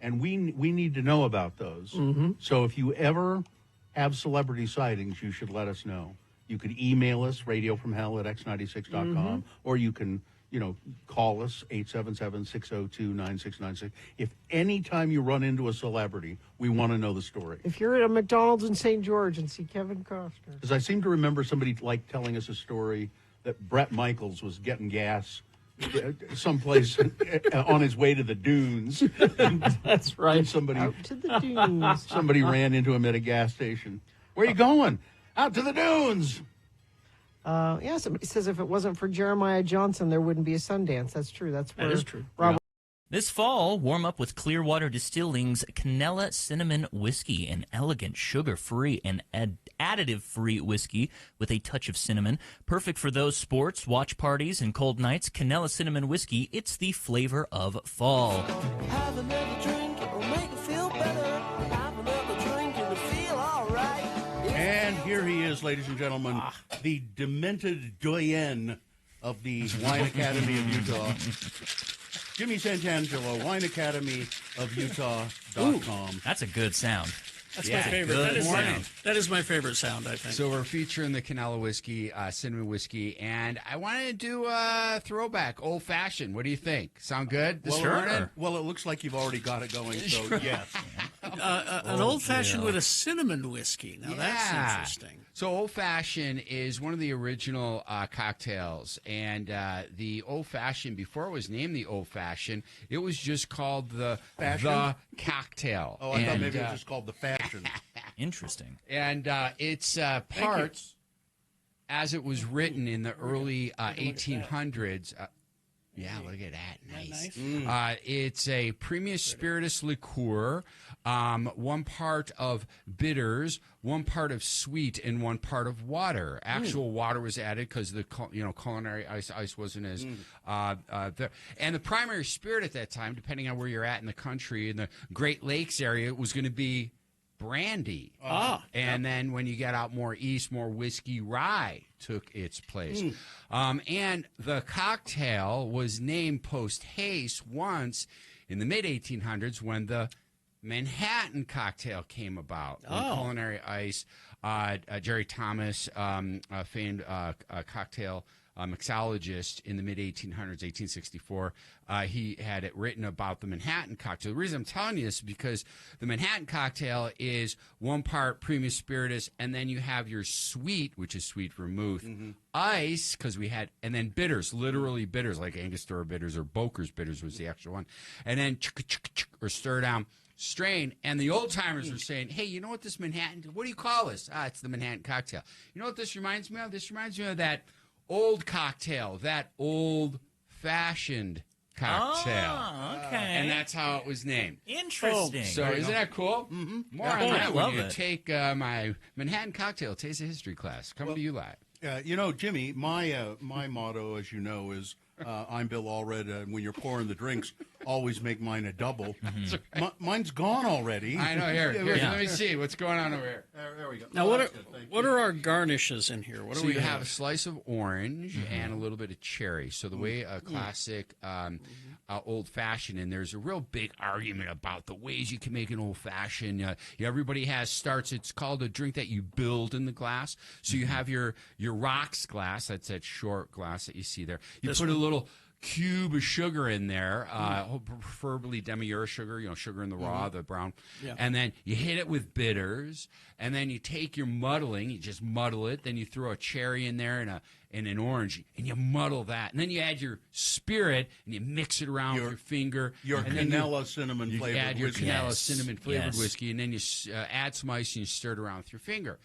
And we need to know about those. So if you ever have celebrity sightings, you should let us know. You could email us, radiofromhell@x96.com, or you can, call us, 877-602-9696. If any time you run into a celebrity, we want to know the story. If you're at a McDonald's in St. George and see Kevin Costner. Because I seem to remember somebody telling us a story that Bret Michaels was getting gas someplace on his way to the dunes. That's right. Somebody Out to the dunes. somebody ran into him at a gas station. Where are you going? Out to the dunes. Somebody says if it wasn't for Jeremiah Johnson, there wouldn't be a Sundance. That's true. That's where That is true. Robert This fall, warm up with Clearwater Distilling's Canella Cinnamon Whiskey, an elegant, sugar-free and additive-free whiskey with a touch of cinnamon. Perfect for those sports, watch parties, and cold nights. Canella Cinnamon Whiskey, it's the flavor of fall. Have another drink, it'll make you feel better. Have another drink and you feel all right. And here he is, ladies and gentlemen, the demented doyen of the Wine Academy of Utah. Jimmy Santangelo, wineacademyofutah.com. That's a good sound. That's Yeah, my favorite. good That is, sound. that is my favorite sound, I think. So we're featuring the Canella whiskey, cinnamon whiskey, and I wanted to do a throwback, old fashioned. What do you think? Sound good this morning? Well, it looks like you've already got it going, so yes. An old-fashioned with a cinnamon whiskey. Now, that's interesting. So old fashioned is one of the original cocktails, and the old fashioned, before it was named the old fashioned, it was just called the cocktail. Oh, I thought maybe it was just called the fashion. Interesting. And it's parts, as it was written in the early 1800s. Yeah, look at that. Nice. It's a premium spiritus liqueur, 1 part of bitters, 1 part of sweet, and 1 part of water. Actual water was added because the culinary ice wasn't as there. And the primary spirit at that time, depending on where you're at in the country, in the Great Lakes area, it was going to be brandy. And then when you get out more east, more whiskey rye took its place. And the cocktail was named post haste once in the mid-1800s when the Manhattan cocktail came about. When Oh. Culinary Ice, Jerry Thomas, a famed cocktail mixologist in the mid-1800s, 1864, he had it written about the Manhattan cocktail. The reason I'm telling you this is because the Manhattan cocktail is 1 part premium spiritus, and then you have your sweet, which is sweet vermouth, ice, and then bitters, literally bitters, like Angostura bitters or Boker's bitters was the extra one, and then or stir down, strain. And the old timers were saying, hey, you know what this Manhattan, what do you call this? It's the Manhattan cocktail. You know what this reminds me of? This reminds me of that old cocktail, that old-fashioned cocktail. Oh, okay. And that's how it was named. Interesting. So isn't that cool? Mm-hmm. More on I that love when you it. take my Manhattan Cocktail Taste of History class. Coming to you live. You know, Jimmy, my motto, as you know, is I'm Bill Allred. When you're pouring the drinks, always make mine a double. Mine's gone already. I know. Here, let me see what's going on over here. There we go. Now, Oh, what that's good. Thank what you. are our garnishes in here? What do So we you have a slice of orange and a little bit of cherry. So the way a classic old-fashioned, and there's a real big argument about the ways you can make an old-fashioned. Everybody starts. It's called a drink that you build in the glass. So you have your rocks glass. That's that short glass that you see there. You put a little cube of sugar in there, preferably demi-ure sugar, sugar in the raw, the brown. Yeah. And then you hit it with bitters, and then you take your muddling, you just muddle it, then you throw a cherry in there and an orange, and you muddle that. And then you add your spirit, and you mix it around with your finger. Your and then Canella cinnamon you flavored add your whiskey. Canella Yes. cinnamon flavored Yes. whiskey, and then you add some ice, and you stir it around with your finger.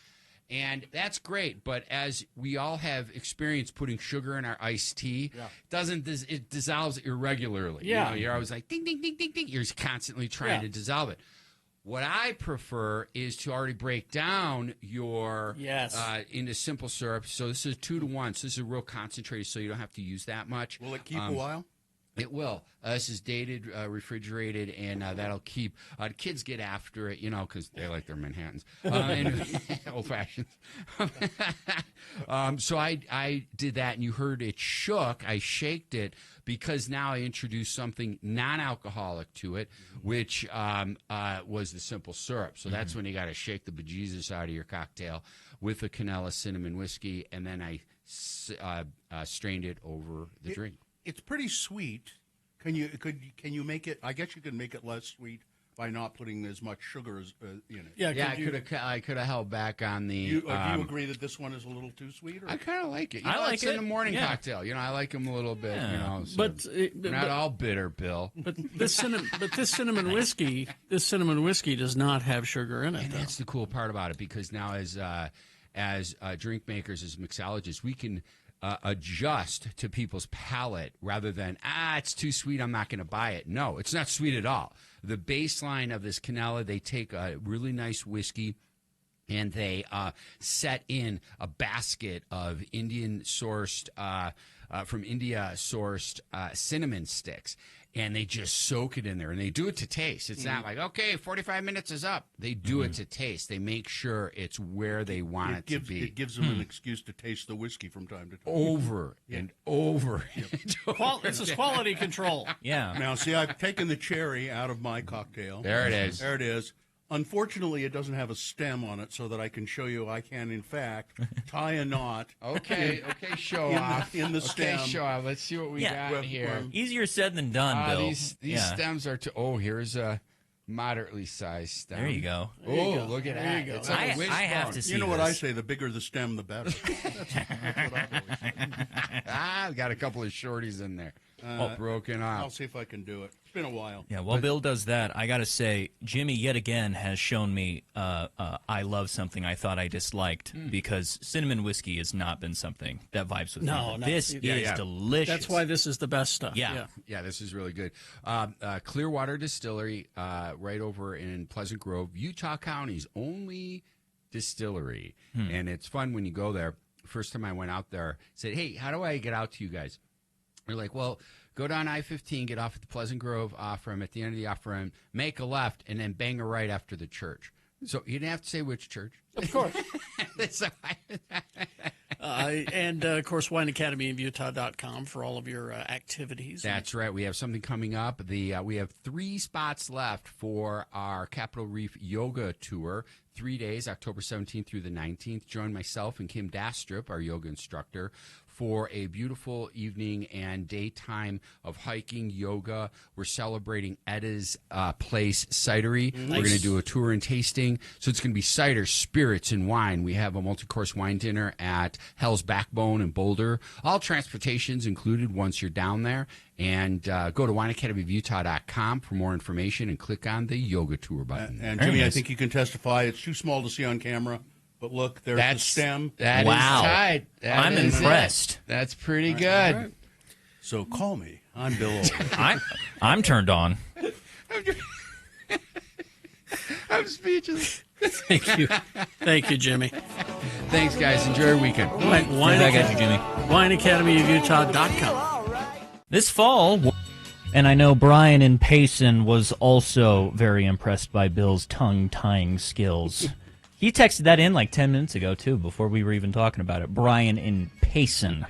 And that's great, but as we all have experienced putting sugar in our iced tea, it dissolves irregularly. Yeah. You're always like ding, ding, ding, ding, ding. You're constantly trying to dissolve it. What I prefer is to already break down your into simple syrup. So this is 2 to 1. So this is real concentrated, so you don't have to use that much. Will it keep a while? It will. This is dated, refrigerated, and that'll keep. The kids get after it, because they like their Manhattans and old fashions. So I did that, and you heard it shook. I shaked it because now I introduced something non-alcoholic to it, which was the simple syrup. So that's when you got to shake the bejesus out of your cocktail with the Canella cinnamon whiskey, and then I strained it over the drink. It's pretty sweet. Can you make it? I guess you can make it less sweet by not putting as much sugar as in it. Yeah, I could have held back on the. Do you agree that this one is a little too sweet? Or? I kind of like it. I like it's it. in the morning Yeah. cocktail. I like them a little bit. So But we're not all bitter, Bill. But this cinnamon whiskey does not have sugar in it. And that's the cool part about it, because now as drink makers, as mixologists, we can adjust to people's palate rather than, it's too sweet, I'm not going to buy it. No, it's not sweet at all. The baseline of this Canella, they take a really nice whiskey and they set in a basket of from India sourced cinnamon sticks. And they just soak it in there, and they do it to taste. It's not like, okay, 45 minutes is up. They do it to taste. They make sure it's where they want it to be. It gives them an excuse to taste the whiskey from time to time. Over and over. This is quality control. Yeah. Now, see, I've taken the cherry out of my cocktail. There it is. There it is. Unfortunately, it doesn't have a stem on it so that I can show you I can, in fact, tie a knot. Okay, show off. In the stem. Okay, show off. Let's see what we got here. Easier said than done, Bill. These stems are here's a moderately sized stem. There you go. Look at that. It's like a I wishbone. have to see You know what this. I say, the bigger the stem, the better. That's what I've always said. I've got a couple of shorties in there. Broken I'll off. see if I can do it. It's been a while. Yeah, while Bill does that, I got to say, Jimmy yet again has shown me I love something I thought I disliked because cinnamon whiskey has not been something that vibes with me. No, But this is delicious. That's why this is the best stuff. Yeah. Yeah, this is really good. Clearwater Distillery, right over in Pleasant Grove, Utah County's only distillery. And it's fun when you go there. First time I went out there, said, hey, how do I get out to you guys? They're like, well, go down I-15, get off at the Pleasant Grove off-ramp. At the end of the off-ramp, make a left, and then bang a right after the church. So you didn't have to say which church. Of course. So And, of course, wineacademyofutah.com for all of your activities. That's right. We have something coming up. We have 3 spots left for our Capitol Reef Yoga Tour. 3 days, October 17th through the 19th. Join myself and Kim Dastrup, our yoga instructor, for a beautiful evening and daytime of hiking, yoga. We're celebrating Edda's Place Cidery. Nice. We're going to do a tour and tasting. So it's going to be cider, spirits, and wine. We have a multi-course wine dinner at Hell's Backbone in Boulder. All transportation's included once you're down there. And go to wineacademyofutah.com for more information and click on the yoga tour button. And Jimmy, I think you can testify. It's too small to see on camera. But look, there's the stem. That is tight. I'm impressed. That's pretty good. Right. So call me. I'm Bill Old. I'm turned on. I'm speechless. Thank you. Thank you, Jimmy. Thanks, guys. Enjoy your weekend. WineAcademyofutah.com. This fall, and I know Brian in Payson was also very impressed by Bill's tongue-tying skills. He texted that in like 10 minutes ago, too, before we were even talking about it. Brian in Payson.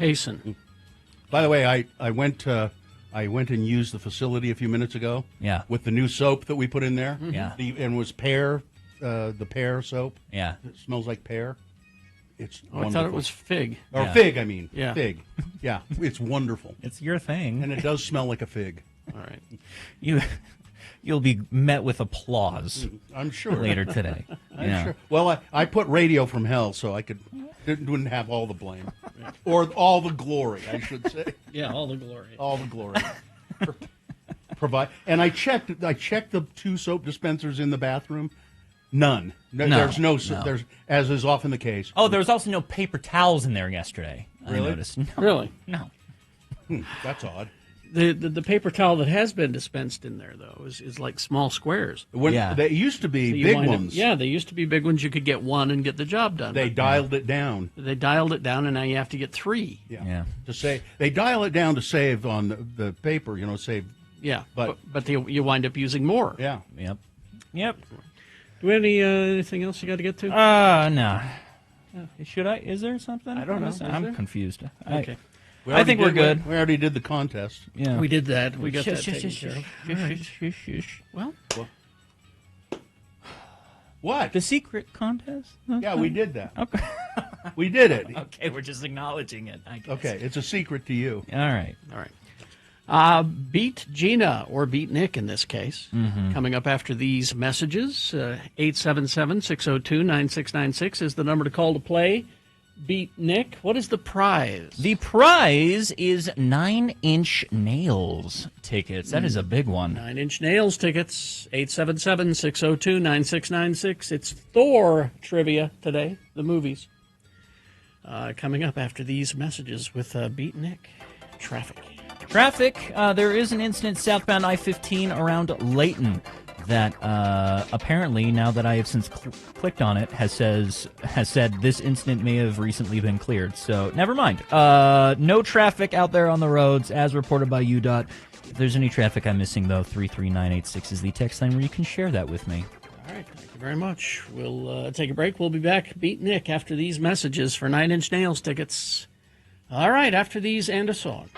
By the way, I went and used the facility a few minutes ago. Yeah. With the new soap that we put in there. Yeah. And was pear, the pear soap. Yeah. It smells like pear. It's I wonderful. thought it was fig. Or fig, I mean. Yeah. Fig. Yeah. It's wonderful. It's your thing. And it does smell like a fig. All right. You'll be met with applause. I'm sure. Later today. I'm sure. Well, I put Radio from Hell so I wouldn't have all the blame. Or all the glory, I should say. Yeah, all the glory. All the glory. Provide. And I checked the 2 soap dispensers in the bathroom. None. There's no. There's, as is often the case. Oh, there was also no paper towels in there yesterday. Really? I noticed. No. Really? No. That's odd. The paper towel that has been dispensed in there, though, is like small squares. They used to be So you big wind up- ones. yeah, they used to be big ones. You could get one and get the job done. They dialed it down. They dialed it down, and now you have to get 3. Yeah. To say they dial it down to save on the paper. Save. Yeah, But you wind up using more. Yeah. Yep. Do we have anything else you got to get to? No. Should I? Is there something? I don't know. I'm confused. Okay. I think we're good. We already did the contest. Yeah. We did that. We got that Shush, taken shush, care shush, of. Well, what? The secret contest? Yeah, we did that. Okay. We did it. Okay, we're just acknowledging it. I guess. Okay, it's a secret to you. All right. Beat Gina, or Beat Nick in this case, coming up after these messages. 877-602-9696 is the number to call to play. Beat Nick. What is the prize? The prize is 9 Inch Nails tickets. That is a big one. 9 Inch Nails tickets. 877-602-9696. It's Thor trivia today, the movies. Coming up after these messages with Beat Nick. Traffic. There is an incident southbound I-15 around Layton that apparently, now that I have since clicked on it, has said this incident may have recently been cleared. So never mind. No traffic out there on the roads as reported by UDOT. If there's any traffic I'm missing, though, 33986 is the text line where you can share that with me. All right, thank you very much. We'll take a break. We'll be back. Beat Nick after these messages for 9 Inch Nails tickets. All right, after these and a song.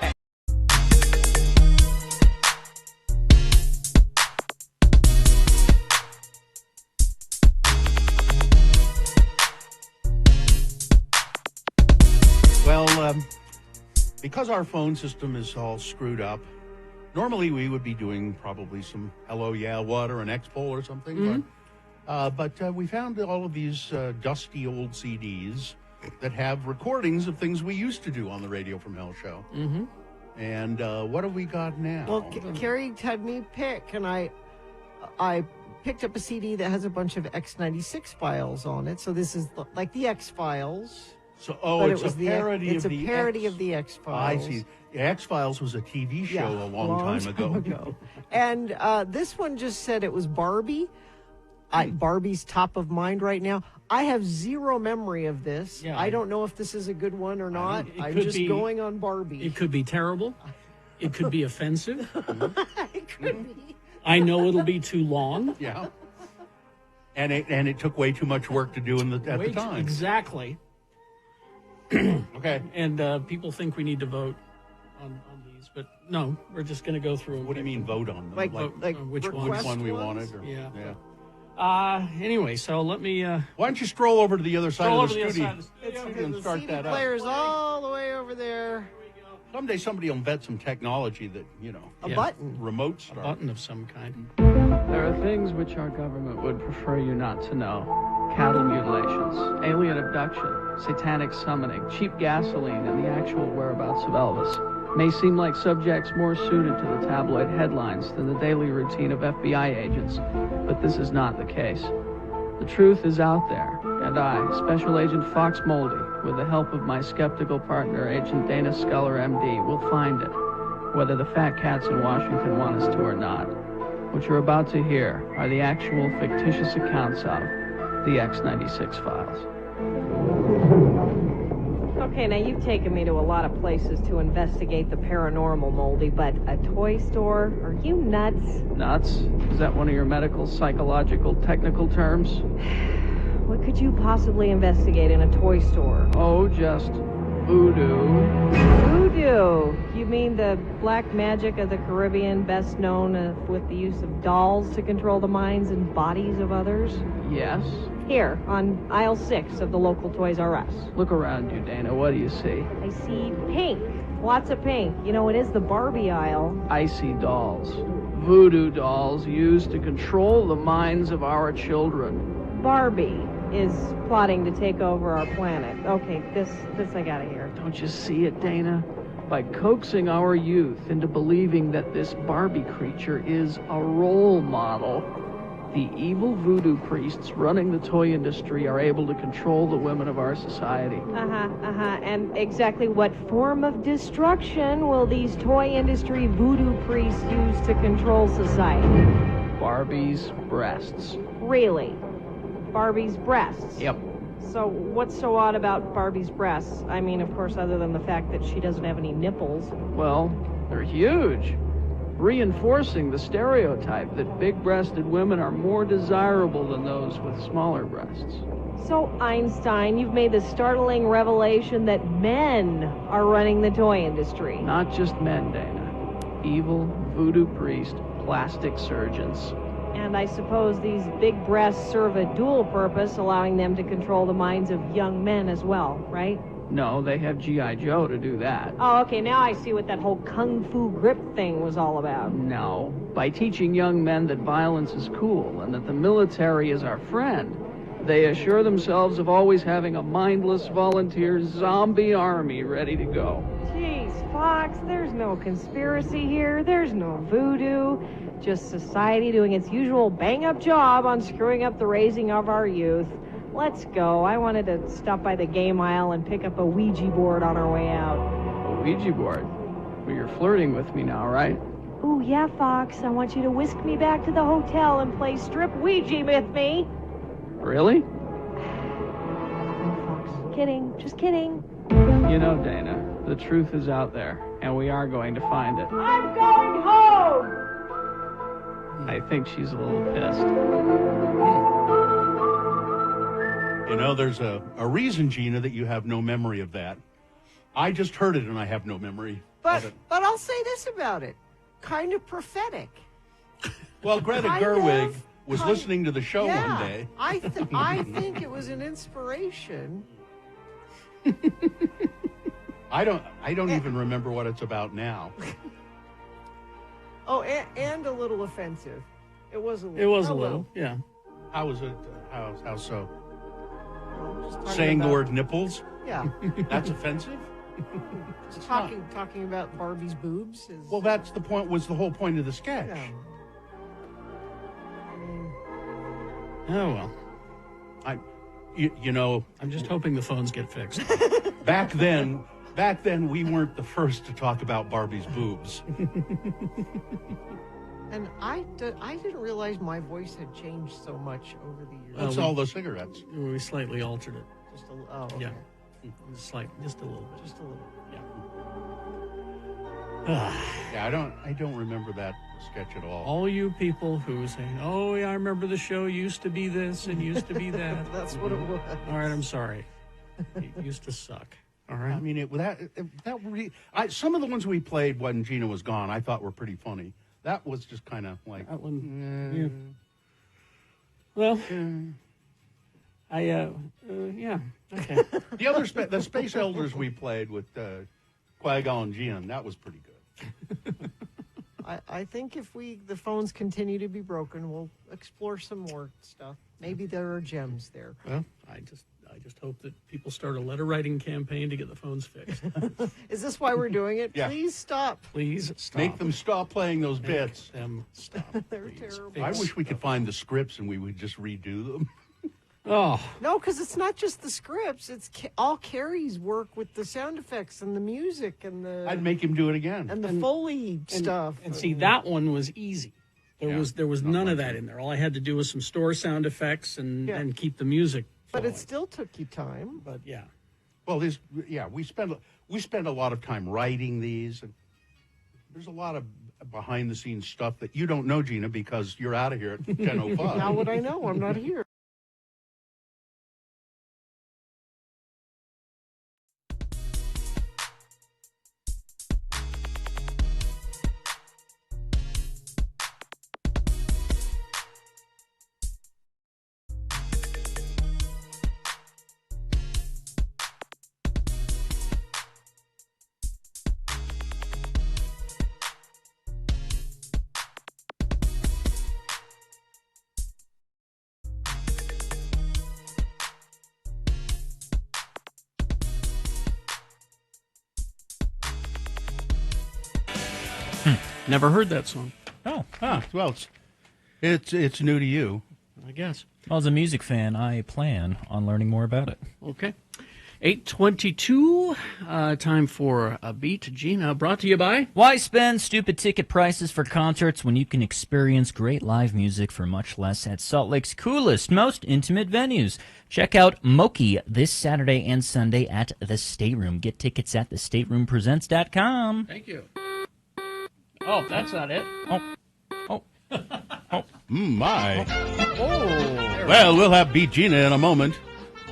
Well, because our phone system is all screwed up, normally we would be doing probably some Hello Yeah What or an X-Pol or something. But we found all of these dusty old CDs that have recordings of things we used to do on the Radio from Hell show. Mm-hmm. And what have we got now? Well, Carrie had me pick, and I picked up a CD that has a bunch of X96 files on it. So this is like the X-Files. So, but it's a parody it's of a the parody of the X-Files. I see. The X-Files was a TV show a long time ago. And this one just said it was Barbie. Barbie's top of mind right now. I have zero memory of this. Yeah, I don't know if this is a good one or not. I'm could just be- going on Barbie. It could be terrible. It could be offensive. It could be. I know it'll be too long. Yeah. And it took way too much work to do at the time. Exactly. Okay. And people think we need to vote on these, but no, we're just going to go through them. What do you mean vote on them? Like which request one we ones? wanted? Or, yeah. Anyway, so let me. Why don't you stroll over to the other side of the studio? The And start CD that up. player's all the way over there. Someday somebody will invent some technology that, A button. remote start. A button of some kind. There are things which our government would prefer you not to know. Cattle mutilations, alien abduction, satanic summoning, cheap gasoline, and the actual whereabouts of Elvis may seem like subjects more suited to the tabloid headlines than the daily routine of FBI agents, but this is not the case. The truth is out there, and I, Special Agent Fox Moldy, with the help of my skeptical partner, Agent Dana Sculler, MD, will find it, whether the fat cats in Washington want us to or not. What you're about to hear are the actual fictitious accounts of the X-96 files. Okay, now you've taken me to a lot of places to investigate the paranormal, Moldy, but a toy store? Are you nuts? Nuts? Is that one of your medical, psychological, technical terms? What could you possibly investigate in a toy store? Oh, just voodoo. Voodoo? You mean the black magic of the Caribbean, best known with the use of dolls to control the minds and bodies of others? Yes. Here, on aisle 6 of the local Toys R Us. Look around you, Dana. What do you see? I see pink. Lots of pink. You know, it is the Barbie aisle. I see dolls. Voodoo dolls used to control the minds of our children. Barbie is plotting to take over our planet. Okay, this I gotta hear. Don't you see it, Dana? By coaxing our youth into believing that this Barbie creature is a role model, the evil voodoo priests running the toy industry are able to control the women of our society. And exactly what form of destruction will these toy industry voodoo priests use to control society? Barbie's breasts. Really? Barbie's breasts? Yep. So what's so odd about Barbie's breasts? I mean, of course, other than the fact that she doesn't have any nipples. Well, they're huge, reinforcing the stereotype that big-breasted women are more desirable than those with smaller breasts. So, Einstein, you've made the startling revelation that men are running the toy industry. Not just men, Dana. Evil, voodoo priest, plastic surgeons. And I suppose these big breasts serve a dual purpose, allowing them to control the minds of young men as well, right? No, they have G.I. Joe to do that. Oh, okay, now I see what that whole kung fu grip thing was all about. No. By teaching young men that violence is cool and that the military is our friend, they assure themselves of always having a mindless volunteer zombie army ready to go. Jeez, Fox, there's no conspiracy here. There's no voodoo. Just society doing its usual bang-up job on screwing up the raising of our youth. Let's go. I wanted to stop by the game aisle and pick up a Ouija board on our way out. A Ouija board? Well, you're flirting with me now, right? Ooh, yeah, Fox. I want you to whisk me back to the hotel and play strip Ouija with me. Really? No, Fox. Kidding. Just kidding. You know, Dana, the truth is out there, and we are going to find it. I'm going home! I think she's a little pissed. You know, there's a reason, Gina, that you have no memory of that. I just heard it and I have no memory of it. But I'll say this about it. Kind of prophetic. Well, Greta Gerwig was listening to the show one day. I think it was an inspiration. I don't even remember what it's about now. Oh, and a little offensive. It was a little. It was a little, yeah. How was it? How so? Talking Saying the about- word nipples? Yeah. That's offensive? Talking about Barbie's boobs is. Well, that's the point. Was the whole point of the sketch? Yeah. Oh, well. You know, I'm just hoping the phones get fixed. Back then, we weren't the first to talk about Barbie's boobs. And I didn't realize my voice had changed so much over the years. That's all the cigarettes. We slightly altered it. Just a okay. Yeah. Just a little bit. Just a little. Yeah, I don't remember that sketch at all. All you people who say, "Oh, yeah, I remember the show used to be this and used to be that." That's what it was. All right, I'm sorry. It used to suck. All right. I mean, some of the ones we played when Gina was gone, I thought were pretty funny. That was just kind of like that one. Well, yeah, okay. The Space Elders we played with Qui-Gon Jinn, that was pretty good. I think if the phones continue to be broken, we'll explore some more stuff. Maybe there are gems there. Well, I just hope that people start a letter writing campaign to get the phones fixed. Is this why we're doing it? Yeah. Please stop. Please stop. Make them stop playing those bits. Them stop. They're terrible. I wish we could find the scripts and we would just redo them. Oh. No, because it's not just the scripts. It's all Carrie's work with the sound effects and the music and the... I'd make him do it again. And the Foley stuff. And see, that one was easy. There was none of that in there. All I had to do was some store sound effects and keep the music But flowing. it still took you time. But yeah. Well, we spend a lot of time writing these. And there's a lot of behind the scenes stuff that you don't know, Gina, because you're out of here at 10:05. How would I know? I'm not here. Never heard that song. Oh, well, it's new to you, I guess. Well, as a music fan, I plan on learning more about it. Okay. 8:22. Time for a beat. Gina, brought to you by. Why spend stupid ticket prices for concerts when you can experience great live music for much less at Salt Lake's coolest, most intimate venues? Check out Moki this Saturday and Sunday at the Stateroom. Get tickets at thestateroompresents.com. Thank you. Oh, that's not it. My. Oh. Well, we'll have Beat Gina in a moment.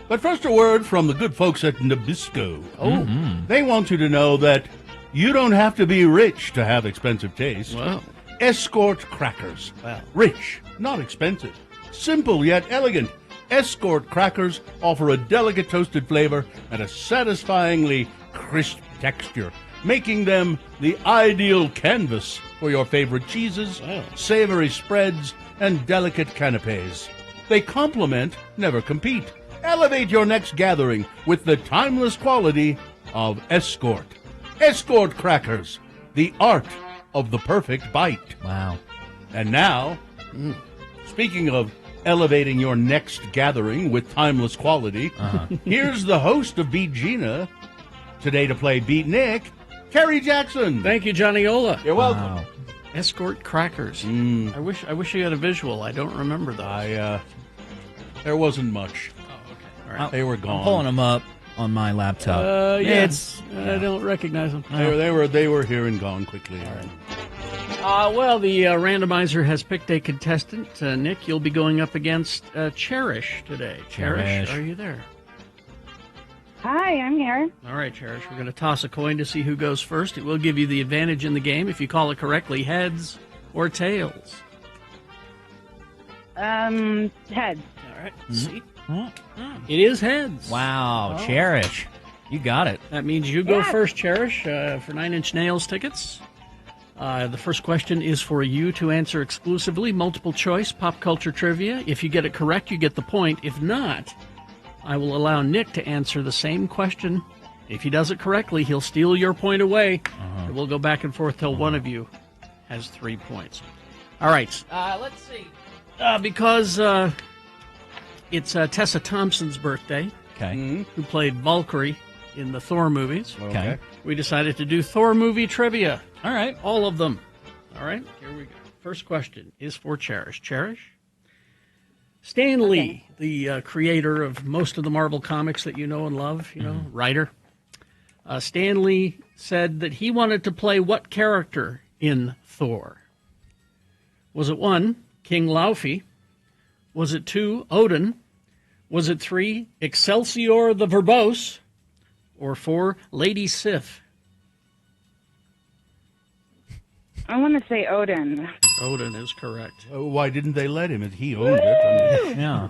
But first, a word from the good folks at Nabisco. Oh. They want you to know that you don't have to be rich to have expensive taste. Wow. Escort crackers. Wow. Rich, not expensive. Simple yet elegant. Escort crackers offer a delicate toasted flavor and a satisfyingly crisp texture, making them the ideal canvas for your favorite cheeses, savory spreads, and delicate canapes. They complement, never compete. Elevate your next gathering with the timeless quality of Escort. Escort crackers, the art of the perfect bite. Wow. And now, speaking of elevating your next gathering with timeless quality, here's the host of Beat Gina, today to play Beat Nick, Kerry Jackson. Thank you, Johnny Ola. You're welcome. Wow. Escort crackers. I wish you had a visual. I don't remember those. There wasn't much. Oh, okay. All right. They were gone. I'm pulling them up on my laptop. I don't recognize them. They were here and gone quickly. All right. Well, the randomizer has picked a contestant. Nick, you'll be going up against Cherish today. Cherish. Are you there? Hi, I'm here. All right, Cherish. We're going to toss a coin to see who goes first. It will give you the advantage in the game if you call it correctly, heads or tails. Heads. All right. See? It is heads. Wow, Oh. Cherish. You got it. That means you go Yes. first, Cherish, for 9 Inch Nails tickets. The first question is for you to answer exclusively. Multiple choice, pop culture trivia. If you get it correct, you get the point. If not, I will allow Nick to answer the same question. If he does it correctly, he'll steal your point away. And we'll go back and forth till one of you has 3 points. All right. Let's see. Because it's Tessa Thompson's birthday, Okay. who played Valkyrie in the Thor movies. Okay. We decided to do Thor movie trivia. All right. All of them. All right, here we go. First question is for Cherish. Cherish? Stan Lee, the creator of most of the Marvel comics that you know and love, writer. Stan Lee said that he wanted to play what character in Thor? Was it 1, King Laufey? Was it 2, Odin? Was it 3, Excelsior the Verbose? or 4, Lady Sif? I want to say Odin. Odin is correct. Why didn't they let him? He owned it. Yeah.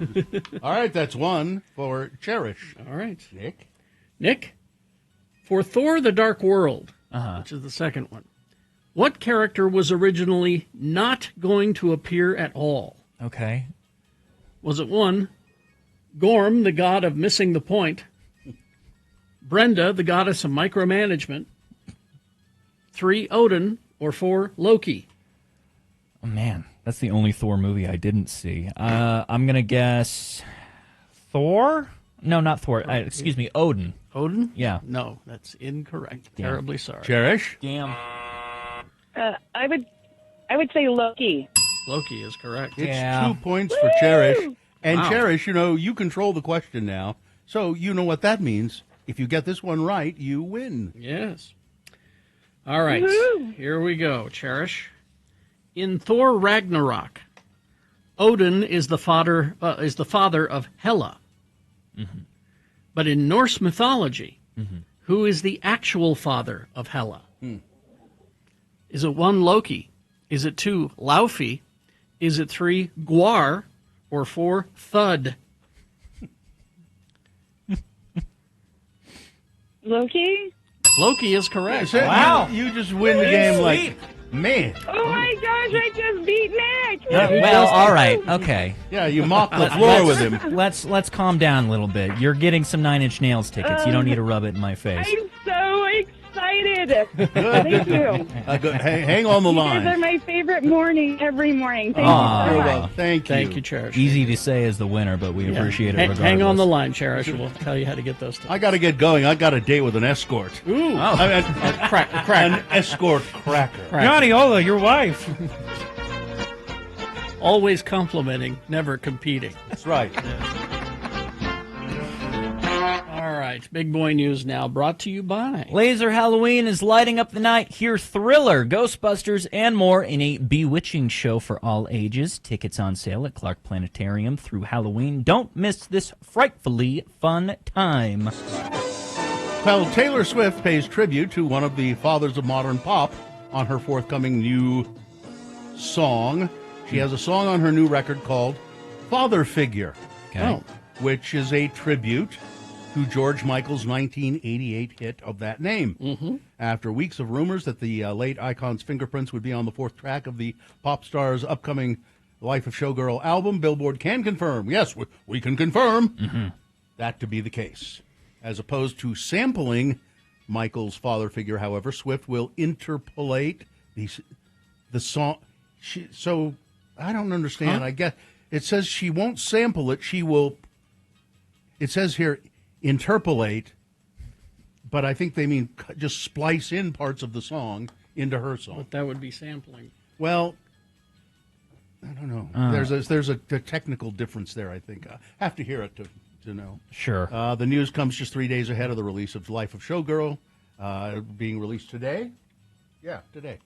All right, that's one for Cherish. All right. Nick? For Thor the Dark World, Uh-huh. which is the second one, what character was originally not going to appear at all? Okay. Was it 1, Gorm, the god of missing the point, Brenda, the goddess of micromanagement, 3, Odin, or 4, Loki? Oh, man, that's the only Thor movie I didn't see. I'm going to guess Thor? No, not Thor. Excuse me, Odin. Odin? Yeah. No, that's incorrect. Damn. Terribly sorry. Cherish? Damn. I would say Loki. Loki is correct. It's Yeah. 2 points for Cherish. And Wow. Cherish, you control the question now. So you know what that means. If you get this one right, you win. Yes. All right. Woohoo! Here we go, Cherish. In Thor Ragnarok, Odin is the father of Hela. Mm-hmm. But in Norse mythology, who is the actual father of Hela? Is it 1, Loki? Is it 2, Laufey? Is it 3, Gwar? Or 4, Thud? Loki? Loki is correct. So You just win the game like, man. Oh my gosh, I just beat Nick! Well, all right, okay. Yeah, you mopped the floor with him. Let's calm down a little bit. You're getting some Nine Inch Nails tickets. You don't need to rub it in my face. I'm so excited. Thank you. Good. Hang on the You line. guys are my favorite morning every morning. Thank Aw. you so You're much. welcome. Thank you. Thank you, Cherish. Easy to say as the winner, but we appreciate it regardless. Hang on the line, Cherish. We'll tell you how to get those tickets. I got to get going. I got a date with an escort. Ooh. An escort cracker. Johnny Ola, your wife. Always complimenting, never competing. That's right. All right, big boy news now, brought to you by Laser Halloween is lighting up the night. Hear Thriller, Ghostbusters, and more in a bewitching show for all ages. Tickets on sale at Clark Planetarium through Halloween. Don't miss this frightfully fun time. Well, Taylor Swift pays tribute to one of the fathers of modern pop on her forthcoming new song. She has a song on her new record called Father Figure, which is a tribute to George Michael's 1988 hit of that name. After weeks of rumors that the late icon's fingerprints would be on the 4th track of the pop star's upcoming Life of Showgirl album, Billboard can confirm, yes, we can confirm, that to be the case. As opposed to sampling Michael's Father Figure, however, Swift will interpolate the song. So I don't understand. I guess it says she won't sample it. She will. It says here interpolate, but I think they mean just splice in parts of the song into her song. But that would be sampling. Well, I don't know. There's a technical difference there. I think I have to hear it to know. Sure. The news comes just 3 days ahead of the release of Life of Showgirl, being released today. Yeah, today.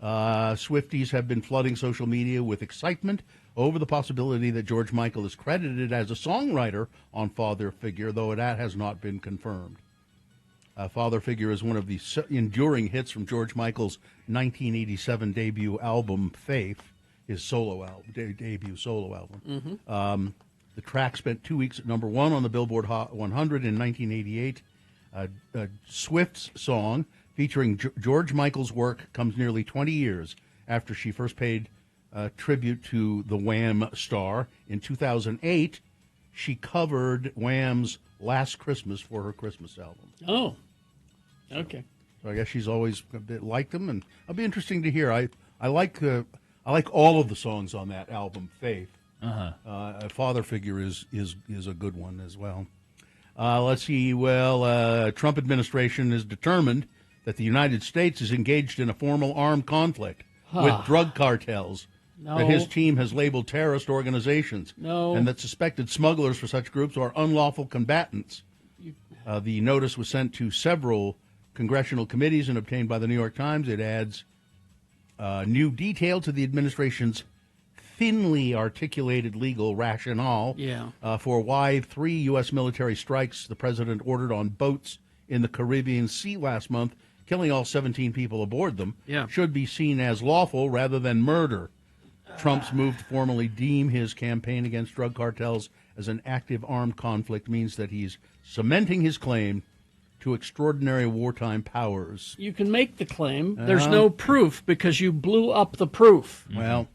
Swifties have been flooding social media with excitement over the possibility that George Michael is credited as a songwriter on Father Figure, though that has not been confirmed. Father Figure is one of the enduring hits from George Michael's 1987 debut album, Faith, his solo album, debut solo album. The track spent 2 weeks at number 1 on the Billboard Hot 100 in 1988. Swift's song, featuring George Michael's work, comes nearly 20 years after she first paid tribute to the Wham star. In 2008, she covered Wham's Last Christmas for her Christmas album. Oh, okay. So I guess she's always liked them, and it'll be interesting to hear. I like all of the songs on that album, Faith. Father Figure is a good one as well. Let's see. Well, Trump administration is determined that the United States is engaged in a formal armed conflict with drug cartels that his team has labeled terrorist organizations, and that suspected smugglers for such groups are unlawful combatants. The notice was sent to several congressional committees and obtained by the New York Times. It adds new detail to the administration's thinly articulated legal rationale for why 3 U.S. military strikes the president ordered on boats in the Caribbean Sea last month, killing all 17 people aboard them, Yeah. should be seen as lawful rather than murder. Trump's move to formally deem his campaign against drug cartels as an active armed conflict means that he's cementing his claim to extraordinary wartime powers. You can make the claim. There's Uh-huh. no proof because you blew up the proof. Well,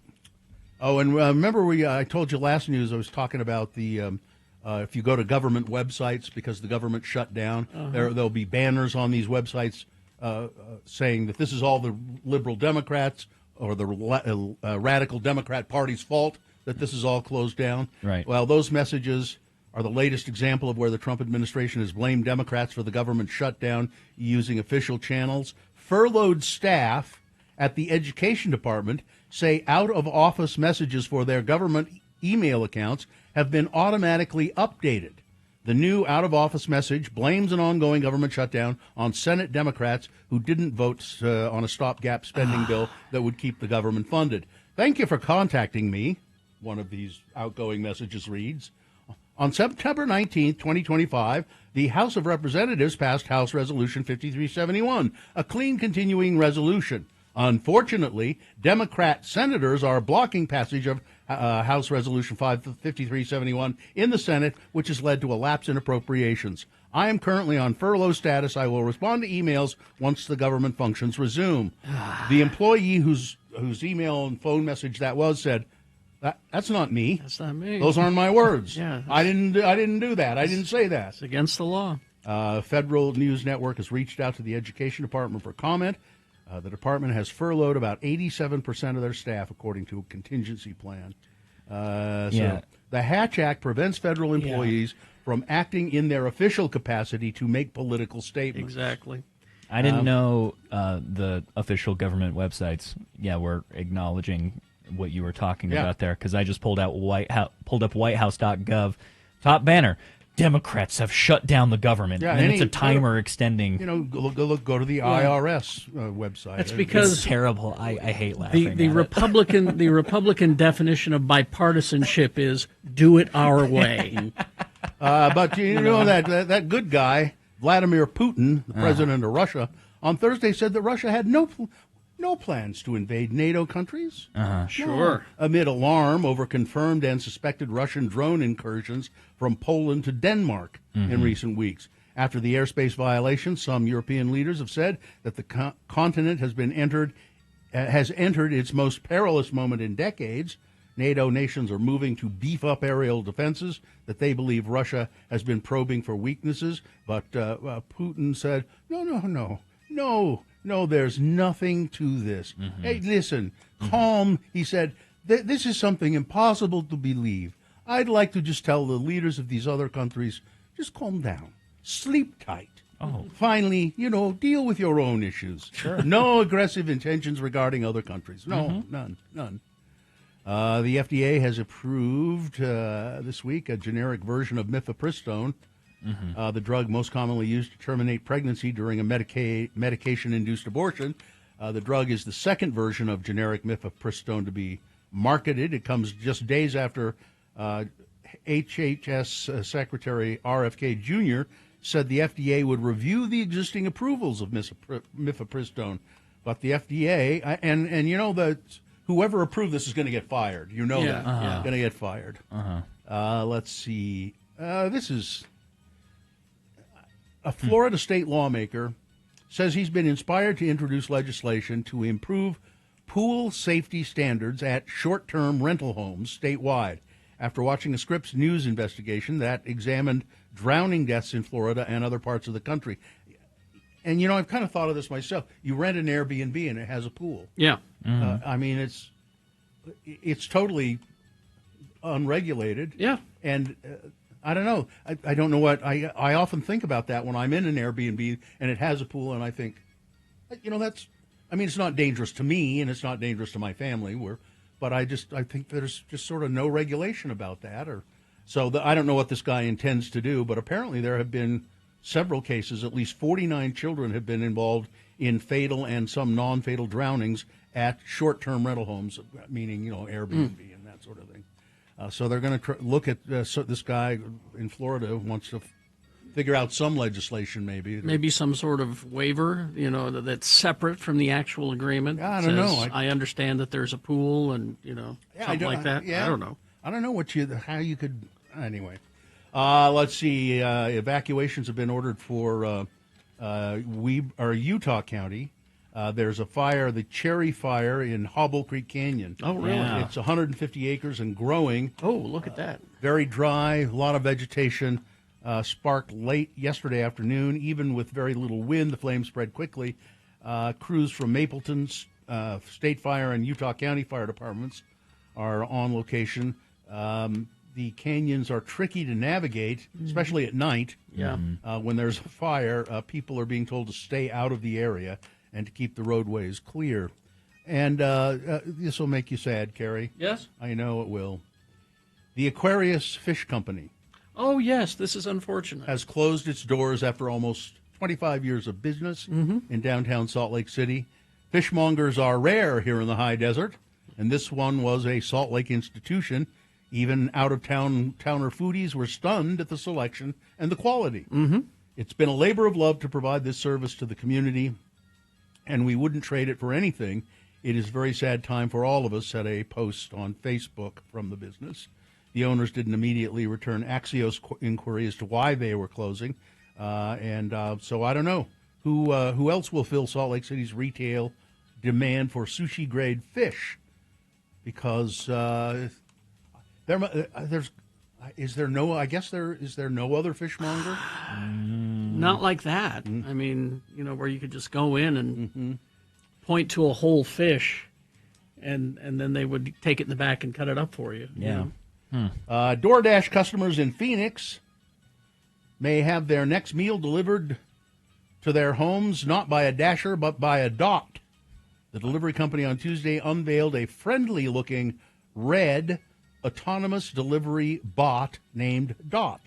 and remember I told you last news I was talking about the if you go to government websites because the government shut down, there'll be banners on these websites saying that this is all the liberal Democrats or the radical Democrat Party's fault that this is all closed down. Right. Well, those messages are the latest example of where the Trump administration has blamed Democrats for the government shutdown using official channels. Furloughed staff at the Education Department say out-of-office messages for their government email accounts have been automatically updated. The new out-of-office message blames an ongoing government shutdown on Senate Democrats who didn't vote on a stopgap spending bill that would keep the government funded. Thank you for contacting me, one of these outgoing messages reads. On September 19, 2025, the House of Representatives passed House Resolution 5371, a clean continuing resolution. Unfortunately, Democrat senators are blocking passage of House Resolution 5371 in the Senate, which has led to a lapse in appropriations. I am currently on furlough status. I will respond to emails once the government functions resume. The employee whose email and phone message that was said, That's not me. That's not me. Those aren't my words. Yeah, I didn't do that. I didn't say that. It's against the law. Federal News Network has reached out to the Education Department for comment. The department has furloughed about 87% of their staff, according to a contingency plan. So the Hatch Act prevents federal employees from acting in their official capacity to make political statements. Exactly. I didn't know the official government websites. Were acknowledging what you were talking about there, because I just pulled up whitehouse.gov, top banner. Democrats have shut down the government, and then it's a timer extending. Go to the IRS website. That's because it's terrible. I hate laughing. The Republican definition of bipartisanship is do it our way. But you know that good guy Vladimir Putin, the president of Russia, on Thursday said that Russia had no plans to invade NATO countries. Sure. Amid alarm over confirmed and suspected Russian drone incursions from Poland to Denmark in recent weeks. After the airspace violation, some European leaders have said that the continent has entered its most perilous moment in decades. NATO nations are moving to beef up aerial defenses that they believe Russia has been probing for weaknesses. But Putin said, no, there's nothing to this. Hey, listen, calm. He said, this is something impossible to believe. I'd like to just tell the leaders of these other countries, just calm down. Sleep tight. Finally, deal with your own issues. Sure. No aggressive intentions regarding other countries. No, none. The FDA has approved this week a generic version of mifepristone, the drug most commonly used to terminate pregnancy during a medication-induced abortion. The drug is the second version of generic mifepristone to be marketed. It comes just days after HHS Secretary RFK Jr. said the FDA would review the existing approvals of mifepristone. But the FDA, and that whoever approved this is going to get fired. Going to get fired. Let's see. This is a Florida state lawmaker says he's been inspired to introduce legislation to improve pool safety standards at short-term rental homes statewide after watching a Scripps News investigation that examined drowning deaths in Florida and other parts of the country. And, I've kind of thought of this myself. You rent an Airbnb and it has a pool. Yeah. I mean, it's totally unregulated. Yeah. And I don't know. I don't know what I often think about that when I'm in an Airbnb and it has a pool, and I think, it's not dangerous to me and it's not dangerous to my family. But I think there's just sort of no regulation about that, I don't know what this guy intends to do. But apparently there have been several cases. At least 49 children have been involved in fatal and some non-fatal drownings at short-term rental homes, meaning Airbnb and that sort of thing. So they're going to look at this guy in Florida who wants to figure out some legislation, maybe. Maybe some sort of waiver, that's separate from the actual agreement. Yeah, I don't know. I understand that there's a pool and, something like that. Yeah. I don't know. I don't know how you could. Anyway, let's see. Evacuations have been ordered for Utah County. There's a fire, the Cherry Fire in Hobble Creek Canyon. Oh, really? Yeah. It's 150 acres and growing. Oh, look at that. Very dry, a lot of vegetation. Sparked late yesterday afternoon. Even with very little wind, the flames spread quickly. Crews from Mapleton State Fire and Utah County Fire Departments are on location. The canyons are tricky to navigate, especially at night. Yeah. When there's a fire, people are being told to stay out of the area and to keep the roadways clear. And this will make you sad, Carrie. Yes? I know it will. The Aquarius Fish Company Oh, yes, this is unfortunate. has closed its doors after almost 25 years of business in downtown Salt Lake City. Fishmongers are rare here in the high desert, and this one was a Salt Lake institution. Even out-of-towner foodies were stunned at the selection and the quality. Mm-hmm. It's been a labor of love to provide this service to the community, and we wouldn't trade it for anything. It is a very sad time for all of us, said a post on Facebook from the business. The owners didn't immediately return Axios inquiry as to why they were closing, so I don't know who else will fill Salt Lake City's retail demand for sushi grade fish, because is there no other fishmonger? Not like that. I mean, where you could just go in and point to a whole fish, and then they would take it in the back and cut it up for you. Yeah. DoorDash customers in Phoenix may have their next meal delivered to their homes not by a Dasher but by a Dot. The delivery company on Tuesday unveiled a friendly-looking red autonomous delivery bot named Dot,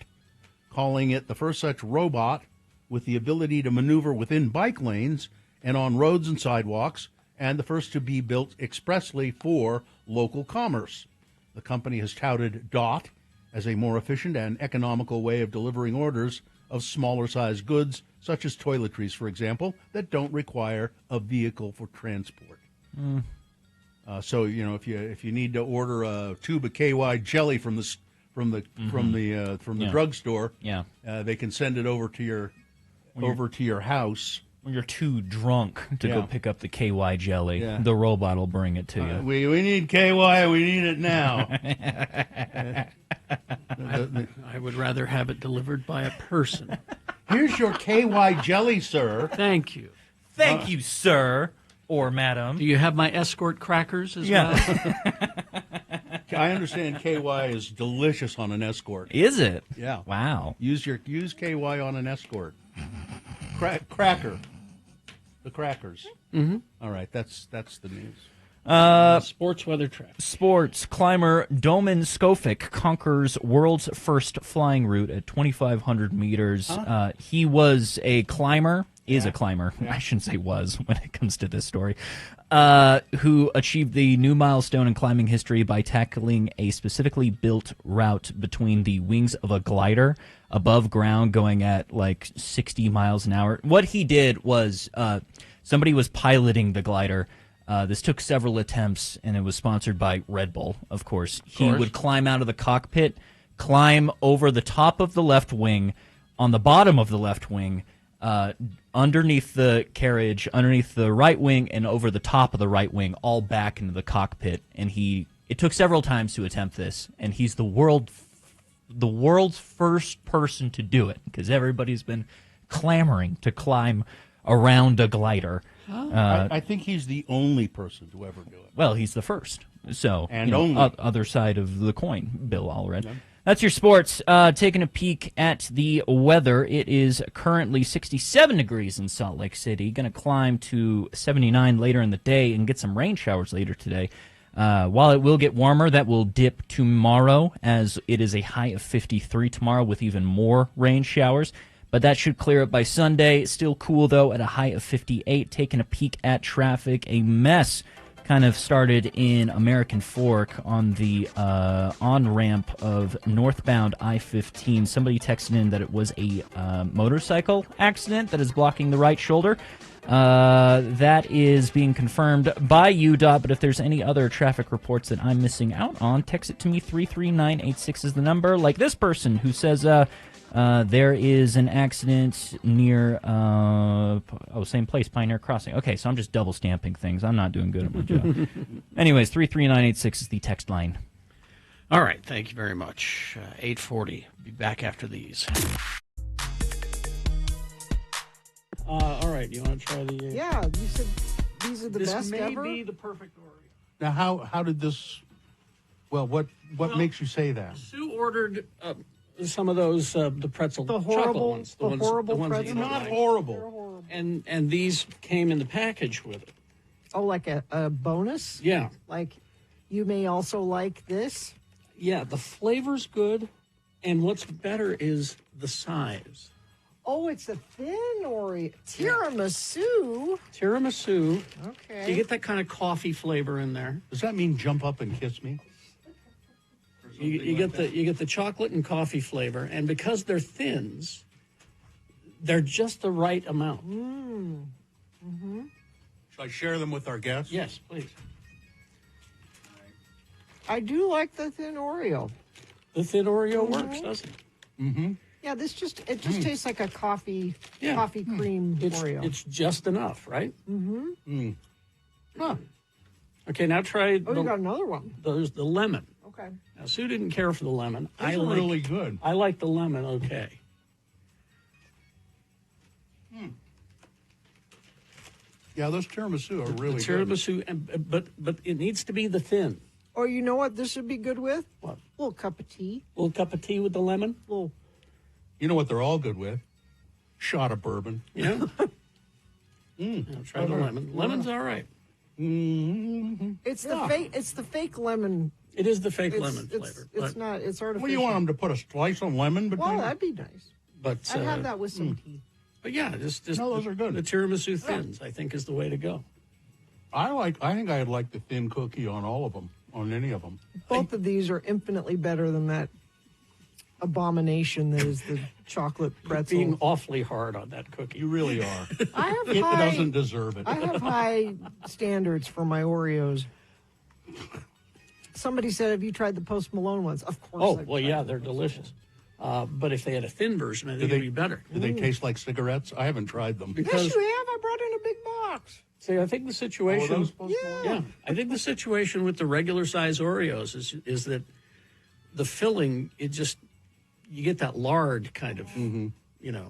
calling it the first such robot with the ability to maneuver within bike lanes and on roads and sidewalks, and the first to be built expressly for local commerce. The company has touted Dot as a more efficient and economical way of delivering orders of smaller-sized goods, such as toiletries, for example, that don't require a vehicle for transport. So if you need to order a tube of KY jelly from the drugstore, they can send it over to your house. When you're too drunk to go pick up the KY jelly, Yeah. the robot will bring it to you. We need KY. We need it now. I would rather have it delivered by a person. Here's your KY jelly, sir. Thank you. Thank you, sir or madam. Do you have my escort crackers as Yeah. well? I understand KY is delicious on an escort. Is it? Yeah. Wow. Use KY on an escort. Cracker. The crackers. Mm-hmm. All right, that's the news. Sports weather track. Sports climber Domen Skofik conquers world's first flying route at 2,500 meters. He was a climber, is a climber, I shouldn't say was when it comes to this story, who achieved the new milestone in climbing history by tackling a specifically built route between the wings of a glider above ground going at like 60 miles an hour. What he did was somebody was piloting the glider. This took several attempts, and it was sponsored by Red Bull, of course. He would climb out of the cockpit, climb over the top of the left wing, on the bottom of the left wing, underneath the carriage, underneath the right wing, and over the top of the right wing, all back into the cockpit. And it took several times to attempt this, and he's the world's first person to do it, because everybody's been clamoring to climb around a glider. I think he's the only person to ever do it. Well, he's the first. So, And only. only. Other side of the coin, Bill Allred. Yeah. That's your sports. Taking a peek at the weather. It is currently 67 degrees in Salt Lake City. Going to climb to 79 later in the day and get some rain showers later today. While it will get warmer, that will dip tomorrow, as it is a high of 53 tomorrow with even more rain showers. But that should clear up by Sunday. Still cool, though, at a high of 58. Taking a peek at traffic, a mess kind of started in American Fork on the on-ramp of northbound I-15. Somebody texted in that it was a motorcycle accident that is blocking the right shoulder. That is being confirmed by UDOT, but if there's any other traffic reports that I'm missing out on, text it to me. 33986 is the number. Like this person who says there is an accident near, same place, Pioneer Crossing. Okay, so I'm just double stamping things. I'm not doing good at my job. Anyways, 33986 is the text line. All right, thank you very much. 8:40. Be back after these. All right, you want to try the... Yeah, you said these are the best ever? This may be the perfect Oreo. Now, how did this? Well, what makes you say that? Sue ordered some of those the pretzel The chocolate horrible- ones. the horrible that pretzels? you They're not like. horrible. And these came in the package with it. Oh, like a bonus? Yeah. Like, you may also like this? Yeah, the flavor's good, and what's better is the size. Oh, it's a thin Oreo. Tiramisu. Tiramisu. Okay. You get that kind of coffee flavor in there. Does that mean jump up and kiss me? You get the chocolate and coffee flavor, and because they're thins, they're just the right amount. Mm-hmm. Should I share them with our guests? Yes, please. I do like the thin Oreo. The thin Oreo works, doesn't it? Mm-hmm. Yeah, it just tastes like a coffee cream Oreo. It's just enough, right? Mm-hmm. Huh. Okay, now try. Oh, you got another one. There's the lemon. Okay. Now, Sue didn't care for the lemon. Those are really good. I like the lemon. Okay. Yeah, those tiramisu are really the good. tiramisu, but it needs to be the thin. Or you know what this would be good with? What? A little cup of tea. A little cup of tea with the lemon. Little. You know what they're all good with? Shot of bourbon. Yeah. Try the lemon. Lemon's all right. Mm-hmm. It's the fake. It's the fake lemon. It is the fake It's- lemon it's- flavor. It's not. It's artificial. Well, you want them to put a slice of lemon between Well, them? that'd be nice. But I'd have that with some tea. But yeah, just No, those are good. The tiramisu thins, I think, is the way to go. I think I'd like the thin cookie on all of them, on any of them. Both of these are infinitely better than that abomination that is the chocolate pretzel. Being awfully hard on that cookie. You really are. I have It high, doesn't deserve it. I have high standards for my Oreos. Somebody said, "Have you tried the Post Malone ones?" Of course. Oh, I've well, tried yeah, them. they're delicious. But if they had a thin version, I think they- it'd be better. Do they taste like cigarettes? I haven't tried them. Because Yes, you have. I brought in a big box. see, I think the situation. Oh, are those Post Yeah. Yeah, I think the situation with the regular size Oreos is that the filling, you get that lard kind of,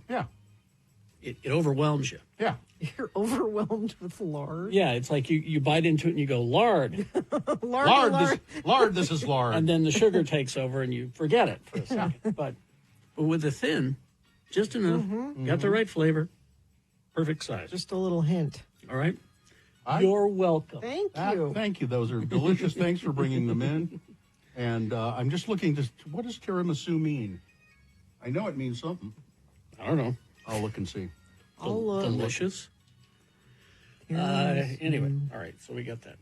Yeah. it overwhelms you. Yeah. You're overwhelmed with lard. Yeah, it's like you bite into it and you go, lard. Lard, this is lard. And then the sugar takes over and you forget it for a second. But with the thin, just enough. Got the right flavor. Perfect size. Just a little hint. All right. You're welcome. Thank you. Thank you. Those are delicious. Thanks for bringing them in. And I'm just looking to, what does tiramisu mean? I know it means something. I don't know. I'll look and see. Delicious. Anyway, all right. So we got that.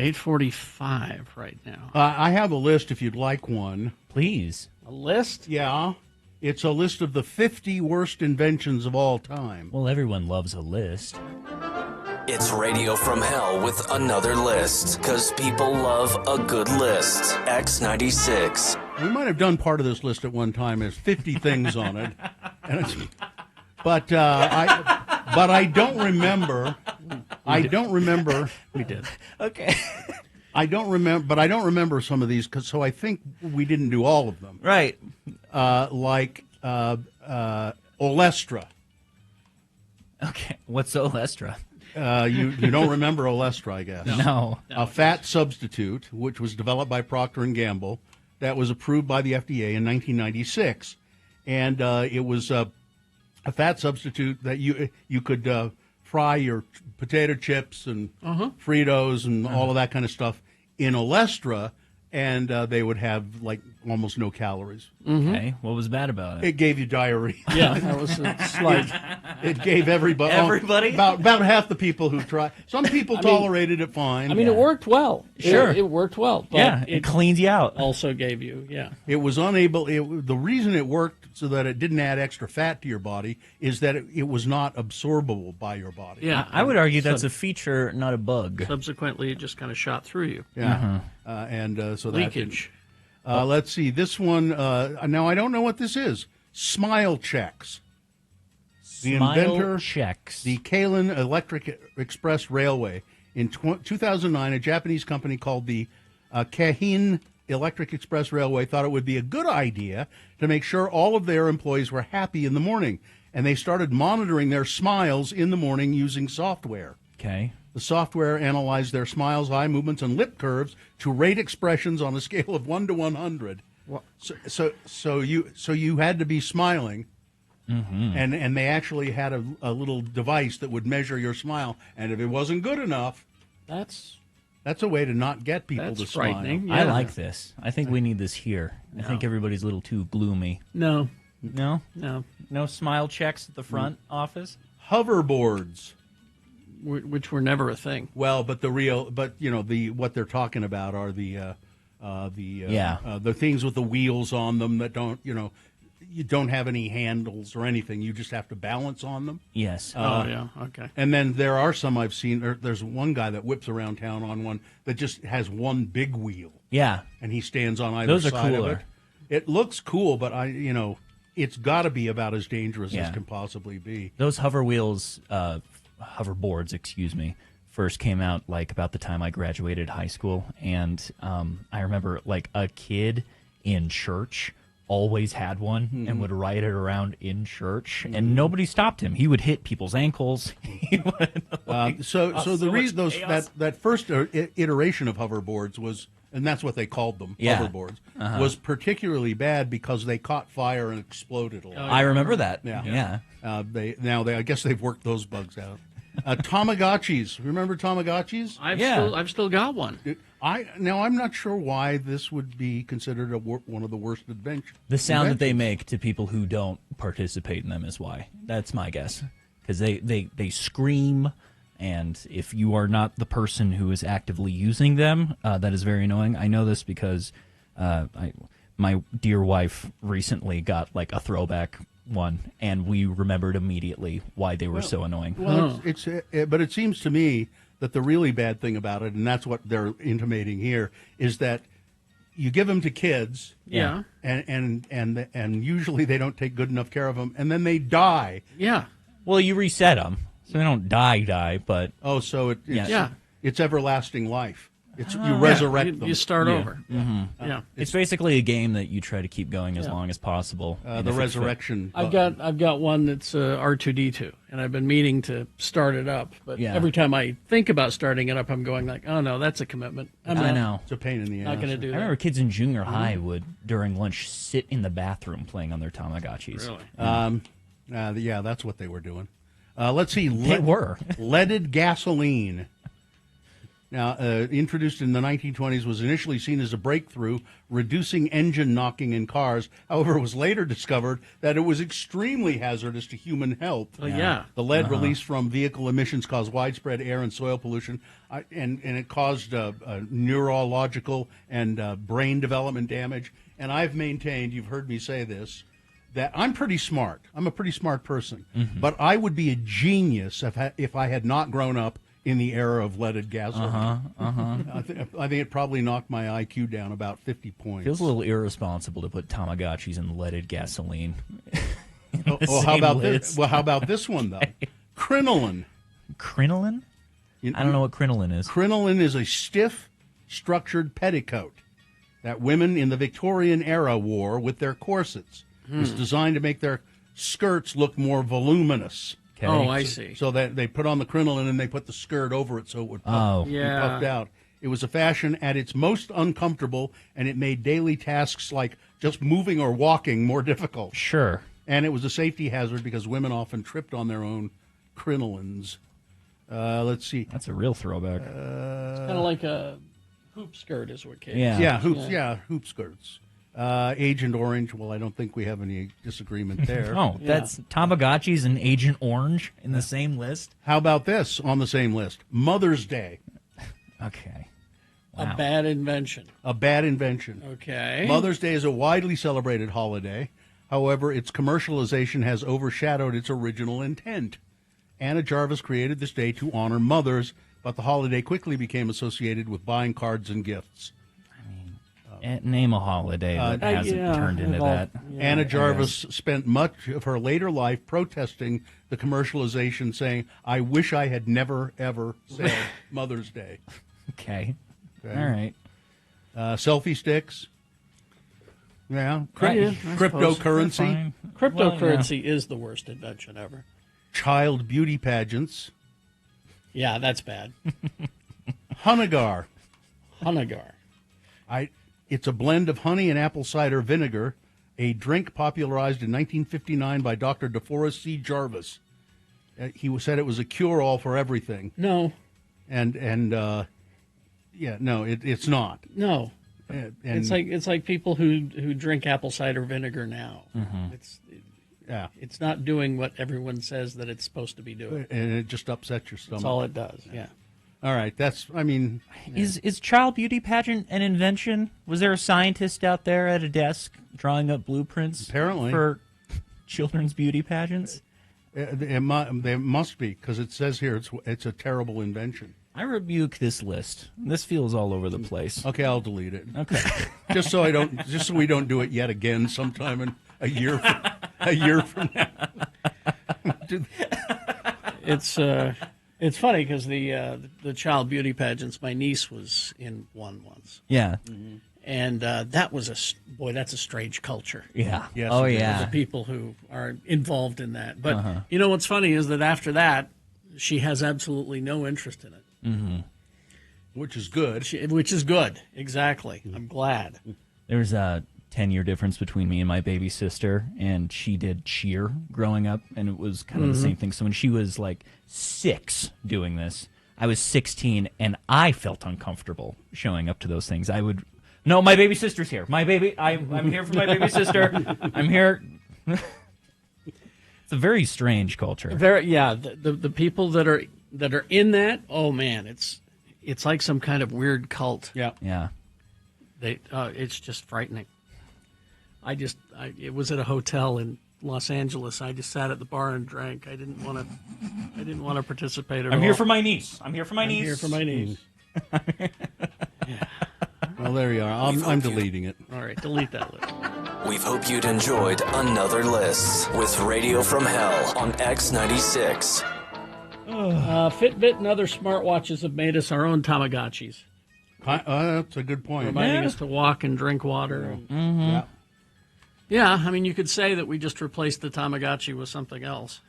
8:45 right now. I have a list if you'd like one. Please. A list? Yeah. It's a list of the 50 worst inventions of all time. Well, everyone loves a list. It's Radio from Hell with another list, because people love a good list. X96. We might have done part of this list at one time. There's 50 things on it. But I don't remember. I don't remember. We did. Okay. I don't remember, but I don't remember some of these, so I think we didn't do all of them. Right. Like Olestra. Okay. What's Olestra? You don't remember Olestra, I guess. No. A fat substitute, which was developed by Procter & Gamble, that was approved by the FDA in 1996. And it was a fat substitute that you could fry your potato chips and Fritos and all of that kind of stuff in Olestra, and they would have like almost no calories. Okay. What was bad about it? It gave you diarrhea. Yeah, that was a slight. It gave everybody. Everybody? About half the people who tried. Some people tolerated it fine. I mean, it worked well. Sure. It worked well. But Yeah, it cleans you out. Also gave you, It was unable. The reason it worked so that it didn't add extra fat to your body is that it was not absorbable by your body. Yeah. I would argue that's a feature, not a bug. Subsequently, it just kind of shot through you. Yeah. And so Leakage. Let's see. This one, now I don't know what this is. Smile Checks. The inventor, checks. the Keilan Electric Express Railway. In 2009, a Japanese company called the Keihin Electric Express Railway thought it would be a good idea to make sure all of their employees were happy in the morning. And they started monitoring their smiles in the morning using software. Okay. The software analyzed their smiles, eye movements, and lip curves to rate expressions on a scale of 1 to 100. What? So you had to be smiling, and they actually had a little device that would measure your smile, and if it wasn't good enough, That's a way to not get people That's to smile. frightening. I Yeah. like this. I think we need this here. I think everybody's a little too gloomy. no. No? No. No smile checks at the front office? Hoverboards. Which were never a thing. Well, but what they're talking about are the things with the wheels on them that don't, you don't have any handles or anything. You just have to balance on them. Yes. Okay. And then there are some I've seen. There's one guy that whips around town on one that just has one big wheel. Yeah. And he stands on either Those are side cooler. of it. It looks cool, but it's got to be about as dangerous Yeah. as can possibly be. Those hoverboards, excuse me, first came out like about the time I graduated high school, and I remember like a kid in church always had one and would ride it around in church, and nobody stopped him. He would hit people's ankles. He would, So the much reason chaos. that first iteration of hoverboards was, and that's what they called them, Yeah. hoverboards, was particularly bad because they caught fire and exploded a lot. I remember that. Yeah. I guess they've worked those bugs out. Tamagotchis. Remember Tamagotchis? I've still got one. I'm not sure why this would be considered one of the worst inventions. The sound that they make to people who don't participate in them is why. That's my guess. Because they scream, and if you are not the person who is actively using them, that is very annoying. I know this because my dear wife recently got like a throwback one, and we remembered immediately why they were so annoying. Well, but it seems to me that the really bad thing about it, and that's what they're intimating here, is that you give them to kids, Yeah. and usually they don't take good enough care of them, and then they die. Yeah. Well, you reset them, so they don't die, but so Yeah. it's everlasting life. You resurrect them. You start over. Mm-hmm. Yeah. It's basically a game that you try to keep going as long as possible. And The if it resurrection. I've got one that's R2D2, and I've been meaning to start it up, but Yeah. every time I think about starting it up, I'm going like, oh no, that's a commitment. I know. It's a pain in the ass. Not going to do I that. remember kids in junior high would, during lunch, sit in the bathroom playing on their Tamagotchis. Really? Yeah, that's what they were doing. Let's see. They were. Leaded gasoline. Now, introduced in the 1920s, was initially seen as a breakthrough, reducing engine knocking in cars. However, it was later discovered that it was extremely hazardous to human health. Yeah. The lead released from vehicle emissions caused widespread air and soil pollution, and it caused neurological and brain development damage. And I've maintained, you've heard me say this, that I'm pretty smart. I'm a pretty smart person. But I would be a genius if I had not grown up in the era of leaded gasoline. I think it probably knocked my IQ down about 50 points. Feels a little irresponsible to put Tamagotchis in leaded gasoline. How about this? Well, how about this one though? Crinoline. Crinoline? I don't know what crinoline is. Crinoline is a stiff, structured petticoat that women in the Victorian era wore with their corsets. It was designed to make their skirts look more voluminous. Okay. Oh, I see. So that they put on the crinoline and they put the skirt over it so it would puff, be puffed out. It was a fashion at its most uncomfortable, and it made daily tasks like just moving or walking more difficult. Sure. And it was a safety hazard because women often tripped on their own crinolines. Let's see. That's a real throwback. It's kind of like a hoop skirt is what Kate hoop skirts. Agent Orange, well, I don't think we have any disagreement there. Oh, that's Tamagotchis and Agent Orange in the same list? How about this on the same list? Mother's Day. Okay. A bad invention. A bad invention. Okay. Mother's Day is a widely celebrated holiday. However, its commercialization has overshadowed its original intent. Anna Jarvis created this day to honor mothers, but the holiday quickly became associated with buying cards and gifts. Name a holiday that hasn't turned into that. Anna Jarvis spent much of her later life protesting the commercialization, saying, "I wish I had never, ever said Mother's Day." Okay. All right. Selfie sticks. Yeah. Right. Cryptocurrency. Cryptocurrency is the worst invention ever. Child beauty pageants. Yeah, that's bad. Honegar. Honegar. It's a blend of honey and apple cider vinegar, a drink popularized in 1959 by Dr. DeForest C. Jarvis. He said it was a cure-all for everything. No. It's not. No. And It's like people who drink apple cider vinegar now. It's not doing what everyone says that it's supposed to be doing. And it just upsets your stomach. That's all it does. Yeah. All right. Is child beauty pageant an invention? Was there a scientist out there at a desk drawing up blueprints Apparently. for children's beauty pageants? There must be, because it says here it's a terrible invention. I rebuke this list. This feels all over the place. Okay, I'll delete it. Okay. just so we don't do it yet again sometime in a year from now. It's funny because the child beauty pageants, my niece was in one once. Yeah. Mm-hmm. And that was that's a strange culture. Yeah. Yes, oh, it is. yeah. The people who are involved in that. But you know what's funny is that after that, she has absolutely no interest in it. Mm-hmm. Which is good. Which is good. Exactly. I'm glad. There's a 10-year difference between me and my baby sister, and she did cheer growing up, and it was kind of the same thing. So when she was like 6 doing this, I was 16, and I felt uncomfortable showing up to those things. No, my baby sister's here. I'm here for my baby sister. I'm here. It's a very strange culture. The people that are in that, oh man, it's like some kind of weird cult. Yeah. It's just frightening. It was at a hotel in Los Angeles. I just sat at the bar and drank. I didn't want to participate at all. I'm here for my niece. I'm here for my niece. Here for my niece. Well, there you are. I'm deleting it. All right, delete that list. We hope you'd enjoyed another list with Radio from Hell on X96. Fitbit and other smartwatches have made us our own Tamagotchis. That's a good point. Reminding us to walk and drink water. Yeah, I mean, you could say that we just replaced the Tamagotchi with something else.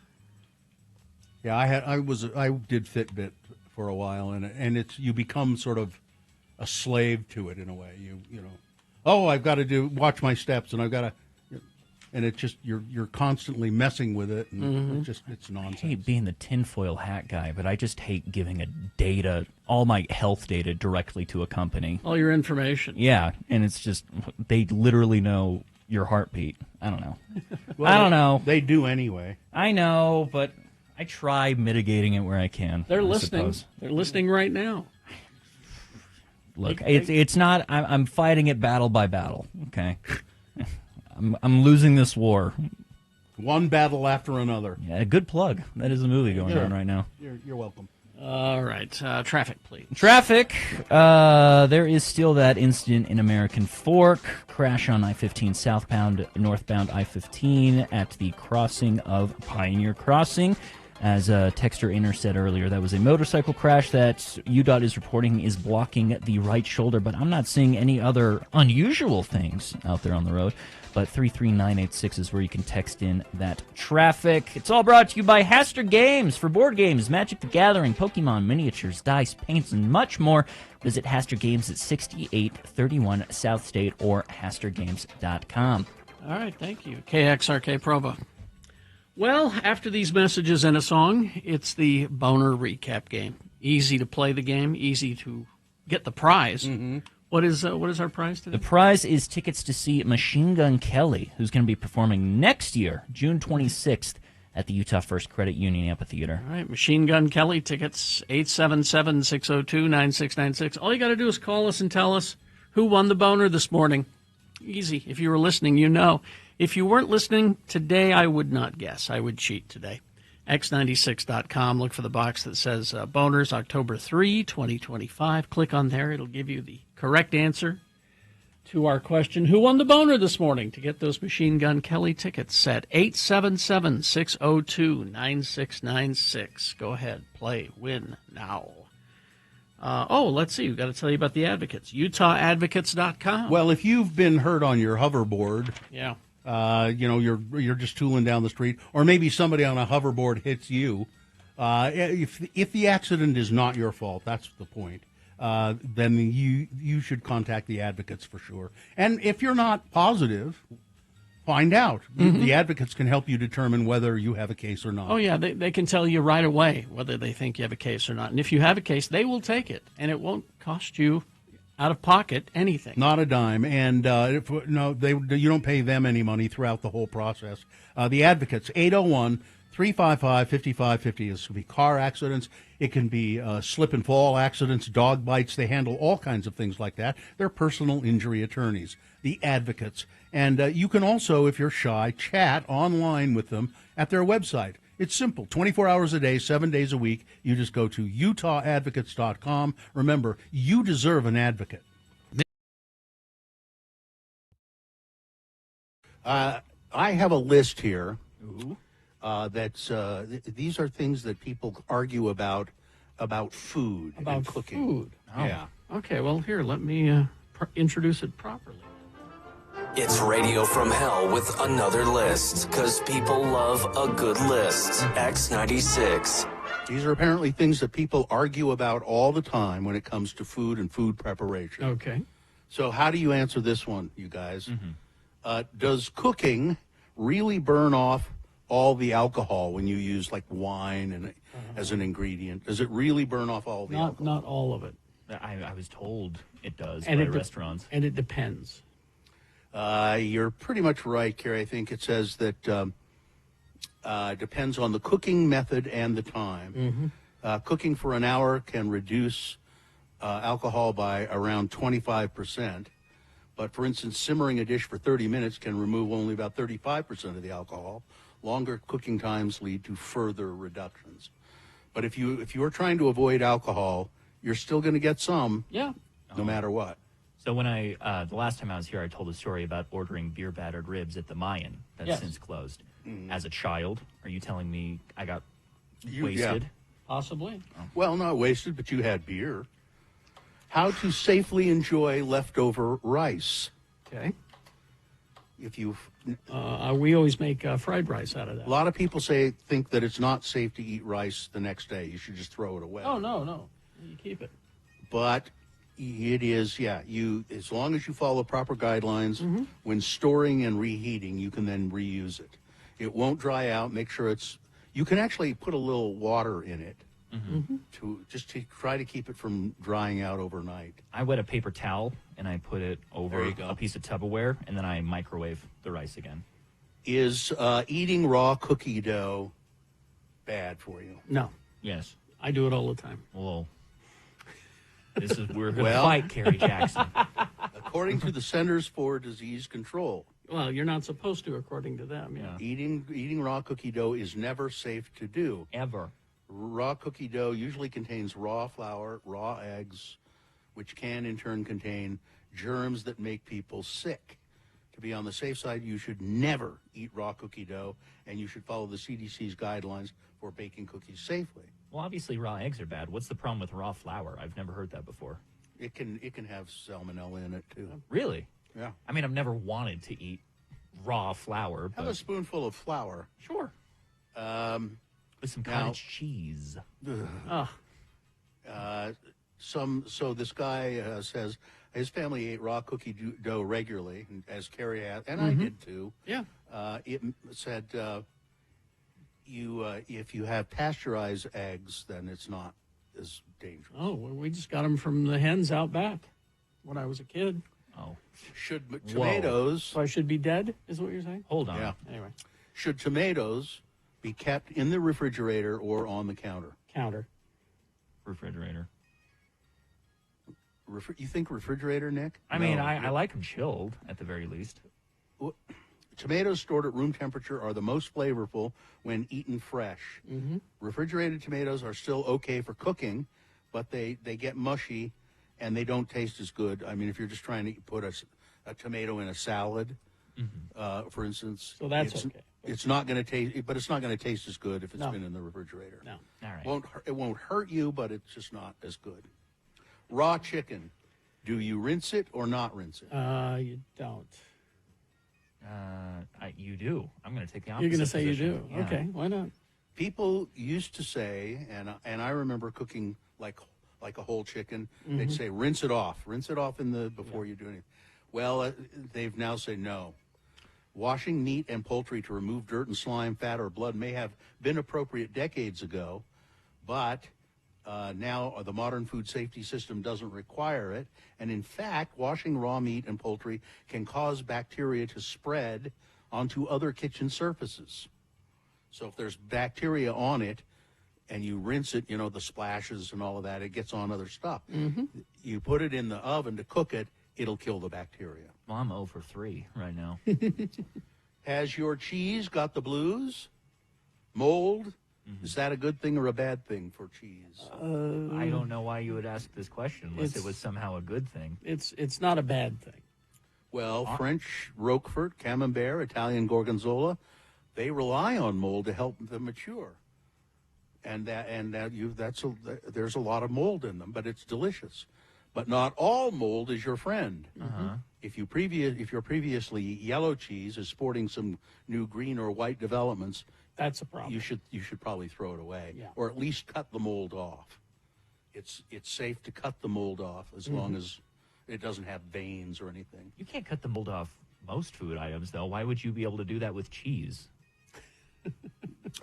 Yeah, I did Fitbit for a while, and you become sort of a slave to it in a way. You know, I've got to watch my steps, and I've got to. and it just you're constantly messing with it, and it's I nonsense. hate being the tinfoil hat guy, but I just hate giving all my health data directly to a company. All your information. Yeah, and it's just they literally know your heartbeat. I don't know. Well, I don't know. They do anyway. I know, but I try mitigating it where I can. They're I listening. suppose. They're listening right now. Look, it's not. I'm fighting it battle by battle. Okay, I'm losing this war. One battle after another. Yeah, good plug. That is a movie going on right now. You're welcome. All right. Traffic, please. Traffic. There is still that incident in American Fork. Crash on I-15 southbound, northbound I-15 at the crossing of Pioneer Crossing. As Texter Inner said earlier, that was a motorcycle crash that UDOT is reporting is blocking the right shoulder, but I'm not seeing any other unusual things out there on the road. But 33986 is where you can text in that traffic. It's all brought to you by Haster Games. For board games, Magic the Gathering, Pokemon, miniatures, dice, paints, and much more. Visit Haster Games at 6831 South State or hastergames.com. All right. Thank you. KXRK Provo. Well, after these messages and a song, it's the Boner Recap game. Easy to play the game, easy to get the prize. What is our prize today? The prize is tickets to see Machine Gun Kelly, who's going to be performing next year, June 26th, at the Utah First Credit Union Amphitheater. All right, Machine Gun Kelly tickets, 877-602-9696. All you got to do is call us and tell us who won the boner this morning. Easy. If you were listening, you know. If you weren't listening today, I would not guess. I would cheat today. X96.com. Look for the box that says Boners October 3, 2025. Click on there. It'll give you the correct answer to our question, who won the boner this morning? To get those Machine Gun Kelly tickets at 877-602-9696. Go ahead. Play. Win now. Let's see. We've got to tell you about the Advocates. UtahAdvocates.com. Well, if you've been hurt on your hoverboard, yeah. You're just tooling down the street, or maybe somebody on a hoverboard hits you. If the accident is not your fault, that's the point. Then you should contact the Advocates for sure. And if you're not positive, find out. The Advocates can help you determine whether you have a case or not. Oh, yeah, they can tell you right away whether they think you have a case or not. And if you have a case, they will take it, and it won't cost you out of pocket anything. Not a dime. And you don't pay them any money throughout the whole process. The Advocates, 801-355-5550. This could be car accidents. It can be slip and fall accidents, dog bites. They handle all kinds of things like that. They're personal injury attorneys, the Advocates. And you can also, if you're shy, chat online with them at their website. It's simple, 24 hours a day, 7 days a week. You just go to UtahAdvocates.com. Remember, you deserve an advocate. I have a list here. These are things that people argue about food and cooking. Food. Oh. Yeah. Okay, well, here, let me introduce it properly. It's Radio from Hell with another list, because people love a good list. X96. These are apparently things that people argue about all the time when it comes to food and food preparation. Okay. So how do you answer this one, you guys? Does cooking really burn off all the alcohol when you use like wine and as an ingredient? Does it really burn off all the alcohol? Not all of it. I was told it does And by it de- restaurants. And it depends. You're pretty much right, Carrie. I think it says that depends on the cooking method and the time. Cooking for an hour can reduce alcohol by around 25%. But, for instance, simmering a dish for 30 minutes can remove only about 35% of the alcohol. Longer cooking times lead to further reductions. But if you are trying to avoid alcohol, you're still going to get some, no matter what. So when the last time I was here, I told a story about ordering beer battered ribs at the Mayan that's Yes. since closed. As a child, are you telling me I got You- wasted? yeah. Possibly. Well, not wasted, but you had beer. How to safely enjoy leftover rice. Okay. If you, we always make fried rice out of that. a lot of people think that it's not safe to eat rice the next day. You should just throw it away. Oh, no. You keep it. But It is, yeah. You, as long as you follow proper guidelines, when storing and reheating, you can then reuse it. It won't dry out. Make sure it's. You can actually put a little water in it to try to keep it from drying out overnight. I wet a paper towel and I put it over There you go. a piece of Tupperware, and then I microwave the rice again. Is eating raw cookie dough bad for you? No. Yes. I do it all the time. Whoa. This is we're going to Well- fight, Kerry Jackson. According to the Centers for Disease Control, Well, you're not supposed to, according to them. Yeah. eating raw cookie dough is never safe to do. Ever. Raw cookie dough usually contains raw flour, raw eggs, which can in turn contain germs that make people sick. To be on the safe side, you should never eat raw cookie dough, and you should follow the CDC's guidelines for baking cookies safely. Well, obviously raw eggs are bad. What's the problem with raw flour? I've never heard that before. It can have salmonella in it too. Really? Yeah. I mean, I've never wanted to eat raw flour, Have a but spoonful of flour. sure. With some now- cottage cheese. So this guy says his family ate raw cookie dough regularly, as Carrie had, and I did too. Yeah. It said if you have pasteurized eggs, then it's not as dangerous. Oh, well, we just got them from the hens out back when I was a kid. Oh. Should tomatoes? So I should be dead, is what you're saying? Hold on. Yeah. Anyway, Should tomatoes be kept in the refrigerator or on the counter? counter. Refrigerator. You think refrigerator, Nick? I mean, I like them chilled at the very least. Tomatoes stored at room temperature are the most flavorful when eaten fresh. Mm-hmm. Refrigerated tomatoes are still okay for cooking, but they get mushy and they don't taste as good. I mean, if you're just trying to put a tomato in a salad, for instance, So that's it's, okay. It's not going to taste, but it's not going to taste as good if it's No. been in the refrigerator. No. All right. It won't hurt you, but it's just not as good. Raw chicken, do you rinse it or not rinse it? You don't. You do. I'm going to take the opposite You're going to say you position. do. Yeah. Okay, why not? People used to say, and I remember cooking like a whole chicken. They'd say rinse it off before you do anything. Well, they've now said no. Washing meat and poultry to remove dirt and slime, fat, or blood may have been appropriate decades ago, but now the modern food safety system doesn't require it. And in fact, washing raw meat and poultry can cause bacteria to spread onto other kitchen surfaces. So if there's bacteria on it and you rinse it, the splashes and all of that, it gets on other stuff. You put it in the oven to cook it, it'll kill the bacteria. Well, I'm 0 for 3 right now. Has your cheese got the blues? Mold? Is that a good thing or a bad thing for cheese? I don't know why you would ask this question unless it It's- was somehow a good thing. It's not a bad thing. Well, French Roquefort, Camembert, Italian Gorgonzola, they rely on mold to help them mature. There's a lot of mold in them, but it's delicious. But not all mold is your friend. If your previously yellow cheese is sporting some new green or white developments, that's a problem. You should probably throw it away, Yeah. or at least cut the mold off. It's safe to cut the mold off as long as it doesn't have veins or anything. You can't cut the mold off most food items, though. Why would you be able to do that with cheese?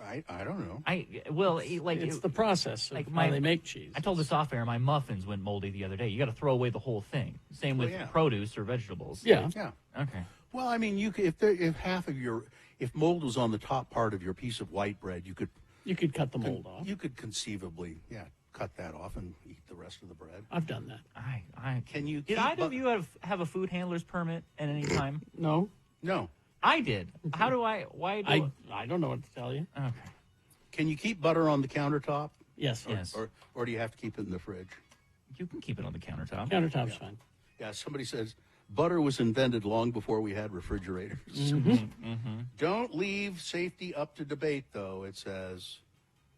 I don't know. It's the process of how they make cheese. I told this off air. My muffins went moldy the other day. You got to throw away the whole thing. Same with yeah. produce or vegetables. Yeah. Okay. Well, I mean, if mold was on the top part of your piece of white bread, you could cut the mold off. You could conceivably, cut that off and eat the rest of the bread. I've done that. Can you? Did either of you have a food handler's permit at any time? No. I did. How do I? Why do I don't know what to tell you. Okay. Can you keep butter on the countertop? Yes. Or do you have to keep it in the fridge? You can keep it on the countertop. Countertop's fine. Yeah. Somebody says butter was invented long before we had refrigerators. Don't leave safety up to debate, though. It says,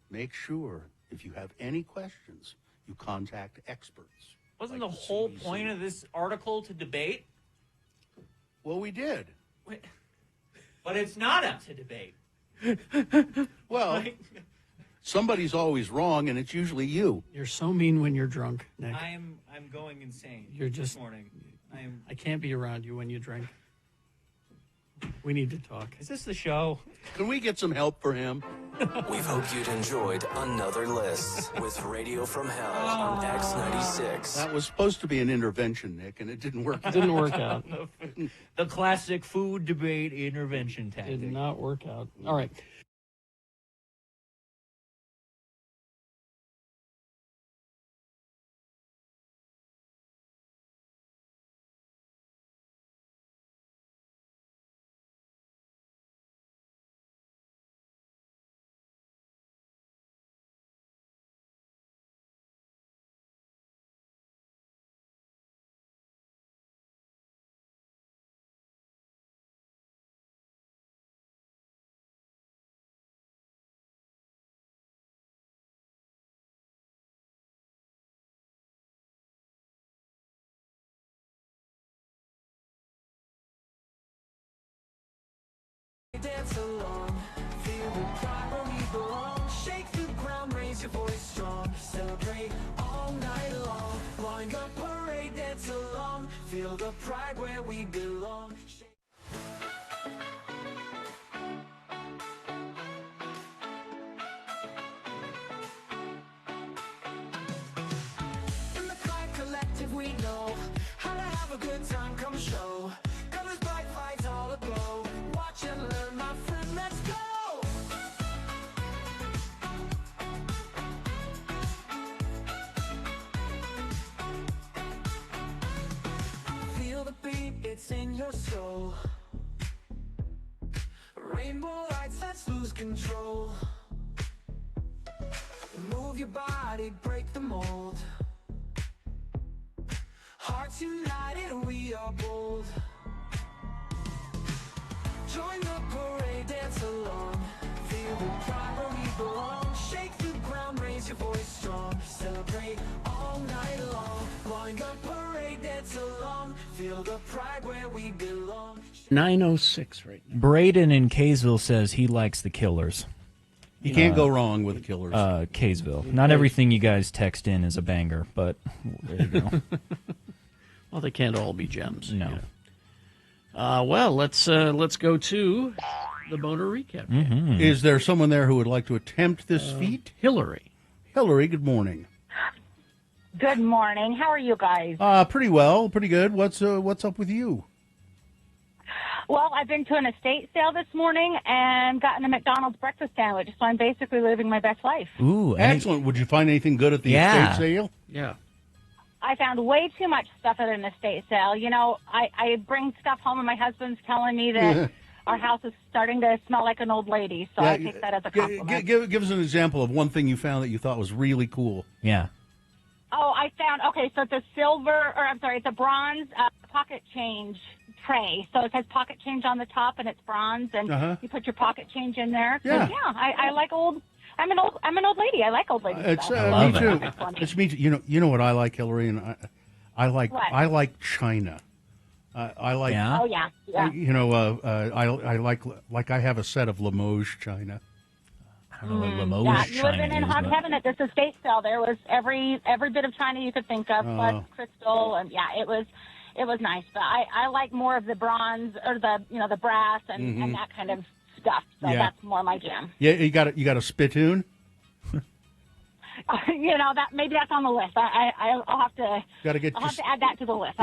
make sure if you have any questions, you contact experts. Wasn't the whole point of this article to debate? Well, we did. But it's not up to debate. Well, somebody's always wrong, and it's usually you. You're so mean when you're drunk, Nick. I'm going insane. You're just this morning. I can't be around you when you drink. We need to talk. Is this the show? Can we get some help for him? We hope you'd enjoyed another list with Radio from Hell on X96. That was supposed to be an intervention, Nick, and it didn't work. It didn't work out. The classic food debate intervention tactic. Did not work out. All right. Dance along, feel the pride where we belong. Shake the ground, raise your voice strong. Celebrate all night long. Line up, parade, dance along. Feel the pride where we belong. In the Clyde Collective, we know how to have a good time. Come show. Colors, bright lights, all aglow. Watch and learn, my friend, let's go! Feel the beat, it's in your soul. Rainbow lights, let's lose control. Move your body, break the mold. Hearts united, we are bold. Join the parade, dance along. Feel the pride where we belong. Shake the ground, raise your voice strong. Celebrate all night long. Line the parade, dance along. Feel the pride where we belong. 9:06 right now. Braden in Kaysville says he likes the Killers. You can't go wrong with the Killers. Kaysville. Not everything you guys text in is a banger, but there you go. Well, they can't all be gems. No. You know. Well, let's go to the Boner recap. Mm-hmm. Is there someone there who would like to attempt this feat? Hillary. Hillary, good morning. Good morning. How are you guys? Pretty well, pretty good. What's up with you? Well, I've been to an estate sale this morning and gotten a McDonald's breakfast sandwich, so I'm basically living my best life. Ooh, excellent. Would you find anything good at the estate sale? Yeah. I found way too much stuff at an estate sale. You know, I bring stuff home and my husband's telling me that our house is starting to smell like an old lady, so I take that as a compliment. Give us an example of one thing you found that you thought was really cool. Yeah. Oh, I found, so it's it's a bronze pocket change tray. So it says pocket change on the top and it's bronze, and you put your pocket change in there. So, I like old. I'm an old lady. I like old ladies. It's me too. It's me too. You know what I like, Hillary, and I like China. I like. Yeah? Oh yeah. You know, I like I have a set of Limoges China. I don't know what Limoges you would have been in hot heaven at this estate sale. There was every bit of China you could think of, but crystal, and it was nice. But I like more of the bronze or the brass and that kind of stuff. So that's more my jam. Yeah, you got a spittoon. That maybe that's on the list. I'll have to. I'll have to add that to the list.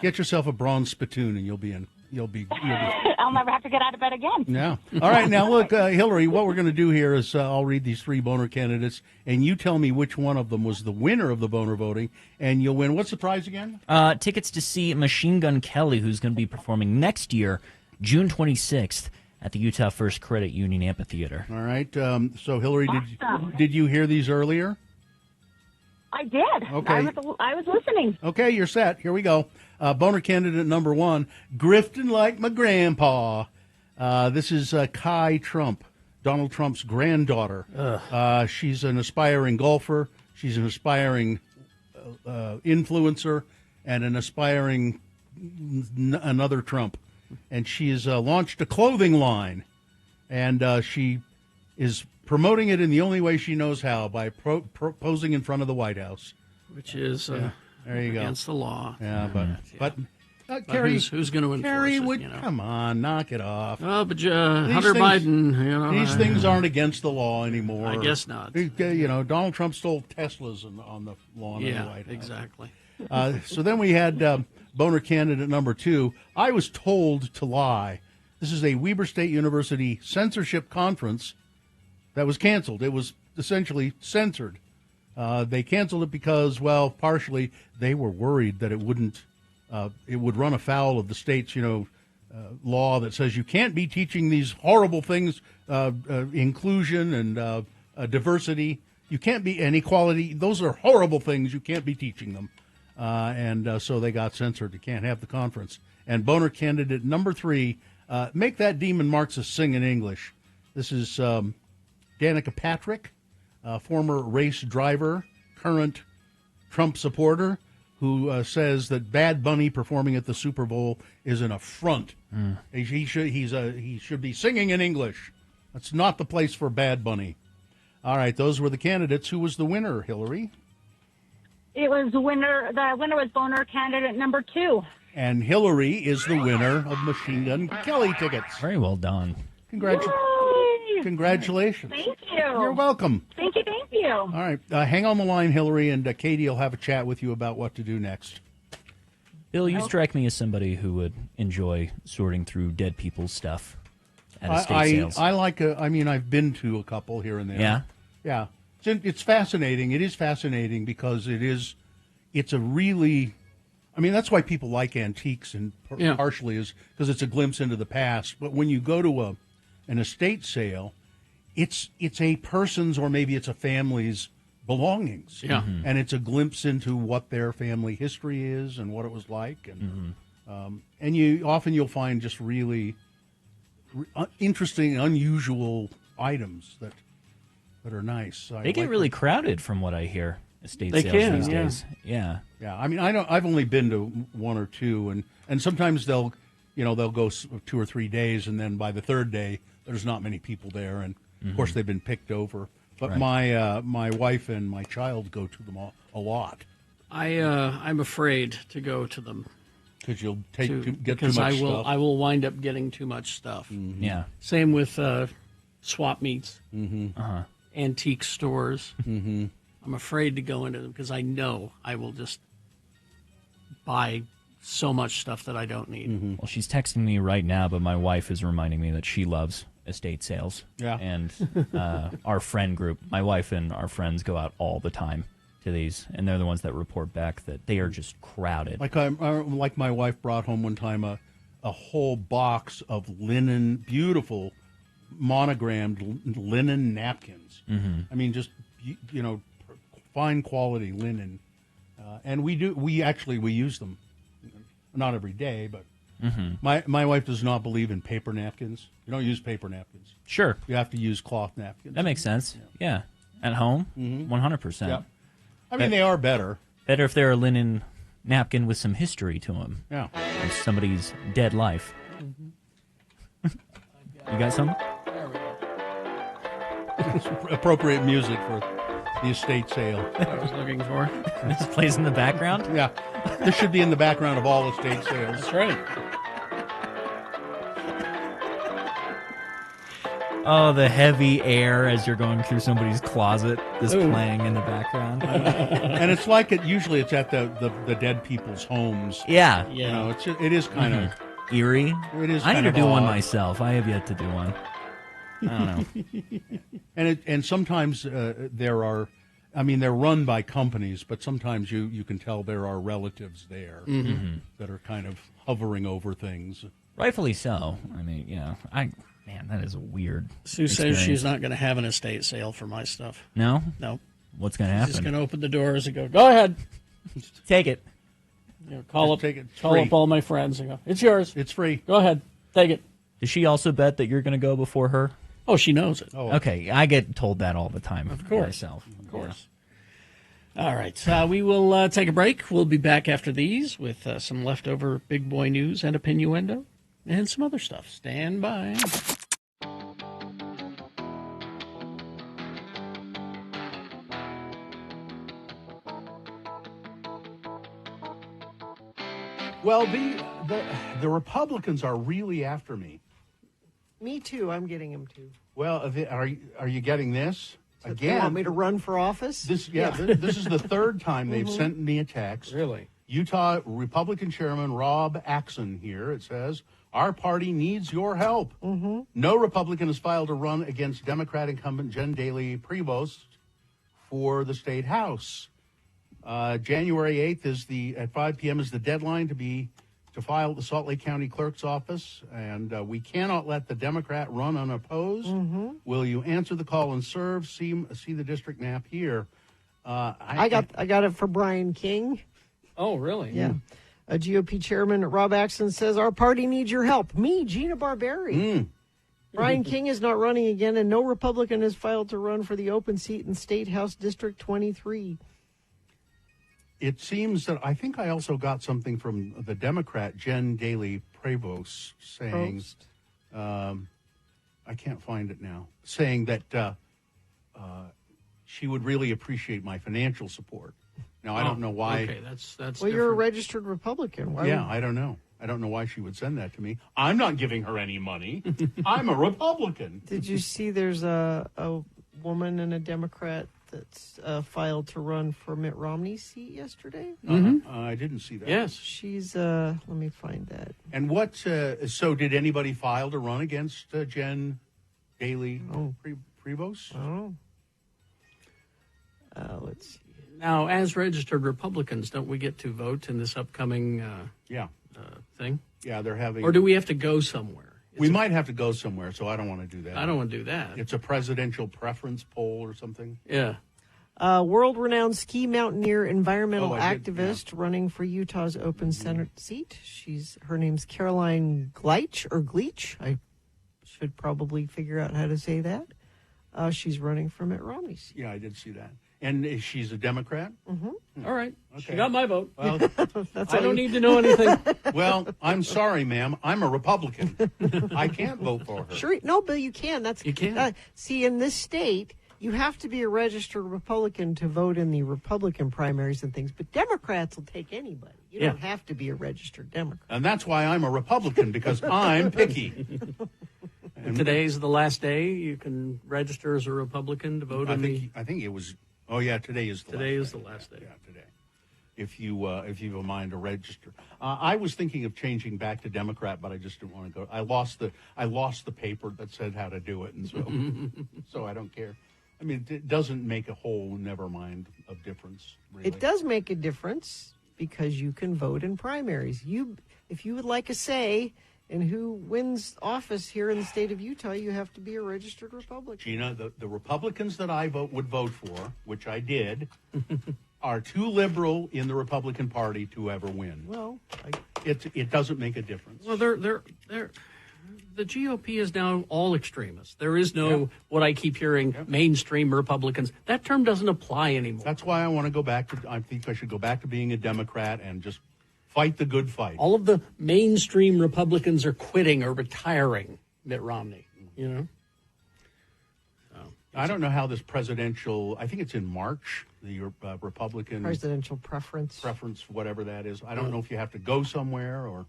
Get yourself a bronze spittoon, and you'll be. I'll never have to get out of bed again. Yeah. All right. Now look, Hillary. What we're going to do here is I'll read these three boner candidates, and you tell me which one of them was the winner of the boner voting, and you'll win. What's the prize again? Tickets to see Machine Gun Kelly, who's going to be performing next year, June 26th. At the Utah First Credit Union Amphitheater. All right. So, Hillary, did you hear these earlier? I did. Okay. I was listening. Okay, you're set. Here we go. Boner candidate number one, grifting like my grandpa. This is Kai Trump, Donald Trump's granddaughter. She's an aspiring golfer. She's an aspiring influencer and an aspiring another Trump. And she has launched a clothing line, and she is promoting it in the only way she knows how, by posing in front of the White House. Which is there you go. against the law. Yeah, but But Carrie, who's going to enforce Carrie it? would You know? come on, knock it off. Oh, but These Hunter things- Biden, you know, these things aren't against the law anymore. I guess not. You know, Donald Trump stole Teslas on the lawn of the Yeah, White House. exactly. So then we had boner candidate number 2. I was told to lie. This is a Weber State University censorship conference that was canceled. It was essentially censored. They canceled it because, well, partially they were worried that it would run afoul of the state's, law that says you can't be teaching these horrible things, inclusion and diversity. You can't be, and equality. Those are horrible things. You can't be teaching them. So they got censored. You can't have the conference. And boner candidate number 3, make that demon Marxist sing in English. This is Danica Patrick, former race driver, current Trump supporter, who says that Bad Bunny performing at the Super Bowl is an affront. He should be singing in English. That's not the place for Bad Bunny. All right, those were the candidates. Who was the winner, Hillary? It was the winner was boner candidate number 2. And Hillary is the winner of Machine Gun Kelly tickets. Very well done. Congratulations. Thank you. You're welcome. Thank you. All right, hang on the line, Hillary, and Katie will have a chat with you about what to do next. Bill, you strike me as somebody who would enjoy sorting through dead people's stuff at estate sales. I've been to a couple here and there. Yeah? Yeah. It's fascinating. It is fascinating because it's a really, that's why people like antiques, and partially is because it's a glimpse into the past. But when you go to an estate sale, it's a person's, or maybe it's a family's belongings. Yeah. And it's a glimpse into what their family history is and what it was like. And you'll find just really interesting, unusual items that are nice. They get really crowded, from what I hear. Estate They sales can, these yeah. days. Yeah. Yeah, I've only been to 1 or 2, and sometimes they'll go 2 or 3 days, and then by the third day there's not many people there, and of course they've been picked over. But Right. my wife and my child go to them a lot. I'm afraid to go to them because you'll get too because much I will stuff. I will wind up getting too much stuff. Yeah. Same with swap meets, Uh-huh. antique stores. I'm afraid to go into them because I know I will just buy so much stuff that I don't need. Well, she's texting me right now, but my wife is reminding me that she loves estate sales. Yeah. And our friend group, my wife and our friends go out all the time to these, and they're the ones that report back that they are just crowded. Like my wife brought home one time a whole box of linen, beautiful monogrammed linen napkins. I mean, just fine quality linen, and we use them, not every day, but my wife does not believe in paper napkins. You don't use paper napkins. Sure. You have to use cloth napkins. That makes sense. Yeah. At home, 100%. Yeah. I mean, they are better. Better if they're a linen napkin with some history to them. Yeah. Of somebody's dead life. You got some? It's appropriate music for the estate sale. I was looking for. This plays in the background? Yeah. This should be in the background of all estate sales. That's right. Oh, the heavy air as you're going through somebody's closet is Ooh. playing in the background. And it's like usually it's at the dead people's homes. Yeah. It is kind of eerie. It is. I need kind to of do one odd. myself. I have yet to do one. I don't know. And sometimes there are, they're run by companies, but sometimes you can tell there are relatives there that are kind of hovering over things. Rightfully so. Man, that is a weird Sue experience. says she's not going to have an estate sale for my stuff. No? No. What's going to She's happen? just going to open the doors and go ahead. Take it. Call Take it. call Free. up all my friends and go, it's yours. It's free. Go ahead. Take it. Does she also bet that you're going to go before her? Oh, she knows it. Okay, I get told that all the time. Of course. Myself. Of course. All right. We will take a break. We'll be back after these with some leftover big boy news and opinioendo and some other stuff. Stand by. Well, the Republicans are really after me. Me too. I'm getting him too. Well, are you getting this? They Again, want me to run for office? this is the third time they've sent me a text. Really? Utah Republican Chairman Rob Axon here. It says, our party needs your help. No Republican has filed a run against Democrat incumbent Jen Daly Prevost for the state house. January 8th at 5 p.m. is the deadline to file at the Salt Lake County Clerk's office, and we cannot let the Democrat run unopposed. Will you answer the call and serve? See the district map here. I got it for Brian King. Oh, really? Yeah. A GOP chairman, Rob Axon, says, our party needs your help. Me, Gina Barberi. Brian King is not running again, and no Republican has filed to run for the open seat in State House District 23. It seems that I think I also got something from the Democrat, Jen Daly Prevost, saying, I can't find it now, saying that she would really appreciate my financial support. Now, I don't know why. Okay, that's Well, different. you're a registered Republican. Why I don't know. I don't know why she would send that to me. I'm not giving her any money. I'm a Republican. Did you see there's a woman and a Democrat that's filed to run for Mitt Romney's seat yesterday? I didn't see that. Yes. She's, let me find that. And what, so did anybody file to run against Jen Daly Prevost? I don't know. Let's see. Now, as registered Republicans, don't we get to vote in this upcoming thing? Yeah, they're having. Or do we have to go somewhere? We might have to go somewhere, so I don't want to do that. I don't want to do that. It's a presidential preference poll or something. Yeah. World-renowned ski mountaineer, environmental activist running for Utah's open Senate seat. Her name's Caroline Gleich or Gleich. I should probably figure out how to say that. She's running for Mitt Romney's seat. Yeah, I did see that. And she's a Democrat? All right. Okay. She got my vote. Well, I don't need to know anything. Well, I'm sorry, ma'am. I'm a Republican. I can't vote for her. Sure, no, Bill, you can. You can. See, in this state, you have to be a registered Republican to vote in the Republican primaries and things, but Democrats will take anybody. You don't have to be a registered Democrat. And that's why I'm a Republican, because I'm picky. And today's the last day you can register as a Republican to vote I think it was. Oh yeah, today is the last day. Yeah, today. If you have a mind to register, I was thinking of changing back to Democrat, but I just didn't want to go. I lost the paper that said how to do it, and so I don't care. I mean, it doesn't make a whole never mind of difference. Really. It does make a difference because you can vote in primaries. If you would like a say in who wins office here in the state of Utah, you have to be a registered Republican. Gina, the Republicans that I would vote for, which I did, are too liberal in the Republican Party to ever win. Well, it doesn't make a difference. Well, the GOP is now all extremists. There is no what I keep hearing mainstream Republicans. That term doesn't apply anymore. That's why I want to go back to. I think I should go back to being a Democrat and just fight the good fight. All of the mainstream Republicans are quitting or retiring Mitt Romney, you know? I don't know how this presidential, I think it's in March, the Republican presidential preference, whatever that is. I don't know if you have to go somewhere or.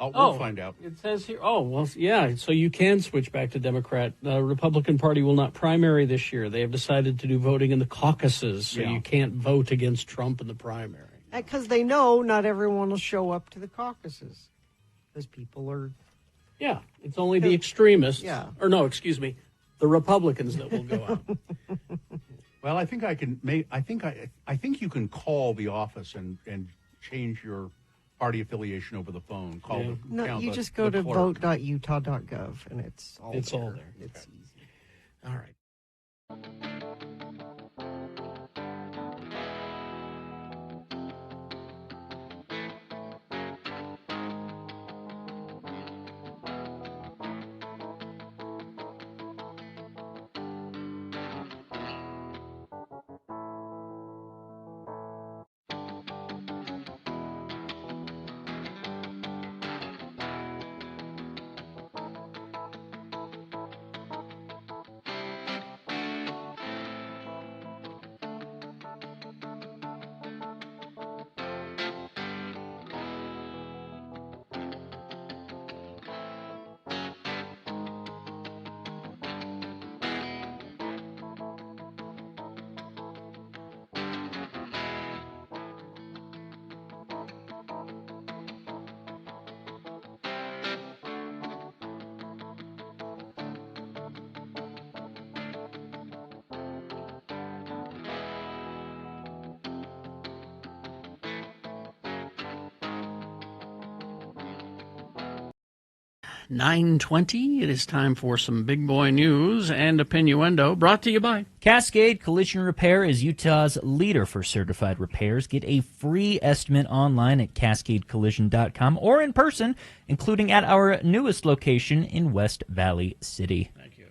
We'll find out. It says here, so you can switch back to Democrat. The Republican Party will not primary this year. They have decided to do voting in the caucuses, so you can't vote against Trump in the primary. Because they know not everyone will show up to the caucuses. Because people are... Yeah, it's only the extremists. Yeah. Or no, excuse me, the Republicans that will go out. Well, I think I can make. I think you can call the office and change your party affiliation over the phone. You just go to vote.utah.gov and it's all there. It's easy. All right. 9:20. It is time for some big boy news and opinioendo, brought to you by Cascade Collision Repair is Utah's leader for certified repairs. Get a free estimate online at cascadecollision.com or in person, including at our newest location in West Valley City. Thank you.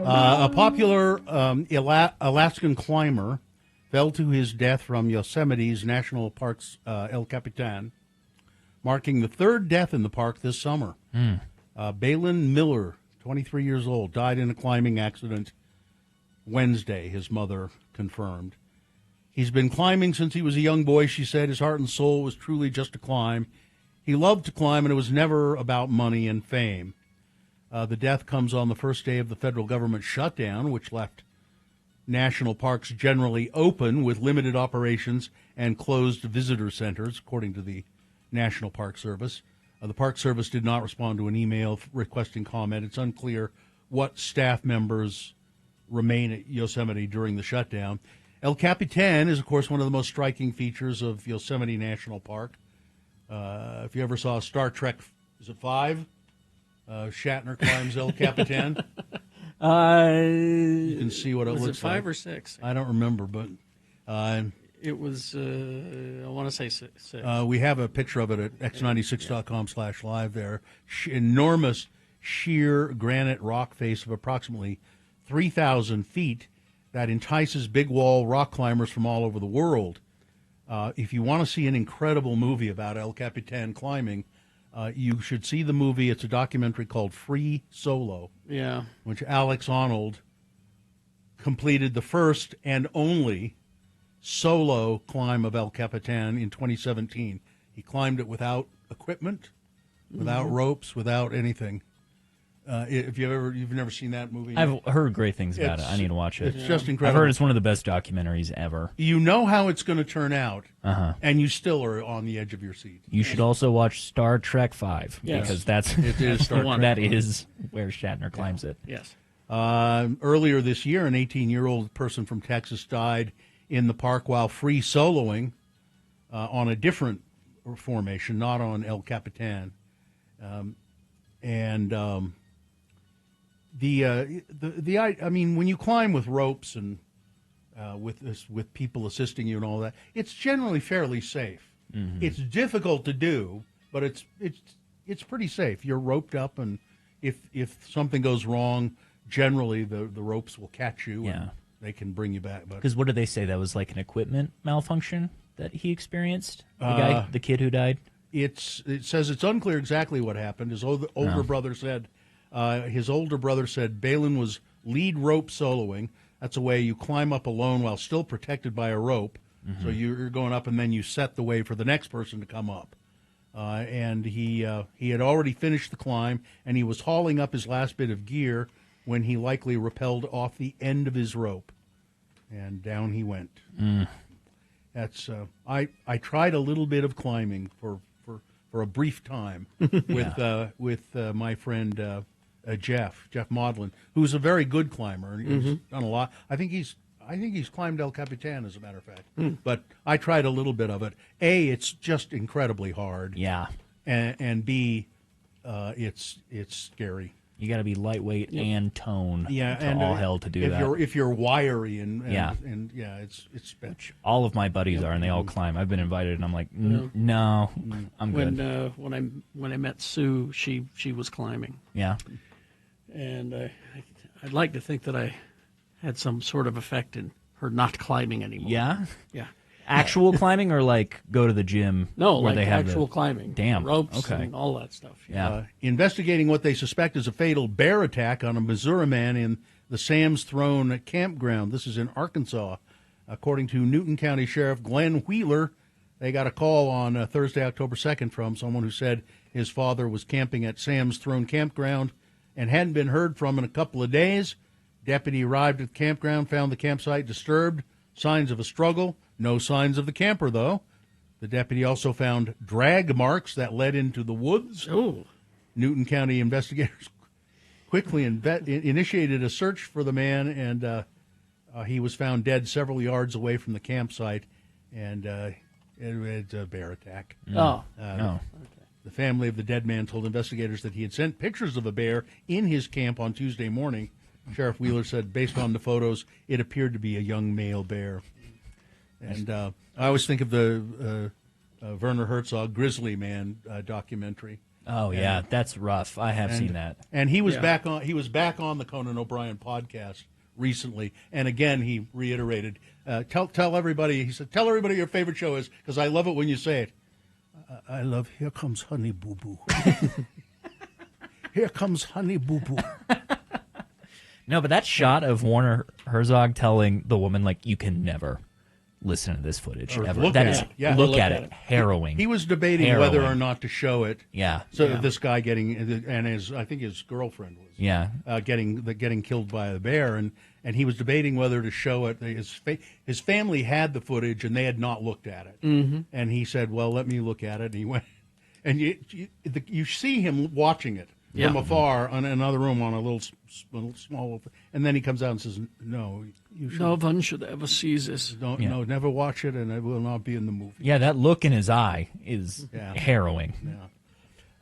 A popular Alaskan climber fell to his death from Yosemite's National Park's El Capitan, marking the third death in the park this summer. Balin Miller, 23 years old, died in a climbing accident Wednesday, his mother confirmed. He's been climbing since he was a young boy, she said. His heart and soul was truly just to climb. He loved to climb, and it was never about money and fame. The death comes on the first day of the federal government shutdown, which left national parks generally open with limited operations and closed visitor centers, according to the National Park Service. The Park Service did not respond to an email requesting comment. It's unclear what staff members remain at Yosemite during the shutdown. El Capitan is, of course, one of the most striking features of Yosemite National Park. If you ever saw Star Trek, is it 5? Shatner climbs El Capitan. You can see what it looks like. Was it 5 or 6? I don't remember, but It was, I want to say 6. We have a picture of it at x96.com/live there. Enormous, sheer granite rock face of approximately 3,000 feet that entices big wall rock climbers from all over the world. If you want to see an incredible movie about El Capitan climbing, you should see the movie. It's a documentary called Free Solo, which Alex Honnold completed the first and only solo climb of El Capitan in 2017. He climbed it without equipment, without ropes, without anything. If you've never seen that movie, I've heard great things about it. I need to watch it. It's just incredible. I've heard it's one of the best documentaries ever. You know how it's going to turn out, Uh-huh. and you still are on the edge of your seat. You should also watch Star Trek 5 because that's It is Star Trek. that is where Shatner climbs it. Yes. Earlier this year, an 18-year-old person from Texas died in the park while free soloing on a different formation, not on El Capitan. I mean, when you climb with ropes and with people assisting you and all that, it's generally fairly safe. Mm-hmm. It's difficult to do, but it's pretty safe. You're roped up, and if something goes wrong, generally the ropes will catch you. Yeah. And they can bring you back. Because what did they say? That was like an equipment malfunction that he experienced? The kid who died? It says it's unclear exactly what happened. His older brother said Balin was lead rope soloing. That's a way you climb up alone while still protected by a rope. Mm-hmm. So you're going up, and then you set the way for the next person to come up. And he had already finished the climb, and he was hauling up his last bit of gear when he likely rappelled off the end of his rope, and down he went. That's I tried a little bit of climbing for a brief time with my friend Jeff Maudlin, who's a very good climber. He's done a lot. I think he's climbed El Capitan, as a matter of fact. But I tried a little bit of it. A, it's just incredibly hard. Yeah. And B, it's scary. You got to be lightweight and tone and all hell to do that. If you're wiry and it's Which all of my buddies are, and they all climb. I've been invited, and I'm like, no, I'm good. When I met Sue, she was climbing. Yeah. And I'd like to think that I had some sort of effect in her not climbing anymore. Yeah? Yeah. Actual climbing, or like go to the gym? No, where like they have actual climbing. Damn. Ropes Okay. and all that stuff. Yeah. Investigating what they suspect is a fatal bear attack on a Missouri man in the Sam's Throne campground. This is in Arkansas. According to Newton County Sheriff Glenn Wheeler, they got a call on Thursday, October 2nd from someone who said his father was camping at Sam's Throne campground and hadn't been heard from in a couple of days. Deputy arrived at the campground, found the campsite disturbed, signs of a struggle. No signs of the camper, though. The deputy also found drag marks that led into the woods. Oh. Newton County investigators quickly initiated a search for the man, and he was found dead several yards away from the campsite, and it's a bear attack. Oh. No. The family of the dead man told investigators that he had sent pictures of a bear in his camp on Tuesday morning. Sheriff Wheeler said, based on the photos, it appeared to be a young male bear. And I always think of the Werner Herzog Grizzly Man documentary. Oh yeah, that's rough. I have seen that. And he was back on. He was back on the Conan O'Brien podcast recently, and again he reiterated, "Tell everybody." He said, "Tell everybody your favorite show is," because I love it when you say it. I love Here Comes Honey Boo Boo. Here comes Honey Boo Boo. No, but that shot of Werner Herzog telling the woman, like, you can never listen to this footage Or ever. look That at is it. Yeah. look at it. Harrowing. He was debating Harrowing. whether or not to show it. Yeah. So Yeah. this guy getting, and I think his girlfriend was. Yeah. Getting killed by a bear, and he was debating whether to show it. His family had the footage, and they had not looked at it. Mhm. And he said, "Well, let me look at it." And he went, and you see him watching it from afar on another room on a little small, and then he comes out and says, "No, you should. No one should ever see this. No, never watch it, and it will not be in the movie." Yeah, that look in his eye is harrowing. Yeah.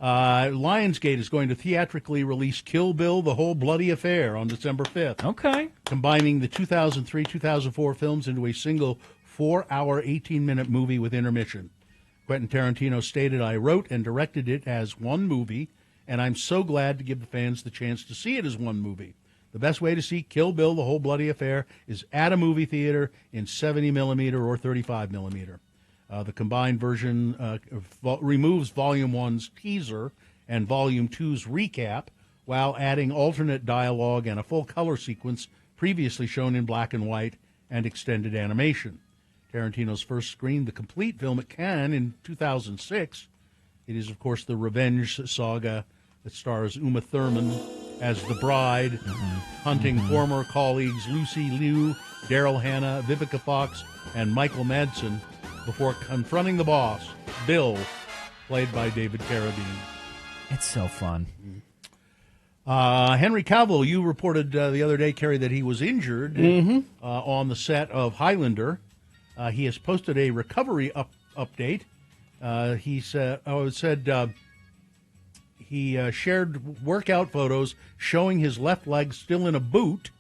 Lionsgate is going to theatrically release Kill Bill, The Whole Bloody Affair on December 5th. Okay. Combining the 2003-2004 films into a single 4-hour, 18-minute movie with intermission. Quentin Tarantino stated, "I wrote and directed it as one movie, and I'm so glad to give the fans the chance to see it as one movie. The best way to see Kill Bill, The Whole Bloody Affair is at a movie theater in 70mm or 35mm. The combined version removes Volume 1's teaser and Volume 2's recap, while adding alternate dialogue and a full color sequence previously shown in black and white and extended animation. Tarantino's first screened the complete film at Cannes in 2006. It is, of course, the revenge saga that stars Uma Thurman as the bride, hunting former colleagues Lucy Liu, Daryl Hannah, Vivica Fox, and Michael Madsen before confronting the boss, Bill, played by David Carradine. It's so fun. Henry Cavill, you reported the other day, Kerry, that he was injured on the set of Highlander. He has posted a recovery update. He said he shared workout photos showing his left leg still in a boot,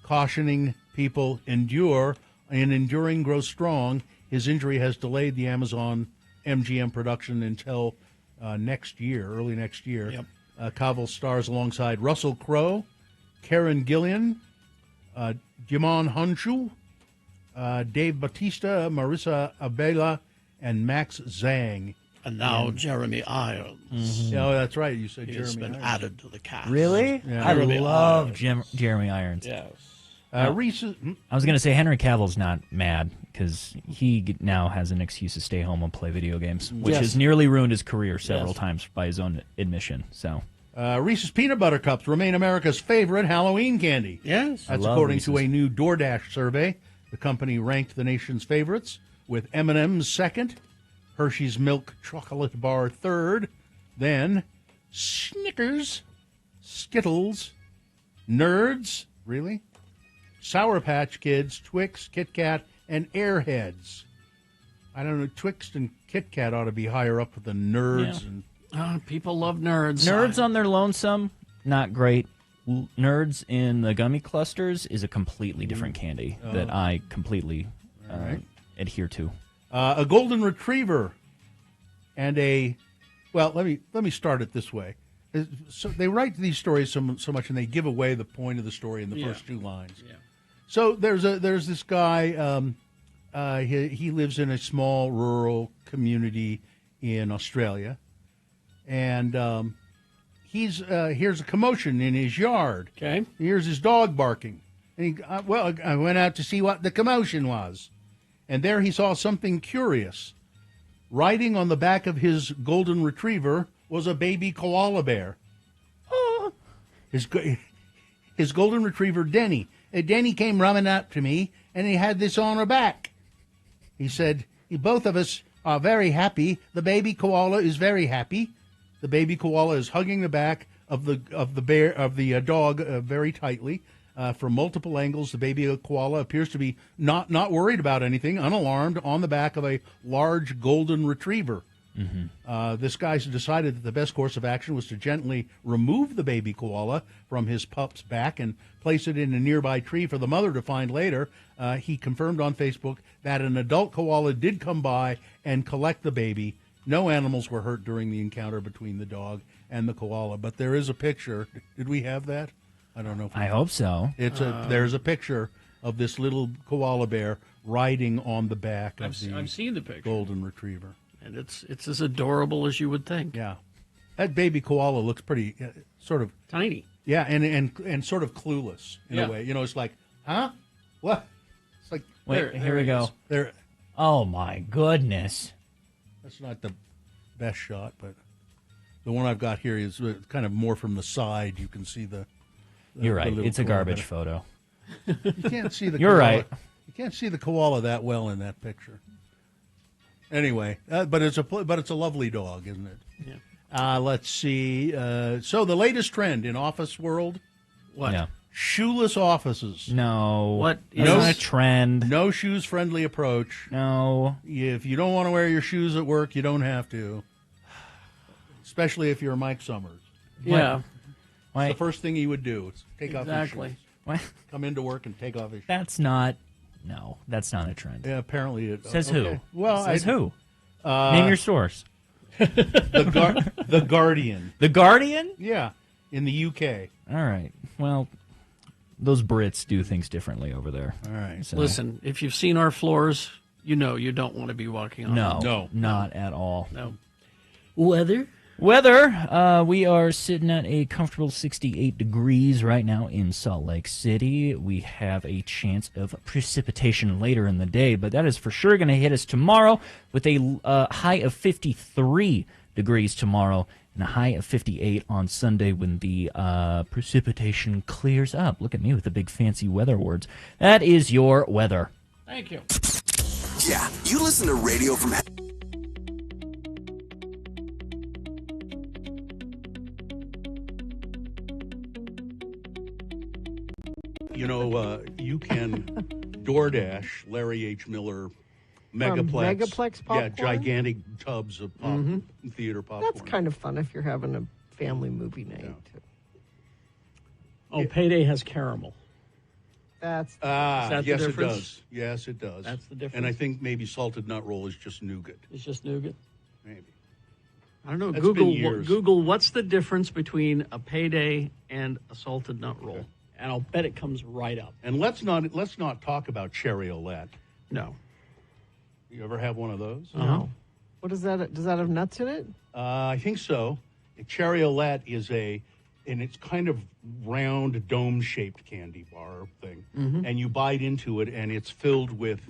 cautioning people enduring grows strong. His injury has delayed the Amazon MGM production until next year, early next year. Yep. Cavill stars alongside Russell Crowe, Karen Gillan, Jimon Hounsou, Dave Bautista, Marissa Abela, and Max Zhang. And now Jeremy Irons. Oh, that's right. You said He Jeremy has been Irons. added to the cast. Really? Yeah. I Jeremy love Irons. Jeremy Irons. Yes. Reese, I was going to say Henry Cavill's not mad because he now has an excuse to stay home and play video games, which has nearly ruined his career several times by his own admission. So, Reese's Peanut Butter Cups remain America's favorite Halloween candy. Yes. That's love according Reese's. to a new DoorDash survey. The company ranked the nation's favorites, with M&M's second, Hershey's Milk Chocolate Bar third, then Snickers, Skittles, Nerds, really? Sour Patch Kids, Twix, Kit Kat, and Airheads. I don't know, Twix and Kit Kat ought to be higher up with the Nerds. Yeah. People love nerds. Nerds on their lonesome, not great. Nerds in the gummy clusters is a completely different candy that I completely adhere to. A golden retriever and let me start it this way. So they write these stories so much, and they give away the point of the story in the first two lines. Yeah. So there's this guy. He lives in a small rural community in Australia, and he's hears a commotion in his yard. Okay. He hears his dog barking, and I went out to see what the commotion was, and there he saw something curious. Riding on the back of his golden retriever was a baby koala bear. Oh. His golden retriever, Denny. Denny came running up to me, and he had this on her back. He said, "Both of us are very happy. The baby koala is very happy." The baby koala is hugging the back of the dog very tightly. From multiple angles, the baby koala appears to be not worried about anything, unalarmed, on the back of a large golden retriever. This guy decided that the best course of action was to gently remove the baby koala from his pup's back and place it in a nearby tree for the mother to find later. He confirmed on Facebook that an adult koala did come by and collect the baby. No animals were hurt during the encounter between the dog and the koala, but there is a picture. Did we have that? I don't know. I hope so. There's a picture of this little koala bear riding on the back of I've seen the picture. golden retriever. And it's as adorable as you would think. Yeah. That baby koala looks pretty sort of tiny. Yeah, and sort of clueless in a way. You know, it's like, huh? What? It's like Wait, here we go. There. Oh my goodness. That's not the best shot, but the one I've got here is kind of more from the side. You can see the You're right. little It's a koala garbage bear. photo. You can't see the You're koala. right. You can't see the koala that well in that picture. Anyway, but it's a lovely dog, isn't it? Yeah. Let's see. So the latest trend in office world. What? Yeah. Shoeless offices. No. What That's is- not a trend. No shoes-friendly approach. No. If you don't want to wear your shoes at work, you don't have to. Especially if you're Mike Summers. Yeah. Why? It's the first thing he would do is take off his Exactly. shoes. Why? Come into work and take off his shoes. That's not. No, that's not a trend. Yeah, apparently it Says okay. who? Well, Says who? Uh, Name your source. The Guardian. The Guardian? Yeah, in the UK. All right. Well, those Brits do things differently over there. All right. So- Listen, if you've seen our floors, you know you don't want to be walking on them. No, not at all. No. Weather? Weather, we are sitting at a comfortable 68 degrees right now in Salt Lake City. We have a chance of precipitation later in the day, but that is for sure going to hit us tomorrow with a high of 53 degrees tomorrow and a high of 58 on Sunday when the precipitation clears up. Look at me with the big fancy weather words. That is your weather. Thank you. Yeah, you listen to Radio from Hell. You know, you can DoorDash Larry H. Miller Megaplex. Megaplex Yeah, popcorn? gigantic tubs of theater popcorn. That's kind of fun if you're having a family movie night. Too. Oh, Payday has caramel. That's Is that the yes, it difference? does. Yes, it does. That's the difference. And I think maybe salted nut roll is just nougat. It's just nougat. Maybe. I don't know. That's been Google. years. Google. What's the difference between a Payday and a salted nut roll? And I'll bet it comes right up. And let's not talk about cherry Olette. No. You ever have one of those? No. What is that? Does that have nuts in it? I think so. A cherry Olette is and it's kind of round, dome-shaped candy bar thing. And you bite into it, and it's filled with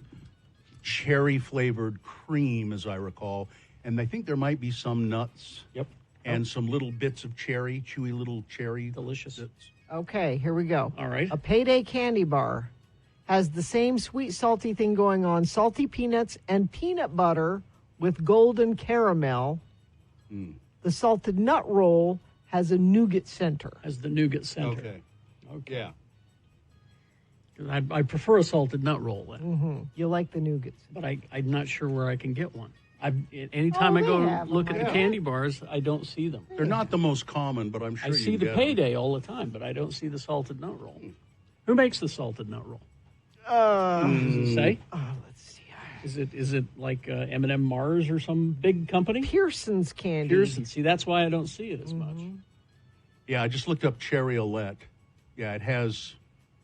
cherry-flavored cream, as I recall. And I think there might be some nuts. Yep. And some little bits of cherry, chewy little cherry. Delicious. bits. Okay, here we go. All right. A Payday candy bar has the same sweet, salty thing going on. Salty peanuts and peanut butter with golden caramel. The salted nut roll has a nougat center. Has the nougat center. Okay. Okay. Yeah. 'Cause I prefer a salted nut roll then, You like the nougats. but I'm not sure where I can get one. Anytime I they go have look them, at the I candy bars, I don't see them. They're not the most common, but I'm sure I you see can the get Payday all the time, but I don't see the salted nut roll. Who makes the salted nut roll? Does it say? Let's see. Is it like M&M Mars or some big company? Pearson's candy. Pearson. See, that's why I don't see it as much. Yeah, I just looked up cherry Olette. Yeah, it has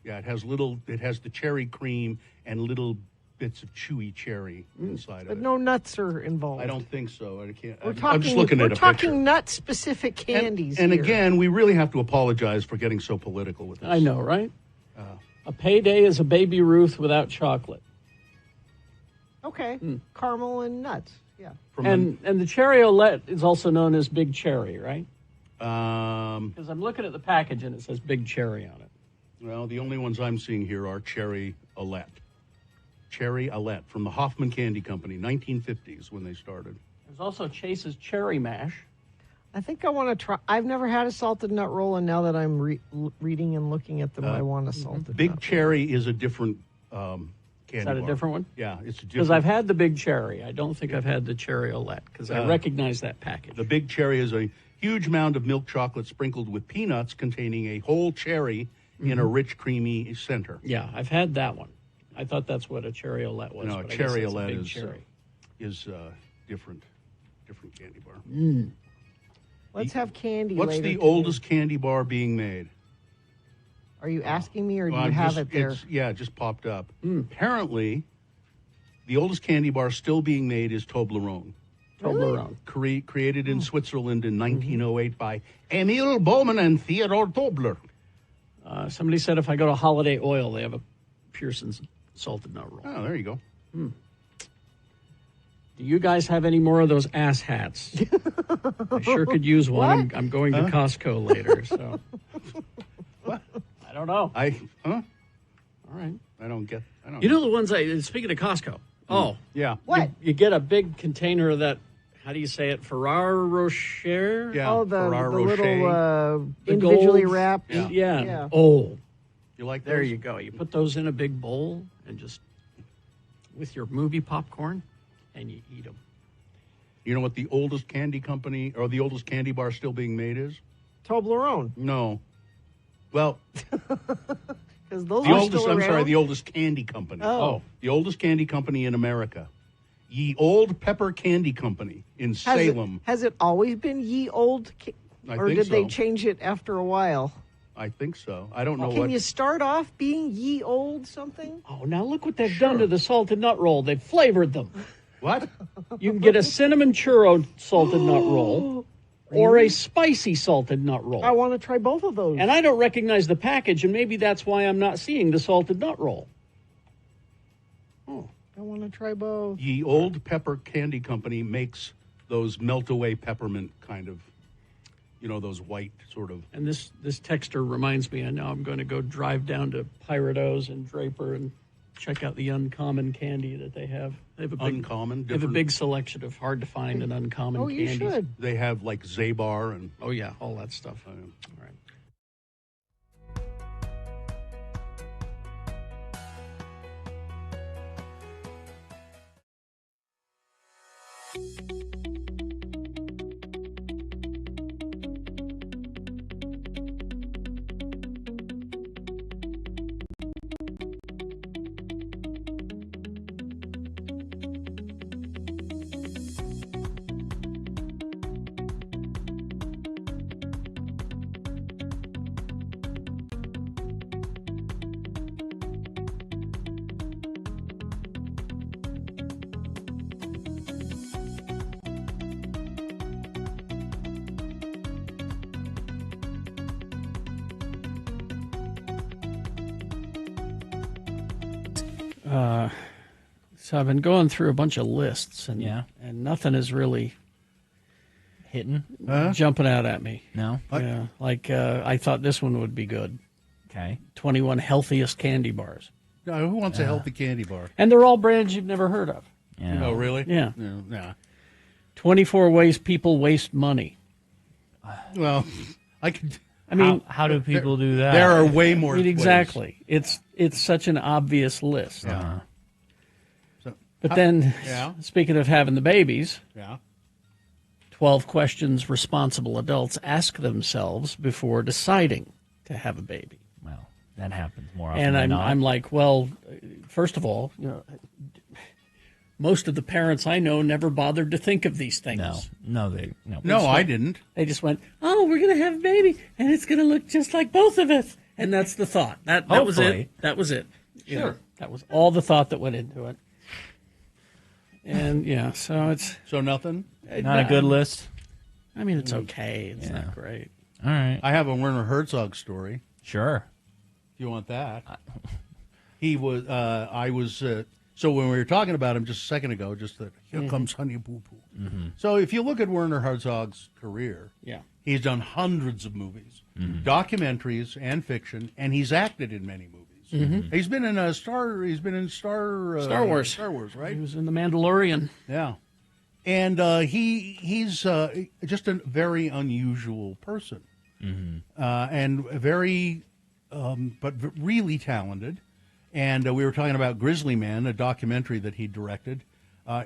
the cherry cream and little bits of chewy cherry inside of But it. no nuts are involved. I don't think so. I can't. We're I'm talking, just looking we're at a talking picture. nut-specific candies And here. again, we really have to apologize for getting so political with this. I know, right? A Payday is a Baby Ruth without chocolate. Okay, caramel and nuts. Yeah. And the Cherry Olette is also known as Big Cherry, right? Um, Because I'm looking at the package and it says Big Cherry on it. well, the only ones I'm seeing here are cherry Olette. Cherry Olette from the Hoffman Candy Company, 1950s when they started. There's also Chase's Cherry Mash. I think I want to try. I've never had a salted nut roll, and now that I'm reading and looking at them, I want a salted Big nut Cherry is a different candy Is that a bar. different one? Yeah, it's a different. Because I've had the big cherry. I don't think I've had the cherry-o-let because I recognize that package. The big cherry is a huge mound of milk chocolate sprinkled with peanuts containing a whole cherry in a rich, creamy center. Yeah, I've had that one. I thought that's what a cherry-o-let was. No, a but I guess cherry-o-let that's a big is cherry. different candy bar. Let's have candy What's later the today. oldest candy bar being made? Are you asking me, or do Well, you have just- it there? Yeah, it just popped up. Apparently, the oldest candy bar still being made is Toblerone. Toblerone. Created in Switzerland in 1908 by Emil Bowman and Theodore Tobler. Somebody said if I go to Holiday Oil, they have a Pearson's salted nut roll. Oh, there you go. Do you guys have any more of those ass hats? I sure could use one. What? I'm going to Costco later, so. What? I don't know. All right. I don't get. You know the ones speaking of Costco. Oh, yeah. What? You get a big container of that. How do you say it? Ferraro Rocher. Yeah. Oh, the Ferraro little The individually gold- wrapped. Yeah. Oh, You like there those? you go. You put those in a big bowl and just with your movie popcorn, and you eat them. You know what the oldest candy company or the oldest candy bar still being made is? Toblerone. No. Well, Because those the are oldest. still I'm around. sorry, the oldest candy company. Oh. The oldest candy company in America, Ye Old Pepper Candy Company in Salem. Has it always been ye old? I Or think did they so. change it after a while? I think so. I don't know Can what. you start off being ye old something? Oh, now look what they've done to the salted nut roll. They've flavored them. What? You can get a cinnamon churro salted nut roll or a spicy salted nut roll. I want to try both of those. And I don't recognize the package, and maybe that's why I'm not seeing the salted nut roll. I want to try both. Ye Old Pepper Candy Company makes those melt away peppermint kind of, those white sort of. And this texter reminds me, I know I'm going to go drive down to Pirate O's and Draper and check out the uncommon candy that they have. They have a big, Uncommon? They have a Different- big selection of hard to find and uncommon Oh, you candies. should. They have like Zabar and. Oh yeah, all that stuff. All right. So I've been going through a bunch of lists, and and nothing is really hitting, jumping out at me. No? Yeah, like I thought this one would be good. Okay, 21 healthiest candy bars, No, who wants a healthy candy bar? and they're all brands you've never heard of. Yeah. Oh, really? Yeah. No, nah. 24 ways people waste money. Well, I could. I mean, how do people do that? There are way more. I mean, ways. exactly. It's such an obvious list. Yeah. So, But then, yeah. speaking of having the babies, Yeah. 12 questions responsible adults ask themselves before deciding to have a baby. Well, that happens more often And than not. I'm like, well, first of all, most of the parents I know never bothered to think of these things. No, No, I didn't. They just went, oh, we're going to have a baby, and it's going to look just like both of us. And that's the thought. That was Hopefully. it. That was it. You Sure. know, that was all the thought that went into it. And, yeah, so it's... So nothing? Not a good list? I mean, it's okay. It's not great. All right. I have a Werner Herzog story. Sure. If you want that. He was, so when we were talking about him just a second ago, just that, here comes Honey Boo Boo. So if you look at Werner Herzog's career, Yeah. he's done hundreds of movies, documentaries and fiction, and he's acted in many movies. He's been in Star Wars. Star Wars, right? He was in The Mandalorian. Yeah. And he's just a very unusual person. And very, but really talented. And we were talking about Grizzly Man, a documentary that he directed.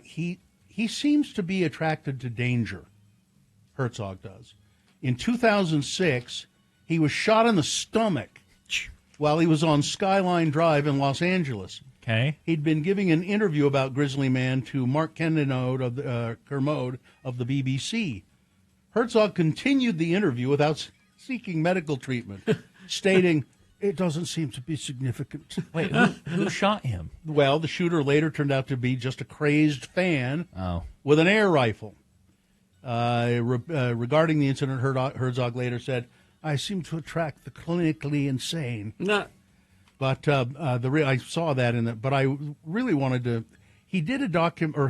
He seems to be attracted to danger. Herzog does. In 2006, he was shot in the stomach while he was on Skyline Drive in Los Angeles. Okay. He'd been giving an interview about Grizzly Man to Mark Kermode of the BBC. Herzog continued the interview without seeking medical treatment, stating, "It doesn't seem to be significant." Wait, who shot him? Well, the shooter later turned out to be just a crazed fan with an air rifle. Regarding the incident, Herzog later said, "I seem to attract the clinically insane." No. But I saw that in but I really wanted to. He did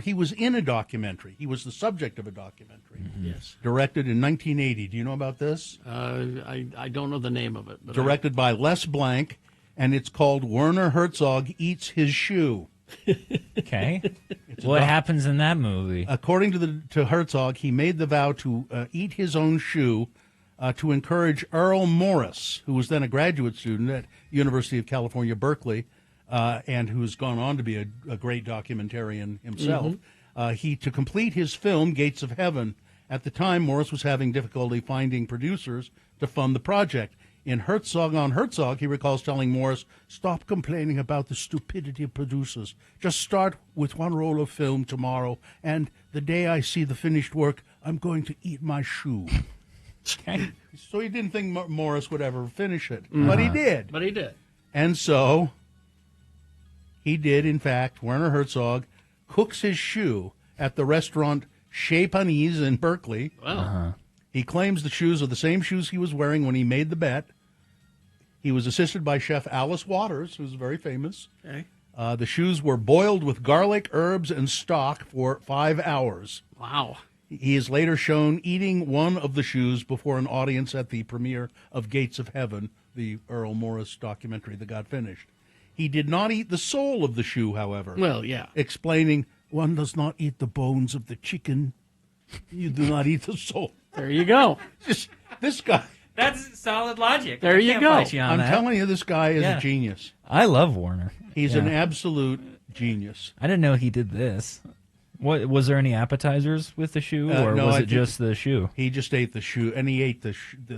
he was in a documentary. He was the subject of a documentary. Yes. Directed in 1980. Do you know about this? I don't know the name of it. But Directed by Les Blank, and it's called Werner Herzog Eats His Shoe. Okay. What happens in that movie? According to Herzog, he made the vow to eat his own shoe to encourage Earl Morris, who was then a graduate student at University of California, Berkeley, and who's gone on to be a great documentarian himself. To complete his film, Gates of Heaven. At the time, Morris was having difficulty finding producers to fund the project. In Herzog on Herzog, he recalls telling Morris, "Stop complaining about the stupidity of producers. Just start with one roll of film tomorrow, and the day I see the finished work, I'm going to eat my shoe." Okay. So he didn't think Morris would ever finish it, but he did. But he did. And so he did, in fact. Werner Herzog cooks his shoe at the restaurant Chez Panisse in Berkeley. Wow. He claims the shoes are the same shoes he was wearing when he made the bet. He was assisted by chef Alice Waters, who's very famous. Okay. The shoes were boiled with garlic, herbs, and stock for 5 hours. Wow. He is later shown eating one of the shoes before an audience at the premiere of Gates of Heaven, the Earl Morris documentary that got finished. He did not eat the sole of the shoe, however. Well, yeah. Explaining, "One does not eat the bones of the chicken. You do not eat the sole." There you go. Just this guy. That's solid logic. There you go. I'm telling you, this guy is a genius. I love Warner. He's an absolute genius. I didn't know he did this. What was there any appetizers with the shoe, or no, was I it think just the shoe? He just ate the shoe, and he ate the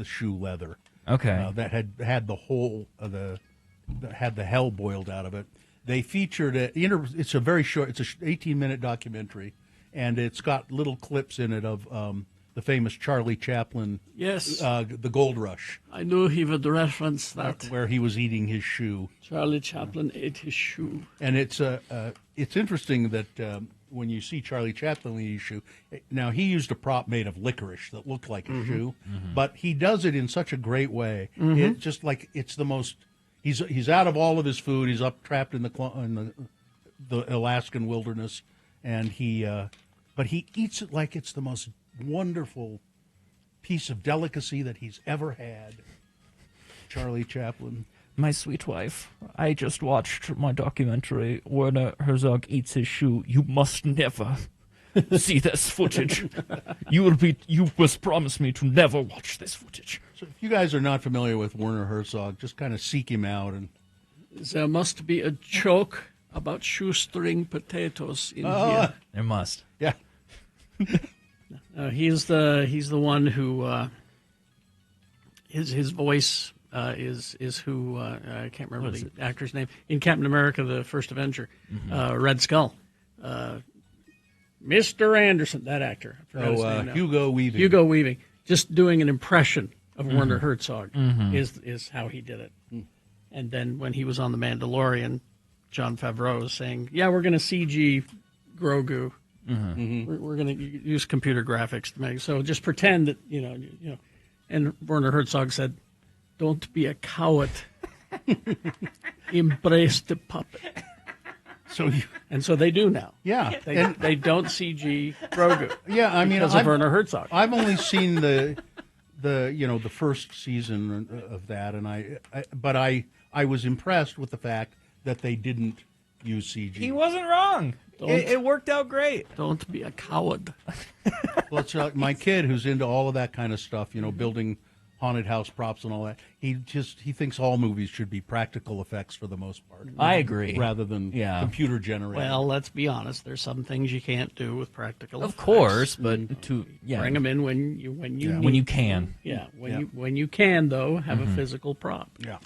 shoe leather. Okay. That had the whole had the hell boiled out of it. They featured it. It's a very short. It's a 18-minute documentary, and it's got little clips in it of the famous Charlie Chaplin. Yes. The Gold Rush. I knew he would reference that. Where he was eating his shoe. Charlie Chaplin ate his shoe. And it's interesting that when you see Charlie Chaplin eat his shoe, now he used a prop made of licorice that looked like a shoe, but he does it in such a great way. It's just like it's the most. He's out of all of his food. He's trapped in the Alaskan wilderness, and but he eats it like it's the most wonderful piece of delicacy that he's ever had. Charlie Chaplin. My sweet wife, I just watched my documentary, Werner Herzog Eats His Shoe. You must never see this footage. You must promise me to never watch this footage. So if you guys are not familiar with Werner Herzog, just kind of seek him out. And there must be a joke about shoestring potatoes in here. There must. Yeah. He's the one who his voice is who I can't remember the actor's name in Captain America: The First Avenger, Red Skull, Mr. Anderson, that actor. I forgot his name now. Hugo Weaving. Hugo Weaving, just doing an impression of Werner Herzog is how he did it. And then when he was on The Mandalorian, Jon Favreau was saying, "Yeah, we're going to CG Grogu." We're going to use computer graphics to make so. Just pretend that you know. And Werner Herzog said, "Don't be a coward. Embrace the puppet." So they do now. Yeah, they don't CG Grogu. Yeah, I mean, because of Werner Herzog. I've only seen the first season of that, and but I was impressed with the fact that they didn't use CG. He wasn't wrong. It worked out great. Don't be a coward. Well, it's like my kid who's into all of that kind of stuff, building haunted house props and all that. He thinks all movies should be practical effects for the most part. I agree. Rather than computer generated. Well, let's be honest. There's some things you can't do with practical Of effects. course, but bring them in when you when need you can. Yeah, when you can though, have a physical prop. Yeah.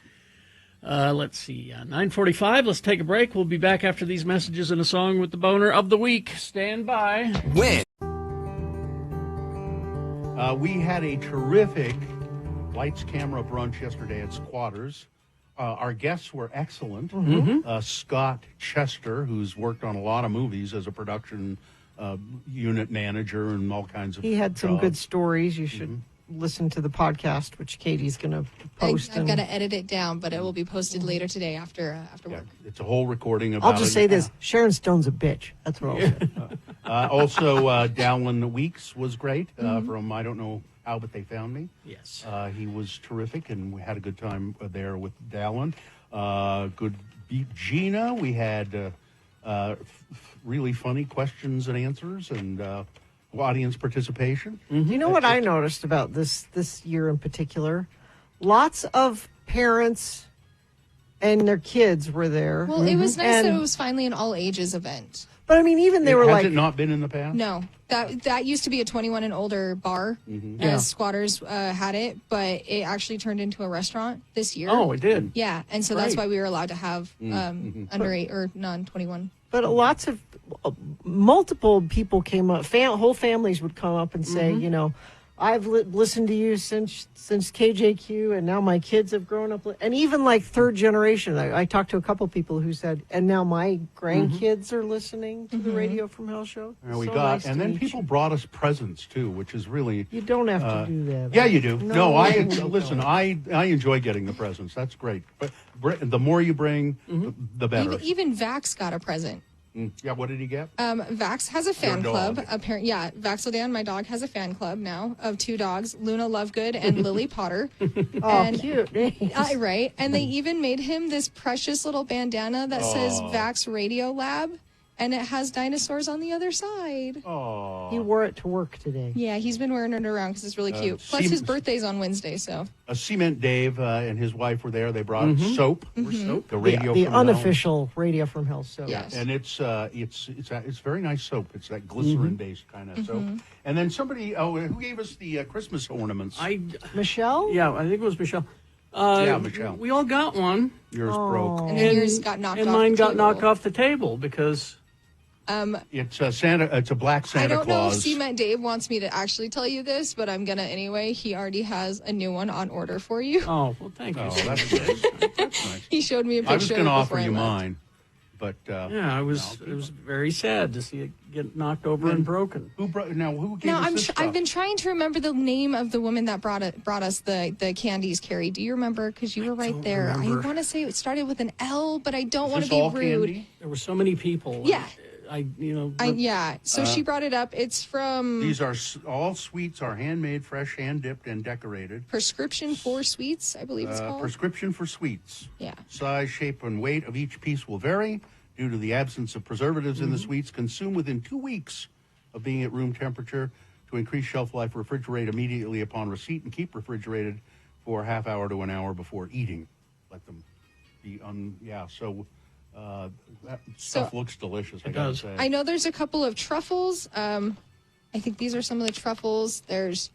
Let's see, 9:45. Let's take a break. We'll be back after these messages and a song with the boner of the week. Stand by. Win. We had a terrific lights, camera brunch yesterday at Squatters. Our guests were excellent. Scott Chester, who's worked on a lot of movies as a production unit manager and all kinds of He had some good jobs. stories. You should listen to the podcast, which Katie's going to post. I've got to edit it down, but it will be posted later today after work. It's a whole recording about I'll just it. say this: Sharon Stone's a bitch. That's what I'll say. Also, Dallin Weeks was great from I don't know how, but they found me. Yes. He was terrific, and we had a good time there with Dallin. Good beat Gina. We had really funny questions and answers and audience participation. You know what I noticed about this year in particular? Lots of parents and their kids were there. Well, it was nice that And- it was finally an all ages event. But I mean, even they were Has like, it not been in the past? No, that used to be a 21 and older bar, Yeah. as Squatters had it, but it actually turned into a restaurant this year. Oh, it did? Yeah, and so that's Great. why we were allowed to have under 8 or non-21. but lots of multiple people came up. Whole families would come up and say, you know, I've listened to you since KJQ, and now my kids have grown up. And even like third generation, I talked to a couple people who said, and now my grandkids are listening to the Radio from Hell show. And we So got, nice and to then meet people brought us presents too, which is really. You don't have to do that. Yeah, you do. No, I you listen. don't. I enjoy getting the presents. That's great. But the more you bring, the better. Even Vax got a present. Yeah, what did he get? Vax has a fan Your dog. club. Apparently, yeah, Vaxodan, my dog, has a fan club now of 2 dogs, Luna Lovegood and Lily Potter. Oh, cute. Right. And they even made him this precious little bandana that says Vax Radio Lab, and it has dinosaurs on the other side. Oh. He wore it to work today. Yeah, he's been wearing it around because it's really cute. Plus, his birthday's on Wednesday, so. Cement Dave and his wife were there. They brought soap. Mhm. The radio the from Hell. unofficial Radio from Hell soap. Yes. And it's very nice soap. It's that glycerin based kind of soap. And then somebody, who gave us the Christmas ornaments? Michelle? Yeah, I think it was Michelle. Yeah, Michelle. We all got one. Yours broke. And then yours got knocked and off mine the got table. knocked off the table because It's a Santa. It's a black Santa I don't know if Claus. Cement Dave wants me to actually tell you this, but I'm going to anyway. He already has a new one on order for you. Oh, well, thank you. Oh, that's nice. That's nice. He showed me a picture I was of going it to offer before I you left. mine, but yeah, it was very sad to see it get knocked over and broken. Who brought? Now who gave No, us this I've been trying to remember the name of the woman that brought us the candies, Carrie. Do you remember? Because you were right there. remember. I want to say it started with an L, but I don't Is want to this be all rude. candy? There were so many people. Yeah. Yeah. So she brought it up. It's from These are all sweets are handmade, fresh, hand dipped, and decorated. Prescription for Sweets, I believe it's called. Prescription for sweets. Yeah. Size, shape, and weight of each piece will vary due to the absence of preservatives in the sweets. Consumed within 2 weeks of being at room temperature. To increase shelf life, refrigerate immediately upon receipt and keep refrigerated for a half hour to an hour before eating. Let them be that stuff looks delicious. I gotta say. I know there's a couple of truffles. I think these are some of the truffles. There's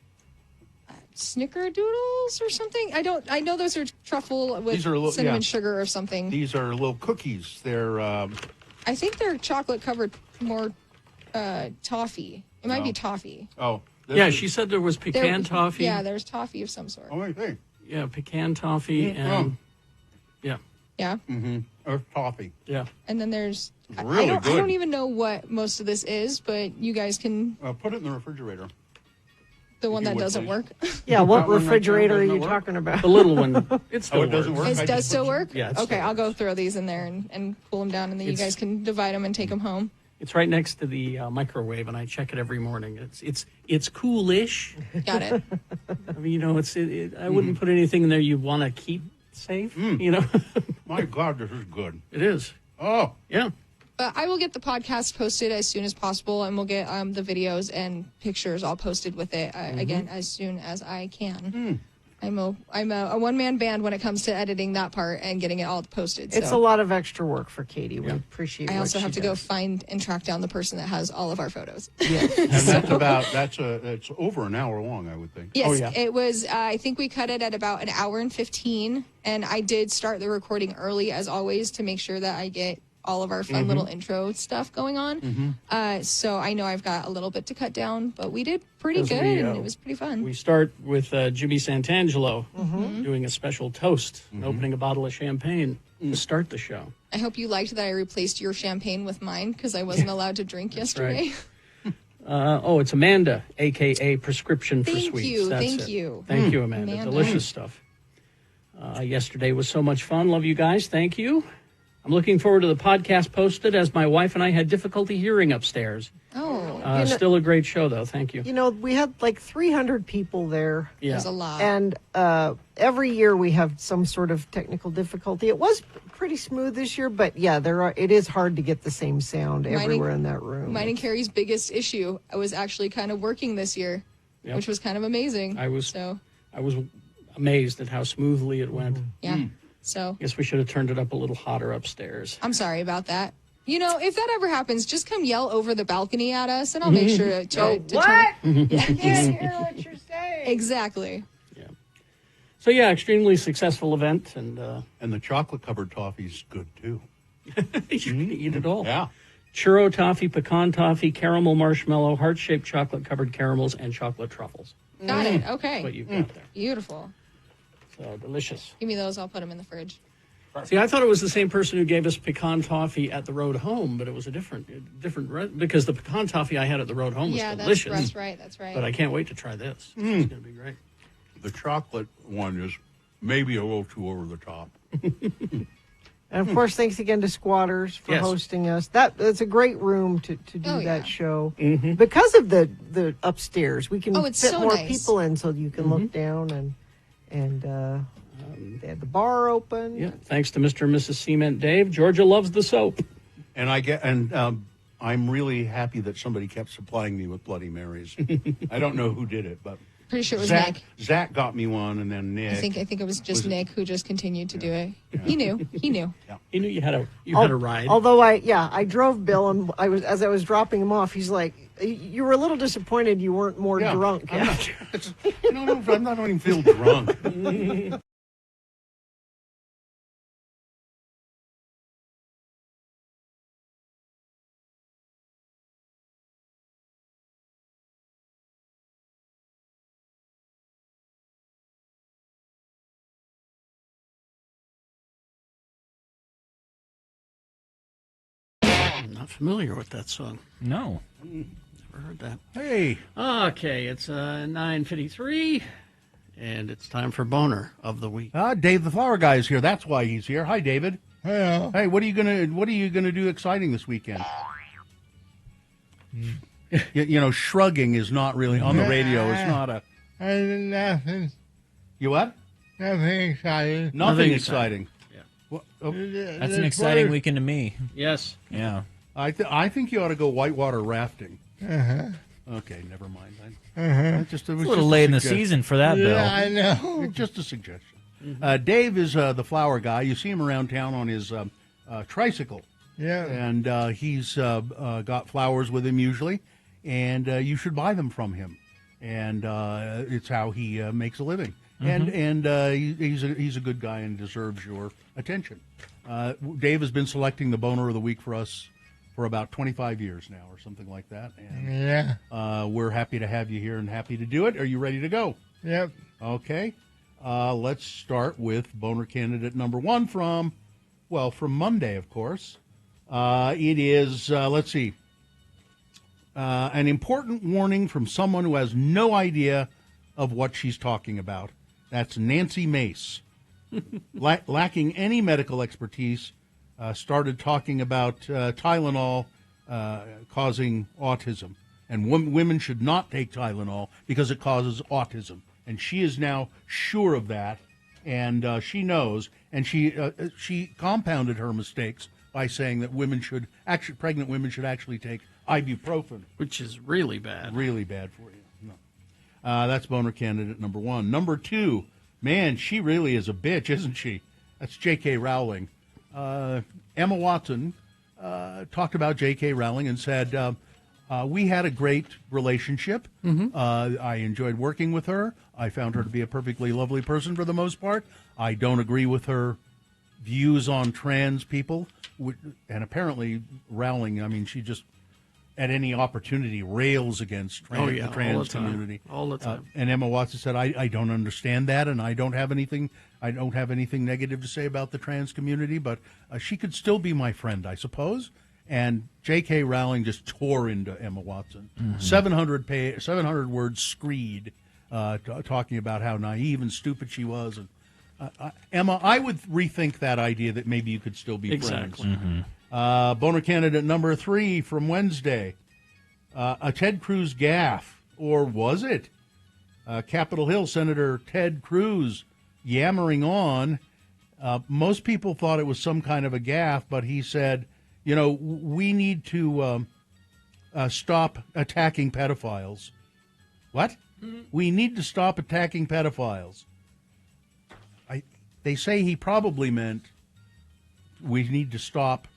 snickerdoodles or something. I know those are truffle with These are cinnamon sugar or something. These are little cookies. They're I think they're chocolate covered more toffee. It might be toffee. oh Yeah, she said there was pecan toffee. Yeah, there's toffee of some sort. Oh, wait, hey. Yeah, pecan toffee and yeah. Yeah. Mm-hmm. Or toffee. Yeah. And then there's really I good. don't even know what most of this is, but you guys can Put it in the refrigerator. the one you that would, doesn't please. work. Yeah, what That one right there refrigerator are doesn't you work? talking about? The little one. It still it doesn't work. It I does just still put- work? Yeah, it Okay, still I'll go throw these in there and cool them down, and then you It's- guys can divide them and take them home. It's right next to the microwave, and I check it every morning. It's coolish. Got it. I mean, I wouldn't put anything in there you want to keep safe. My God, this is good. It is. Oh, yeah. But I will get the podcast posted as soon as possible, and we'll get the videos and pictures all posted with it again as soon as I can. I'm a one-man band when it comes to editing that part and getting it all posted. It's so. a lot of extra work for Katie. We appreciate it. I also have to go find and track down the person that has all of our photos. And it's over an hour long, I would think. Yes, it was. I think we cut it at about an hour and 15, and I did start the recording early, as always, to make sure that I get all of our fun little intro stuff going on. So I know I've got a little bit to cut down, but we did pretty good, and it was pretty fun. We start with Jimmy Santangelo doing a special toast and opening a bottle of champagne to start the show. I hope you liked that I replaced your champagne with mine because I wasn't allowed to drink yesterday. It's Amanda, a.k.a. Prescription for Thank Sweets. you, That's thank it. you. Thank you, Amanda. Delicious stuff. Yesterday was so much fun. Love you guys. Thank you. I'm looking forward to the podcast posted as my wife and I had difficulty hearing upstairs. Oh. Still a great show, though. Thank you. You know, we had like 300 people there. Yeah. There's a lot. And every year we have some sort of technical difficulty. It was pretty smooth this year, but yeah, it is hard to get the same sound everywhere in that room. Mine and Carrie's biggest issue was actually kind of working this year, which was kind of amazing. I was amazed at how smoothly it went. Yeah. So Guess we should have turned it up a little hotter upstairs. I'm sorry about that. You know, if that ever happens, just come yell over the balcony at us, and I'll make sure to turn what? I Yeah. can't hear what you're saying. Exactly. So yeah, extremely successful event, and the chocolate covered toffee's good too. you can eat it all. Yeah. Churro toffee, pecan toffee, caramel marshmallow, heart-shaped chocolate covered caramels, and chocolate truffles. Got it. Okay. That's what you've got there. Beautiful. So delicious. Give me those. I'll put them in the fridge. See, I thought it was the same person who gave us pecan toffee at the road home, but it was a different because the pecan toffee I had at the road home was delicious. That's right. That's right. But I can't wait to try this. It's going to be great. The chocolate one is maybe a little too over the top. And of course, thanks again to Squatters for hosting us. That's a great room to do that show. Because of the upstairs, we can it's fit so more nice. people in, so you can look down and they had the bar open. Yeah, thanks to Mr. and Mrs. Cement Dave. Georgia loves the soap. And I'm really happy that somebody kept supplying me with Bloody Marys. I don't know who did it, but Pretty sure it was Nick. Zach got me one, and then Nick. I think it was just Nick who just continued to do it. He knew. He knew. He knew you had a ride. Although I drove Bill, and as I was dropping him off, he's like, "You were a little disappointed you weren't more drunk." I'm not even feel drunk. I'm not familiar with that song. No. Never heard that. Hey. Okay, it's 9:53, and it's time for Boner of the Week. Dave the Flower Guy is here. That's why he's here. Hi, David. Hello. Hey, what are you gonna do exciting this weekend? You know, shrugging is not really on the radio. It's not a. Nothing. You what? Nothing exciting. Nothing exciting. That's an exciting weekend to me. Yes. Yeah. I think you ought to go whitewater rafting. Uh-huh. Okay, never mind. Uh-huh. It was It's a little late in the suggestion. season for that, Bill. I know. Just a suggestion. Dave is the flower guy. You see him around town on his tricycle. Yeah. And he's got flowers with him usually, and you should buy them from him. And it's how he makes a living. And he's a good guy and deserves your attention. Dave has been selecting the Boner of the Week for us for about 25 years now or something like that. And we're happy to have you here and happy to do it. Are you ready to go? Yep. Okay. Let's start with Boner candidate number one from Monday, of course. It is, let's see, an important warning from someone who has no idea of what she's talking about. That's Nancy Mace. Lacking any medical expertise, started talking about Tylenol causing autism. And women should not take Tylenol because it causes autism. And she is now sure of that, and she knows. And she compounded her mistakes by saying that pregnant women should actually take ibuprofen. Which is really bad. Really bad for you. No. That's Boner candidate number one. Number two, Man, she really is a bitch, isn't she? That's J.K. Rowling. Emma Watson talked about J.K. Rowling and said, we had a great relationship. I enjoyed working with her. I found her to be a perfectly lovely person for the most part. I don't agree with her views on trans people. And apparently, Rowling, I mean, she just, at any opportunity, rails against the trans community. All the time. And Emma Watson said, I don't understand that, and I don't have anything negative to say about the trans community, but she could still be my friend, I suppose. And J.K. Rowling just tore into Emma Watson. 700 words screed, talking about how naive and stupid she was. And Emma, I would rethink that idea that maybe you could still be friends. Boner candidate number 3 from Wednesday. A Ted Cruz gaffe, or was it? Capitol Hill Senator Ted Cruz yammering on. Most people thought it was some kind of a gaffe, but he said, you know, we need to stop attacking pedophiles. What? We need to stop attacking pedophiles. They say he probably meant we need to stop.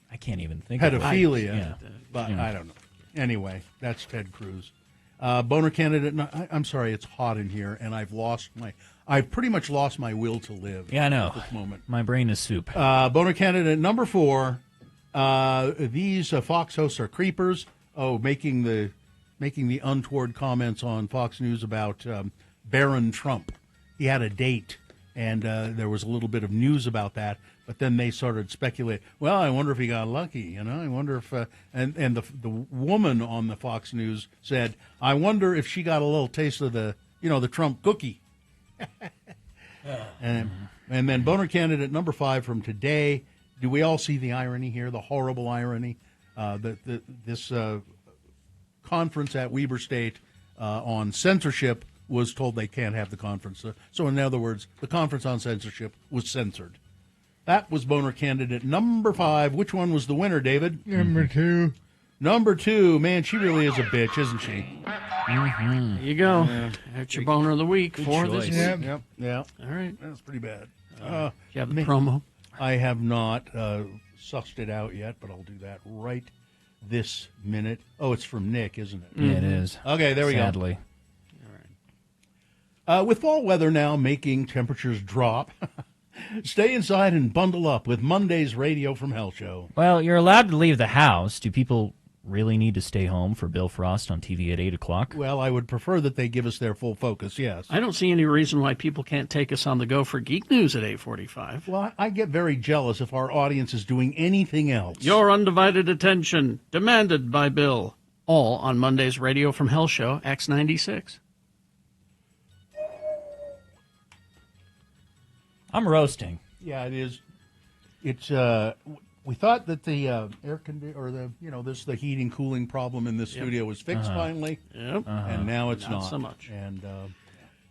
I can't even think pedophilia, of it. but I don't know. Anyway, that's Ted Cruz. Boner candidate. I'm sorry, it's hot in here, and I've pretty much lost my will to live. Yeah, I know. At this moment, my brain is soup. Boner candidate number 4. These Fox hosts are creepers. Making the untoward comments on Fox News about Barron Trump. He had a date, and there was a little bit of news about that. But then they started speculating. Well, I wonder if he got lucky. You know, I wonder if and the woman on the Fox News said, I wonder if she got a little taste of the Trump cookie. And then Boner candidate number 5 from today. Do we all see the irony here? The horrible irony that this conference at Weber State on censorship was told they can't have the conference. So in other words, the conference on censorship was censored. That was Boner candidate number 5. Which one was the winner, David? Number 2. Number 2. Man, she really is a bitch, isn't she? There you go. Yeah. That's your boner of the week for this week. Yep. All right. That's pretty bad. You have the promo? I have not sussed it out yet, but I'll do that right this minute. Oh, it's from Nick, isn't it? Yeah, it is. Okay, there we go. Sadly. All right. With fall weather now making temperatures drop, stay inside and bundle up with Monday's Radio from Hell show. Well, you're allowed to leave the house. Do people really need to stay home for Bill Frost on TV at 8 o'clock? Well, I would prefer that they give us their full focus, yes. I don't see any reason why people can't take us on the go for Geek News at 8:45. Well, I get very jealous if our audience is doing anything else. Your undivided attention, demanded by Bill. All on Monday's Radio from Hell show, X96. I'm roasting. Yeah, it is. It's we thought that the air or the heating cooling problem in this studio was fixed finally. Yep. And now it's not so much. And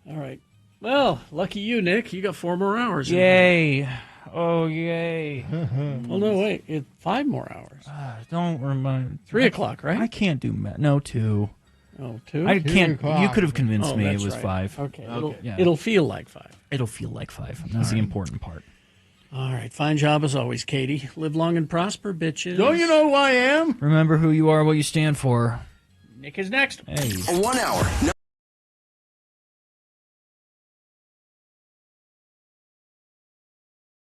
all right. Well, lucky you, Nick. You got 4 more hours. Yay! Oh, yay! Well, no, wait. 5 more hours. Don't remind. 3 o'clock, right? I can't do math. No, 2. Oh, 2? I 2 can't. o'clock. You could have convinced me it that's was right. 5. Okay. It'll feel like 5. It'll feel like 5. That's the important part. All right. Fine job as always, Katie. Live long and prosper, bitches. don't you know who I am? Remember who you are, what you stand for. Nick is next. Hey. 1 hour.